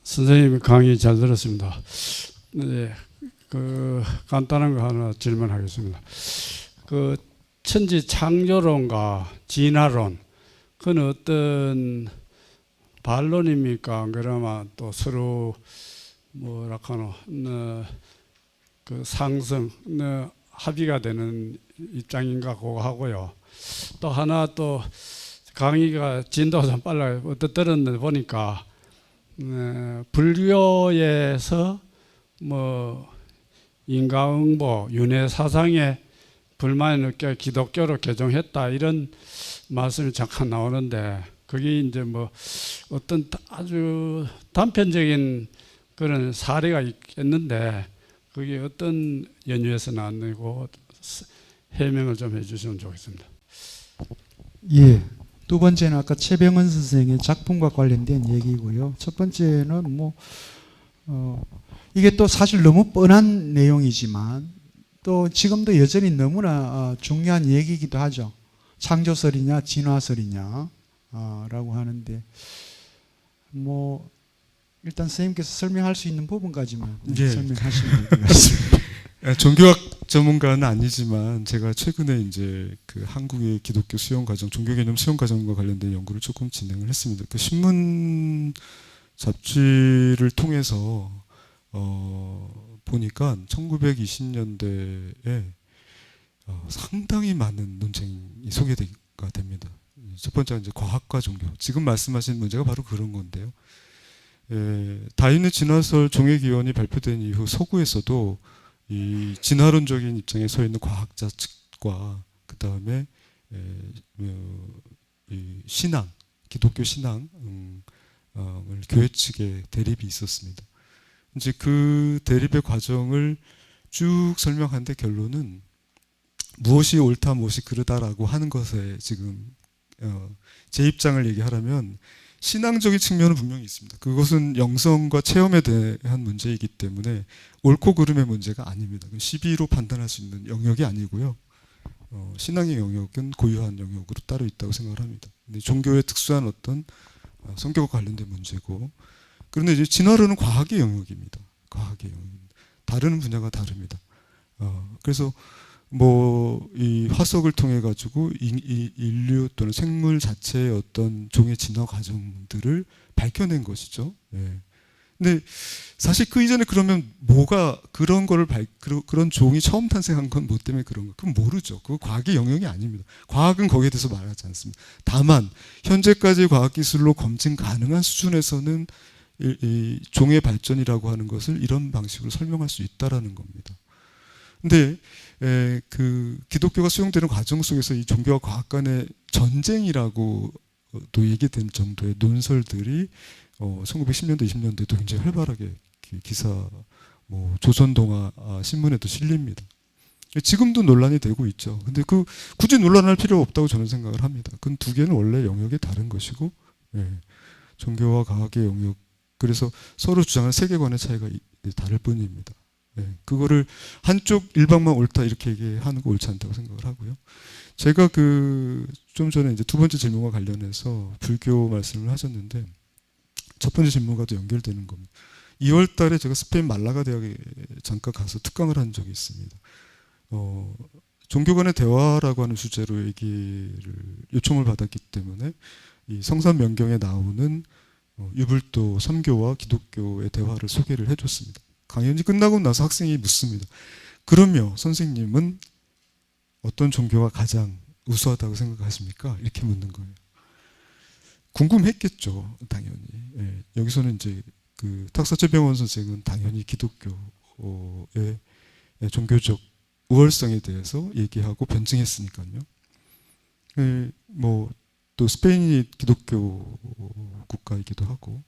선생님 강의 잘 들었습니다. 네, 간단한 거 하나 질문하겠습니다. 천지 창조론과 진화론, 그건 어떤 반론입니까? 그러면 또 서로 뭐랄까노, 상승, 합의가 되는 입장인가 그거 하고요. 또 하나 또 강의가 진도가 좀 빨라요. 어떤 들었는데 보니까 불교에서 뭐 인과응보, 윤회 사상에 불만이 느껴 기독교로 개종했다 이런 말씀이 잠깐 나오는데 그게 이제 뭐 어떤 아주 단편적인 그런 사례가 있겠는데 그게 어떤 연유에서 나왔는고 해명을 좀 해주시면 좋겠습니다. 예. 두 번째는 아까 최병헌 선생의 작품과 관련된 얘기고요. 첫 번째는 뭐 이게 또 사실 너무 뻔한 내용이지만 또 지금도 여전히 너무나 중요한 얘기이기도 하죠. 창조설이냐 진화설이냐 라고 하는데 뭐 일단 선생님께서 설명할 수 있는 부분까지만 예. 설명하시면 될 것 같습니다. 종교학 전문가는 아니지만 제가 최근에 이제 그 한국의 기독교 수용 과정, 종교 개념 수용 과정과 관련된 연구를 조금 진행을 했습니다. 그 신문 잡지를 통해서 보니까 1920년대에 상당히 많은 논쟁이 소개가 됩니다. 첫 번째가 이제 과학과 종교. 지금 말씀하신 문제가 바로 그런 건데요. 다윈의 진화설 종의기원이 발표된 이후 서구에서도 이 진화론적인 입장에 서 있는 과학자 측과 그 다음에 신앙, 기독교 신앙을 교회 측의 대립이 있었습니다. 이제 그 대립의 과정을 쭉 설명하는데 결론은 무엇이 옳다, 무엇이 그르다라고 하는 것에 지금 제 입장을 얘기하라면 신앙적인 측면은 분명히 있습니다. 그것은 영성과 체험에 대한 문제이기 때문에 옳고 그름의 문제가 아닙니다. 시비로 판단할 수 있는 영역이 아니고요. 신앙의 영역은 고유한 영역으로 따로 있다고 생각을 합니다. 근데 종교의 특수한 어떤 성격과 관련된 문제고, 그런데 이제 진화론은 과학의 영역입니다. 과학의 영역입니다. 다루는 분야가 다릅니다. 그래서 뭐 이 화석을 통해 가지고 인류 또는 생물 자체의 어떤 종의 진화 과정들을 밝혀낸 것이죠. 예. 근데 사실 그 이전에 그러면 뭐가 그런 거를 그런 종이 처음 탄생한 건 뭐 때문에 그런 거? 그건 모르죠. 그거 과학의 영역이 아닙니다. 과학은 거기에 대해서 말하지 않습니다. 다만 현재까지 과학 기술로 검증 가능한 수준에서는 이 종의 발전이라고 하는 것을 이런 방식으로 설명할 수 있다라는 겁니다. 근데 그 기독교가 수용되는 과정 속에서 이 종교와 과학 간의 전쟁이라고 또 얘기된 정도의 논설들이 1910년대, 20년대도 굉장히 활발하게 기사, 뭐 조선동화 신문에도 실립니다. 지금도 논란이 되고 있죠. 근데 굳이 논란할 필요 없다고 저는 생각을 합니다. 그 두 개는 원래 영역이 다른 것이고, 종교와 과학의 영역, 그래서 서로 주장하는 세계관의 차이가 다를 뿐입니다. 그거를 한쪽 일방만 옳다 이렇게 얘기하는 거 옳지 않다고 생각을 하고요. 제가 좀 전에 이제 두 번째 질문과 관련해서 불교 말씀을 하셨는데 첫 번째 질문과도 연결되는 겁니다. 2월 달에 제가 스페인 말라가 대학에 잠깐 가서 특강을 한 적이 있습니다. 종교 간의 대화라고 하는 주제로 얘기를 요청을 받았기 때문에 이 성산명경에 나오는 유불도 선교와 기독교의 대화를 소개를 해줬습니다. 강연이 끝나고 나서 학생이 묻습니다. 그러면 선생님은 어떤 종교가 가장 우수하다고 생각하십니까? 이렇게 묻는 거예요. 궁금했겠죠, 당연히. 여기서는 이제 그 탁사최병원 선생은 당연히 기독교의 종교적 우월성에 대해서 얘기하고 변증했으니까요. 뭐 또 스페인이 기독교 국가이기도 하고,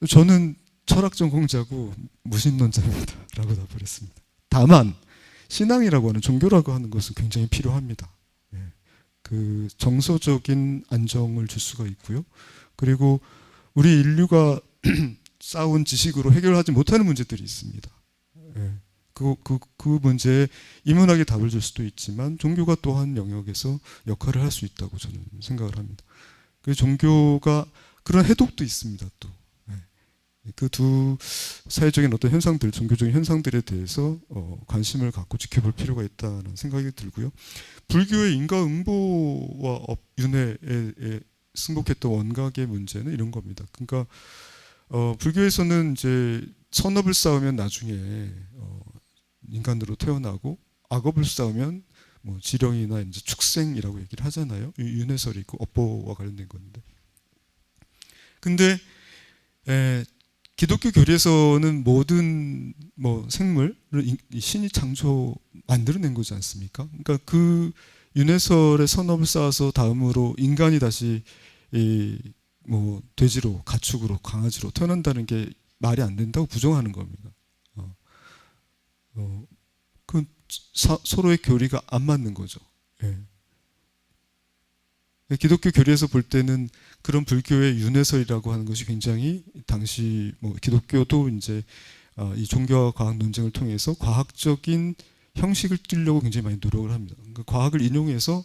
저는 철학 전공자고 무신론자입니다 라고 답을 했습니다. 다만 신앙이라고 하는 종교라고 하는 것은 굉장히 필요합니다. 그 정서적인 안정을 줄 수가 있고요. 그리고 우리 인류가 쌓아온 지식으로 해결하지 못하는 문제들이 있습니다. 그 문제에 인문학이 답을 줄 수도 있지만 종교가 또한 영역에서 역할을 할 수 있다고 저는 생각을 합니다. 그래서 종교가 그런 해독도 있습니다. 또 그 두 사회적인 어떤 현상들, 종교적인 현상들에 대해서 관심을 갖고 지켜볼 필요가 있다는 생각이 들고요. 불교의 인과응보와 윤회에 승복했던 원각의 문제는 이런 겁니다. 그러니까 불교에서는 이제 선업을 쌓으면 나중에 인간으로 태어나고 악업을 쌓으면 뭐 지령이나 이제 축생이라고 얘기를 하잖아요. 윤회설이 있고 업보와 관련된 건데. 근데 기독교 교리에서는 모든 뭐 생물을 신이 만들어낸 거지 않습니까? 그러니까 그 윤회설의 선업을 쌓아서 다음으로 인간이 다시 뭐 돼지로, 가축으로, 강아지로 태어난다는 게 말이 안 된다고 부정하는 겁니다. 그 서로의 교리가 안 맞는 거죠. 예. 기독교 교리에서 볼 때는 그런 불교의 윤회설이라고 하는 것이 굉장히 당시 뭐 기독교도 이제 이 종교와 과학 논쟁을 통해서 과학적인 형식을 띠려고 굉장히 많이 노력을 합니다. 그러니까 과학을 인용해서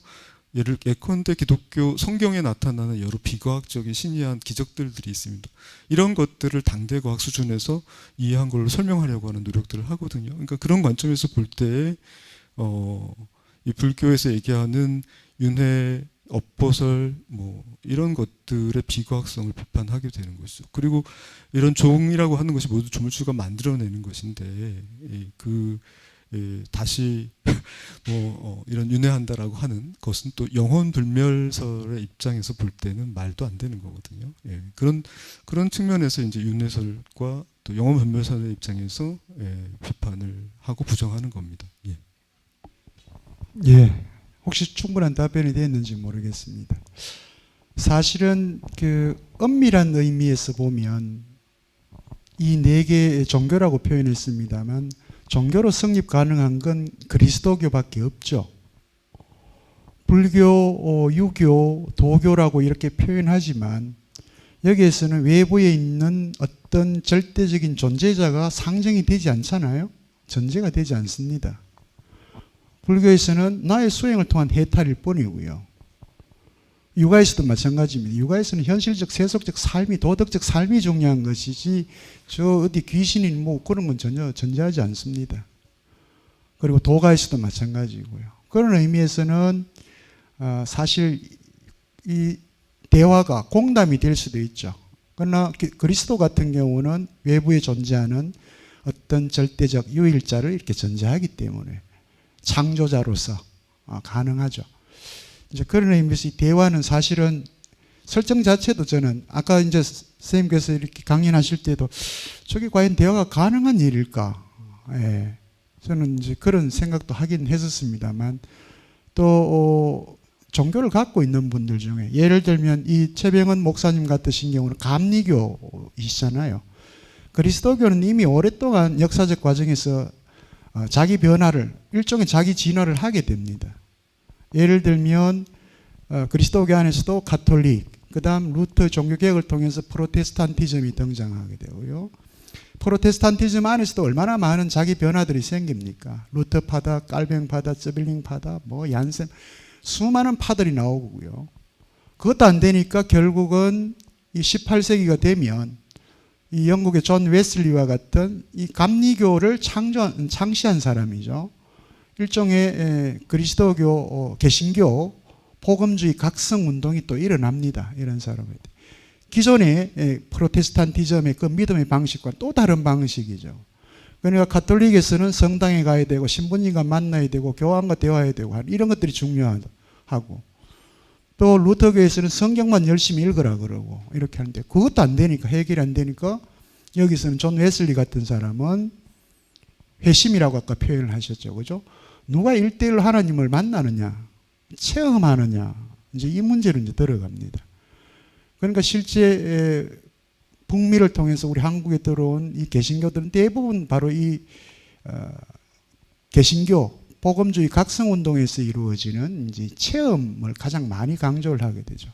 예컨대 기독교 성경에 나타나는 여러 비과학적인 신이한 기적들이 있습니다. 이런 것들을 당대 과학 수준에서 이해한 걸로 설명하려고 하는 노력들을 하거든요. 그러니까 그런 관점에서 볼 때 이 불교에서 얘기하는 윤회, 업보설 뭐 이런 것들의 비과학성을 비판하게 되는 것이죠. 그리고 이런 종이라고 하는 것이 모두 조물주가 만들어내는 것인데 다시 뭐 이런 윤회한다라고 하는 것은 또 영혼불멸설의 입장에서 볼 때는 말도 안 되는 거거든요. 예, 그런 측면에서 이제 윤회설과 또 영혼불멸설의 입장에서 비판을 하고 부정하는 겁니다. 예. 예. 혹시 충분한 답변이 됐는지 모르겠습니다. 사실은 그 엄밀한 의미에서 보면 이 네 개의 종교라고 표현했습니다만 종교로 성립 가능한 건 그리스도교밖에 없죠. 불교, 유교, 도교라고 이렇게 표현하지만 여기에서는 외부에 있는 어떤 절대적인 존재자가 상정이 되지 않잖아요. 전제가 되지 않습니다. 불교에서는 나의 수행을 통한 해탈일 뿐이고요. 육아에서도 마찬가지입니다. 육아에서는 현실적, 세속적 삶이, 도덕적 삶이 중요한 것이지 저 어디 귀신이 뭐 그런 건 전혀 존재하지 않습니다. 그리고 도가에서도 마찬가지고요. 그런 의미에서는 사실 이 대화가 공담이 될 수도 있죠. 그러나 그리스도 같은 경우는 외부에 존재하는 어떤 절대적 유일자를 이렇게 전제하기 때문에 창조자로서 가능하죠. 이제 그런 의미에서 이 대화는 사실은 설정 자체도 저는 아까 이제 선생님께서 이렇게 강연하실 때도 저게 과연 대화가 가능한 일일까? 예. 저는 이제 그런 생각도 하긴 했었습니다만 또 종교를 갖고 있는 분들 중에 예를 들면 이 최병헌 목사님 같으신 경우는 감리교이시잖아요. 그리스도교는 이미 오랫동안 역사적 과정에서 자기 변화를 일종의 자기 진화를 하게 됩니다. 예를 들면 그리스도교 안에서도 가톨릭, 그 다음 루터 종교개혁을 통해서 프로테스탄티즘이 등장하게 되고요. 프로테스탄티즘 안에서도 얼마나 많은 자기 변화들이 생깁니까? 루터파다, 깔뱅파다, 쩌빌링파다, 뭐 얀셈, 수많은 파들이 나오고요. 그것도 안 되니까 결국은 이 18세기가 되면 이 영국의 존 웨슬리와 같은 이 감리교를 창시한 사람이죠. 일종의 그리스도교, 개신교, 복음주의 각성 운동이 또 일어납니다. 이런 사람들. 기존의 프로테스탄티즘의 그 믿음의 방식과 또 다른 방식이죠. 그러니까 가톨릭에서는 성당에 가야 되고 신부님과 만나야 되고 교황과 대화해야 되고 이런 것들이 중요하고 또 루터교에서는 성경만 열심히 읽으라 그러고 이렇게 하는데 그것도 안 되니까 해결이 안 되니까 여기서는 존 웨슬리 같은 사람은 회심이라고 아까 표현을 하셨죠. 그죠? 누가 1대1로 하나님을 만나느냐 체험하느냐 이제 이 문제로 이제 들어갑니다. 그러니까 실제 북미를 통해서 우리 한국에 들어온 이 개신교들은 대부분 바로 이 개신교 복음주의 각성운동에서 이루어지는 이제 체험을 가장 많이 강조를 하게 되죠.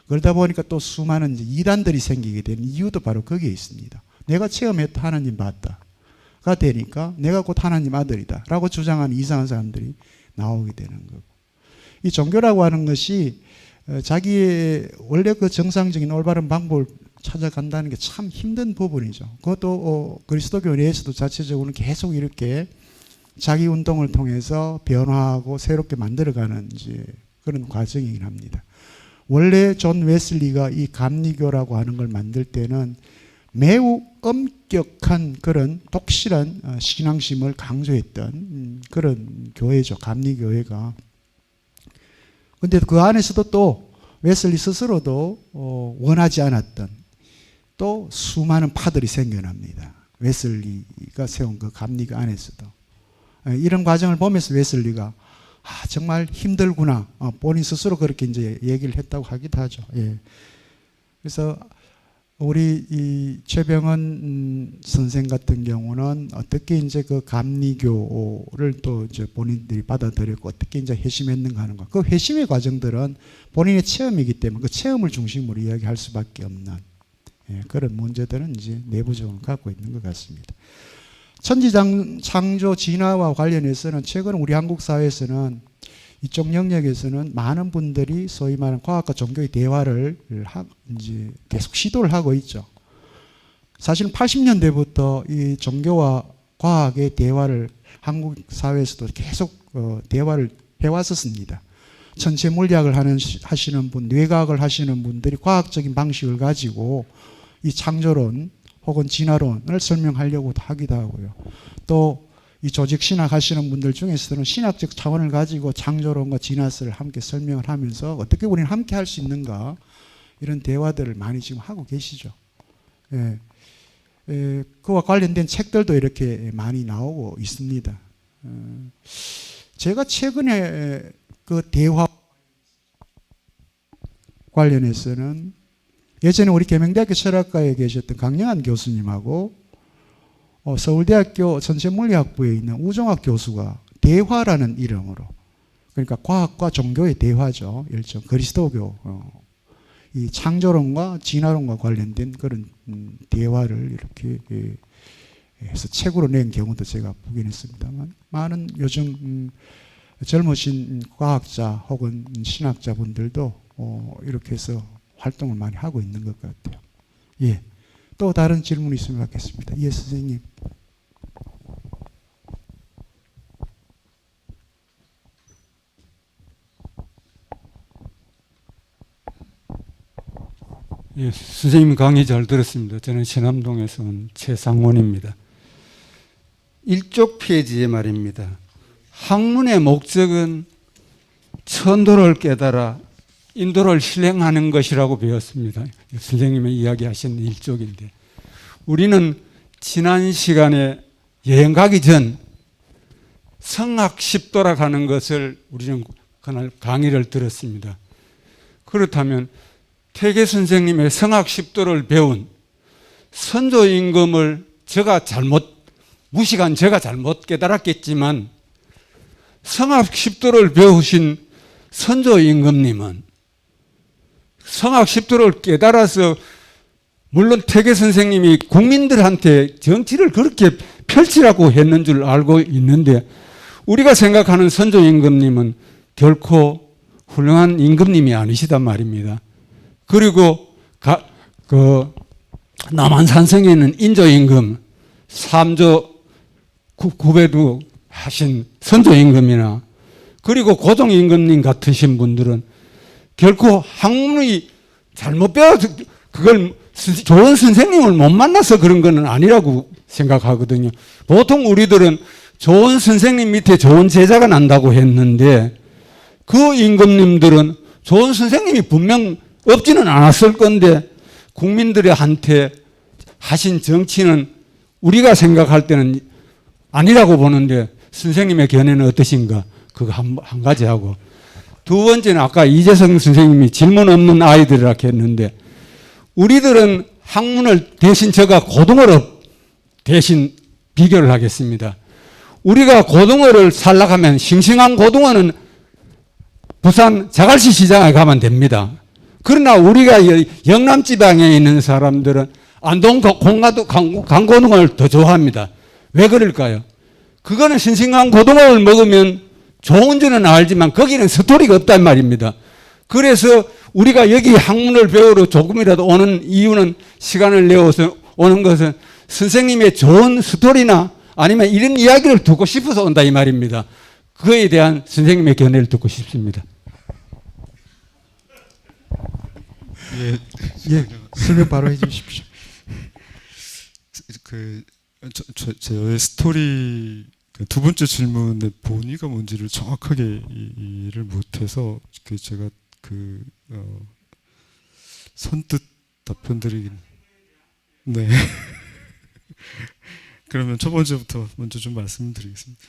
그러다 보니까 또 수많은 이제 이단들이 생기게 되는 이유도 바로 거기에 있습니다. 내가 체험했다 하나님 봤다가 되니까 내가 곧 하나님 아들이다 라고 주장하는 이상한 사람들이 나오게 되는 거고, 이 종교라고 하는 것이 자기의 원래 그 정상적인 올바른 방법을 찾아간다는 게 참 힘든 부분이죠. 그것도 그리스도교 내에서도 자체적으로는 계속 이렇게 자기 운동을 통해서 변화하고 새롭게 만들어가는 이제 그런 과정이긴 합니다. 원래 존 웨슬리가 이 감리교라고 하는 걸 만들 때는 매우 엄격한 그런 독실한 신앙심을 강조했던 그런 교회죠. 감리교회가. 근데 그 안에서도 또 웨슬리 스스로도 원하지 않았던 또 수많은 파들이 생겨납니다. 웨슬리가 세운 그 감리교 안에서도. 이런 과정을 보면서 웨슬리가 정말 힘들구나. 본인 스스로 그렇게 이제 얘기를 했다고 하기도 하죠. 예. 그래서 우리 이 최병헌 선생 같은 경우는 어떻게 이제 그 감리교를 또 이제 본인들이 받아들였고 어떻게 이제 회심했는가 하는 거. 그 회심의 과정들은 본인의 체험이기 때문에 그 체험을 중심으로 이야기할 수밖에 없는 그런 문제들은 이제 내부적으로 갖고 있는 것 같습니다. 천지창조 진화와 관련해서는 최근 우리 한국 사회에서는 이쪽 영역에서는 많은 분들이 소위 말하는 과학과 종교의 대화를 이제 계속 시도를 하고 있죠. 사실은 80년대부터 이 종교와 과학의 대화를 한국 사회에서도 계속 대화를 해왔었습니다. 천체 물리학을 하시는 분, 뇌과학을 하시는 분들이 과학적인 방식을 가지고 이 창조론 혹은 진화론을 설명하려고 하기도 하고요. 또 이 조직신학 하시는 분들 중에서는 신학적 차원을 가지고 창조론과 진화설을 함께 설명을 하면서 어떻게 우리는 함께 할 수 있는가 이런 대화들을 많이 지금 하고 계시죠. 그와 관련된 책들도 이렇게 많이 나오고 있습니다. 제가 최근에 그 대화 관련해서는 예전에 우리 계명대학교 철학과에 계셨던 강영한 교수님하고 서울대학교 전체물리학부에 있는 우종학 교수가 대화라는 이름으로, 그러니까 과학과 종교의 대화죠. 일종 그리스도교 이 창조론과 진화론과 관련된 그런 대화를 이렇게 해서 책으로 낸 경우도 제가 보긴 했습니다만, 많은 요즘 젊으신 과학자 혹은 신학자 분들도 이렇게 해서 활동을 많이 하고 있는 것 같아요. 예. 또 다른 질문 있으면 받겠습니다. 예, 선생님. 예, 선생님 강의 잘 들었습니다. 저는 신암동에서 온 최상원입니다. 1쪽 페이지에 말입니다. 학문의 목적은 천도를 깨달아 인도를 실행하는 것이라고 배웠습니다. 선생님이 이야기하신 1쪽인데, 우리는 지난 시간에 여행 가기 전 성학 10도라 하는 것을 우리는 그날 강의를 들었습니다. 그렇다면 태계 선생님의 성학 10도를 배운 선조 임금을 무식한 제가 잘못 깨달았겠지만, 성학 10도를 배우신 선조 임금님은 성학 10도를 깨달아서, 물론 태계 선생님이 국민들한테 정치를 그렇게 펼치라고 했는 줄 알고 있는데, 우리가 생각하는 선조 임금님은 결코 훌륭한 임금님이 아니시단 말입니다. 그리고 남한산성에 있는 인조 임금, 삼조 구배도 하신 선조 임금이나, 그리고 고종 임금님 같으신 분들은 결코 학문이 잘못 배워서 그걸 좋은 선생님을 못 만나서 그런 건 아니라고 생각하거든요. 보통 우리들은 좋은 선생님 밑에 좋은 제자가 난다고 했는데, 그 임금님들은 좋은 선생님이 분명 없지는 않았을 건데 국민들한테 하신 정치는 우리가 생각할 때는 아니라고 보는데, 선생님의 견해는 어떠신가? 그거 한 가지 하고, 두 번째는 아까 이재성 선생님이 질문 없는 아이들이라고 했는데, 우리들은 학문을 대신 제가 고등어로 대신 비교를 하겠습니다. 우리가 고등어를 살락하면 싱싱한 고등어는 부산 자갈치 시장에 가면 됩니다. 그러나 우리가 영남 지방에 있는 사람들은 안동 강고등어를 더 좋아합니다. 왜 그럴까요? 그거는 싱싱한 고등어를 먹으면 좋은지는 알지만 거기는 스토리가 없단 말입니다. 그래서 우리가 여기 학문을 배우러 조금이라도 오는 이유는, 시간을 내어서 오는 것은 선생님의 좋은 스토리나 아니면 이런 이야기를 듣고 싶어서 온다 이 말입니다. 그에 대한 선생님의 견해를 듣고 싶습니다. 예, 예, 설명 바로 해주십시오. 저의 스토리 두 번째 질문의 본의가 뭔지를 정확하게 이해를 못해서 제가 선뜻 답변드리긴. 네. 그러면 첫 번째부터 먼저 좀 말씀드리겠습니다.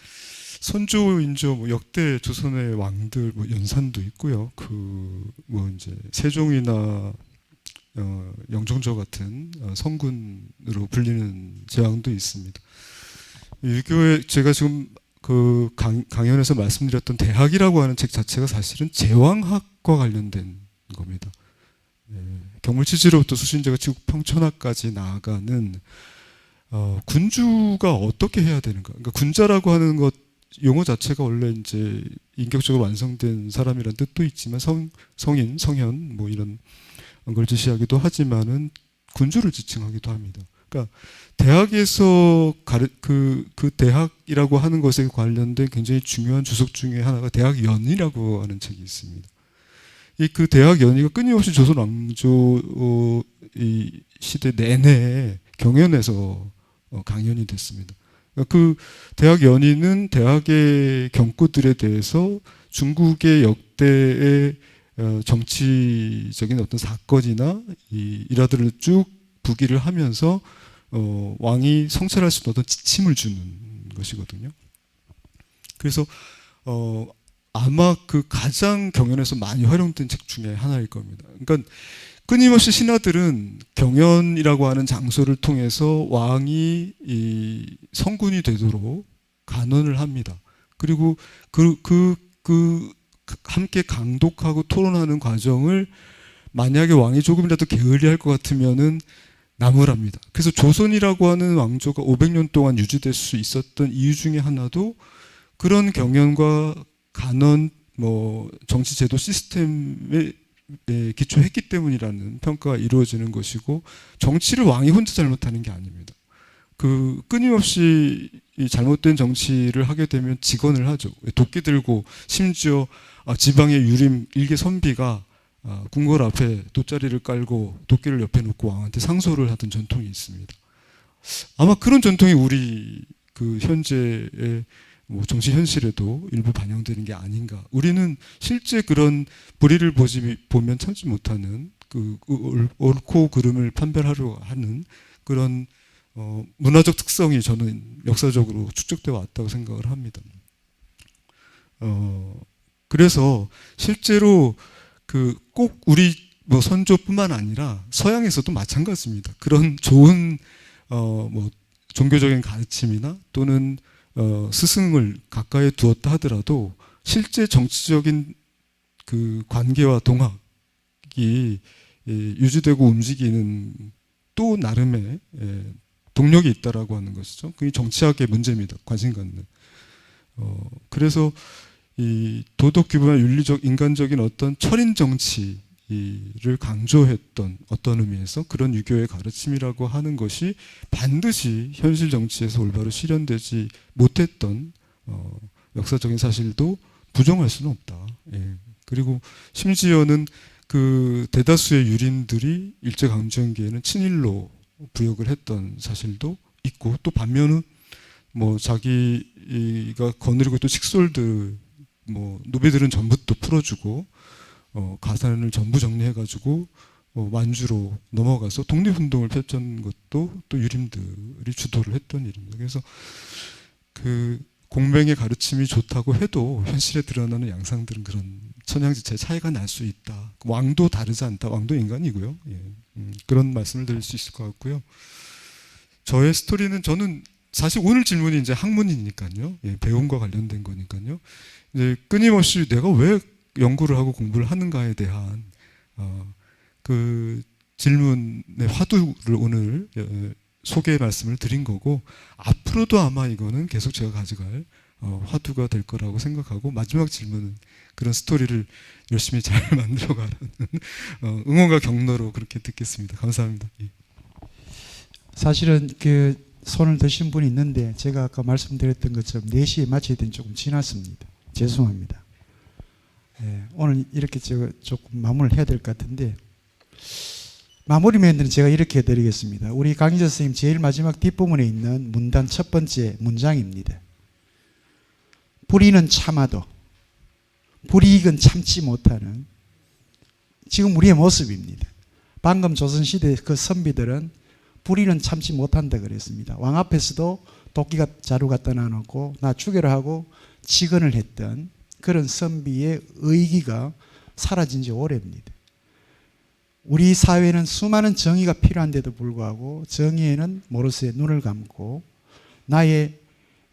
선조, 인조, 역대 조선의 왕들, 연산도 있고요. 이제 세종이나 영종조 같은 성군으로 불리는 제왕도 있습니다. 유교에 제가 지금 강연에서 말씀드렸던 대학이라고 하는 책 자체가 사실은 제왕학과 관련된 겁니다. 경물치지로부터 수신제가 지국 평천하까지 나아가는 군주가 어떻게 해야 되는가? 그러니까 군자라고 하는 것 용어 자체가 원래 이제 인격적으로 완성된 사람이란 뜻도 있지만 성인, 성현 이런 걸 지시하기도 하지만은 군주를 지칭하기도 합니다. 그러니까 대학에서 그 대학이라고 하는 것에 관련된 굉장히 중요한 주석 중에 하나가 대학연의라고 하는 책이 있습니다. 그 대학연의가 끊임없이 조선 왕조 이 시대 내내 경연에서 강연이 됐습니다. 그 대학 연의는 대학의 경구들에 대해서 중국의 역대의 정치적인 어떤 사건이나 이 일화들을 쭉 부기를 하면서 왕이 성찰할 수 있는 어떤 지침을 주는 것이거든요. 그래서 아마 그 가장 경연에서 많이 활용된 책 중에 하나일 겁니다. 그러니까 끊임없이 신하들은 경연이라고 하는 장소를 통해서 왕이 이 성군이 되도록 간언을 합니다. 그리고 함께 강독하고 토론하는 과정을 만약에 왕이 조금이라도 게을리할 것 같으면은 나무랍니다. 그래서 조선이라고 하는 왕조가 500년 동안 유지될 수 있었던 이유 중에 하나도 그런 경연과 간언, 정치 제도 시스템에 기초했기 때문이라는 평가가 이루어지는 것이고, 정치를 왕이 혼자 잘못하는 게 아닙니다. 끊임없이 이 잘못된 정치를 하게 되면 직언을 하죠. 도끼 들고, 심지어 지방의 유림 일개 선비가 궁궐 앞에 돗자리를 깔고 도끼를 옆에 놓고 왕한테 상소를 하던 전통이 있습니다. 아마 그런 전통이 우리 현재의 정치 현실에도 일부 반영되는 게 아닌가. 우리는 실제 그런 불의를 보면 참지 못하는 옳고 그름을 판별하려 하는 그런 문화적 특성이 저는 역사적으로 축적되어 왔다고 생각을 합니다. 그래서 실제로 꼭 우리 선조뿐만 아니라 서양에서도 마찬가지입니다. 그런 좋은 종교적인 가르침이나 또는 스승을 가까이 두었다 하더라도 실제 정치적인 관계와 동학이 유지되고 움직이는 또 나름의 동력이 있다라고 하는 것이죠. 그게 정치학의 문제입니다. 관심 갖는. 그래서 이 도덕 규범과 윤리적 인간적인 어떤 철인 정치를 강조했던 어떤 의미에서 그런 유교의 가르침이라고 하는 것이 반드시 현실 정치에서 올바로 실현되지 못했던 역사적인 사실도 부정할 수는 없다. 예. 그리고 심지어는 대다수의 유림들이 일제강점기에는 친일로 부역을 했던 사실도 있고, 또 반면은 자기가 거느리고 있던 식솔들 노비들은 전부 또 풀어주고 가산을 전부 정리해가지고 만주로 넘어가서 독립운동을 펼쳤던 것도 또 유림들이 주도를 했던 일입니다. 그래서 공명의 가르침이 좋다고 해도 현실에 드러나는 양상들은 그런 천양지차의 차이가 날 수 있다. 왕도 다르지 않다. 왕도 인간이고요. 예. 그런 말씀을 드릴 수 있을 것 같고요. 저의 스토리는 저는 사실 오늘 질문이 이제 학문이니까요. 예, 배움과 관련된 거니까요. 이제 끊임없이 내가 왜 연구를 하고 공부를 하는가에 대한 질문의 화두를 오늘 소개 말씀을 드린 거고, 앞으로도 아마 이거는 계속 제가 가져갈 화두가 될 거라고 생각하고, 마지막 질문은 그런 스토리를 열심히 잘 만들어가라는 응원과 격려로 그렇게 듣겠습니다. 감사합니다. 예. 사실은 그 손을 드신 분이 있는데 제가 아까 말씀드렸던 것처럼 4시에 마쳐야 되는 조금 지났습니다. 죄송합니다. 예, 오늘 이렇게 제가 조금 마무리를 해야 될 것 같은데, 마무리 멘트는 제가 이렇게 해드리겠습니다. 우리 강희재 선생님 제일 마지막 뒷부분에 있는 문단 첫 번째 문장입니다. 불의는 참아도 불이익은 참지 못하는 지금 우리의 모습입니다. 방금 조선시대 그 선비들은 불의는 참지 못한다 그랬습니다. 왕 앞에서도 도끼가 자루 갖다 놔놓고 나 죽여라 하고 직언을 했던 그런 선비의 의기가 사라진 지 오래입니다. 우리 사회는 수많은 정의가 필요한데도 불구하고 정의에는 모르쇠 눈을 감고 나의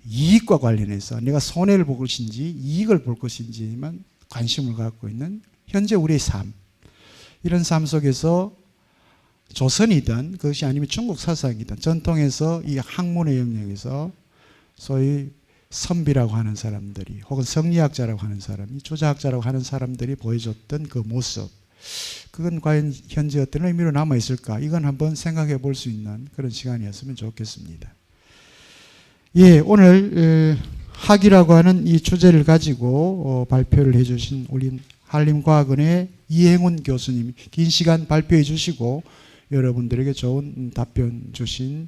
이익과 관련해서 내가 손해를 볼 것인지 이익을 볼 것인지만 관심을 갖고 있는 현재 우리의 삶, 이런 삶 속에서 조선이든 그것이 아니면 중국 사상이든 전통에서 이 학문의 영역에서 소위 선비라고 하는 사람들이 혹은 성리학자라고 하는 사람이 조자학자라고 하는 사람들이 보여줬던 그 모습, 그건 과연 현재 어떤 의미로 남아있을까, 이건 한번 생각해 볼 수 있는 그런 시간이었으면 좋겠습니다. 예, 오늘 학이라고 하는 이 주제를 가지고 발표를 해주신 우리 한림과학원의 이행훈 교수님 긴 시간 발표해 주시고 여러분들에게 좋은 답변 주신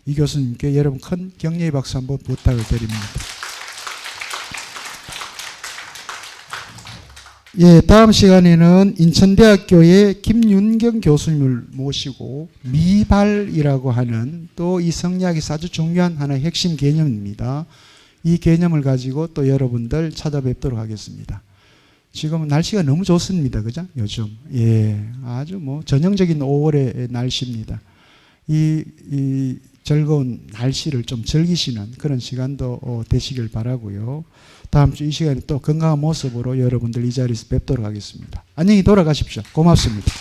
이 교수님께 여러분 큰 격려의 박수 한번 부탁을 드립니다. 예, 다음 시간에는 인천대학교의 김윤경 교수님을 모시고 미발이라고 하는 또 이 성리학에서 아주 중요한 하나의 핵심 개념입니다. 이 개념을 가지고 또 여러분들 찾아뵙도록 하겠습니다. 지금 날씨가 너무 좋습니다. 그죠? 요즘. 예, 아주 뭐 전형적인 5월의 날씨입니다. 이 즐거운 날씨를 좀 즐기시는 그런 시간도 되시길 바라고요. 다음 주 이 시간에 또 건강한 모습으로 여러분들 이 자리에서 뵙도록 하겠습니다. 안녕히 돌아가십시오. 고맙습니다.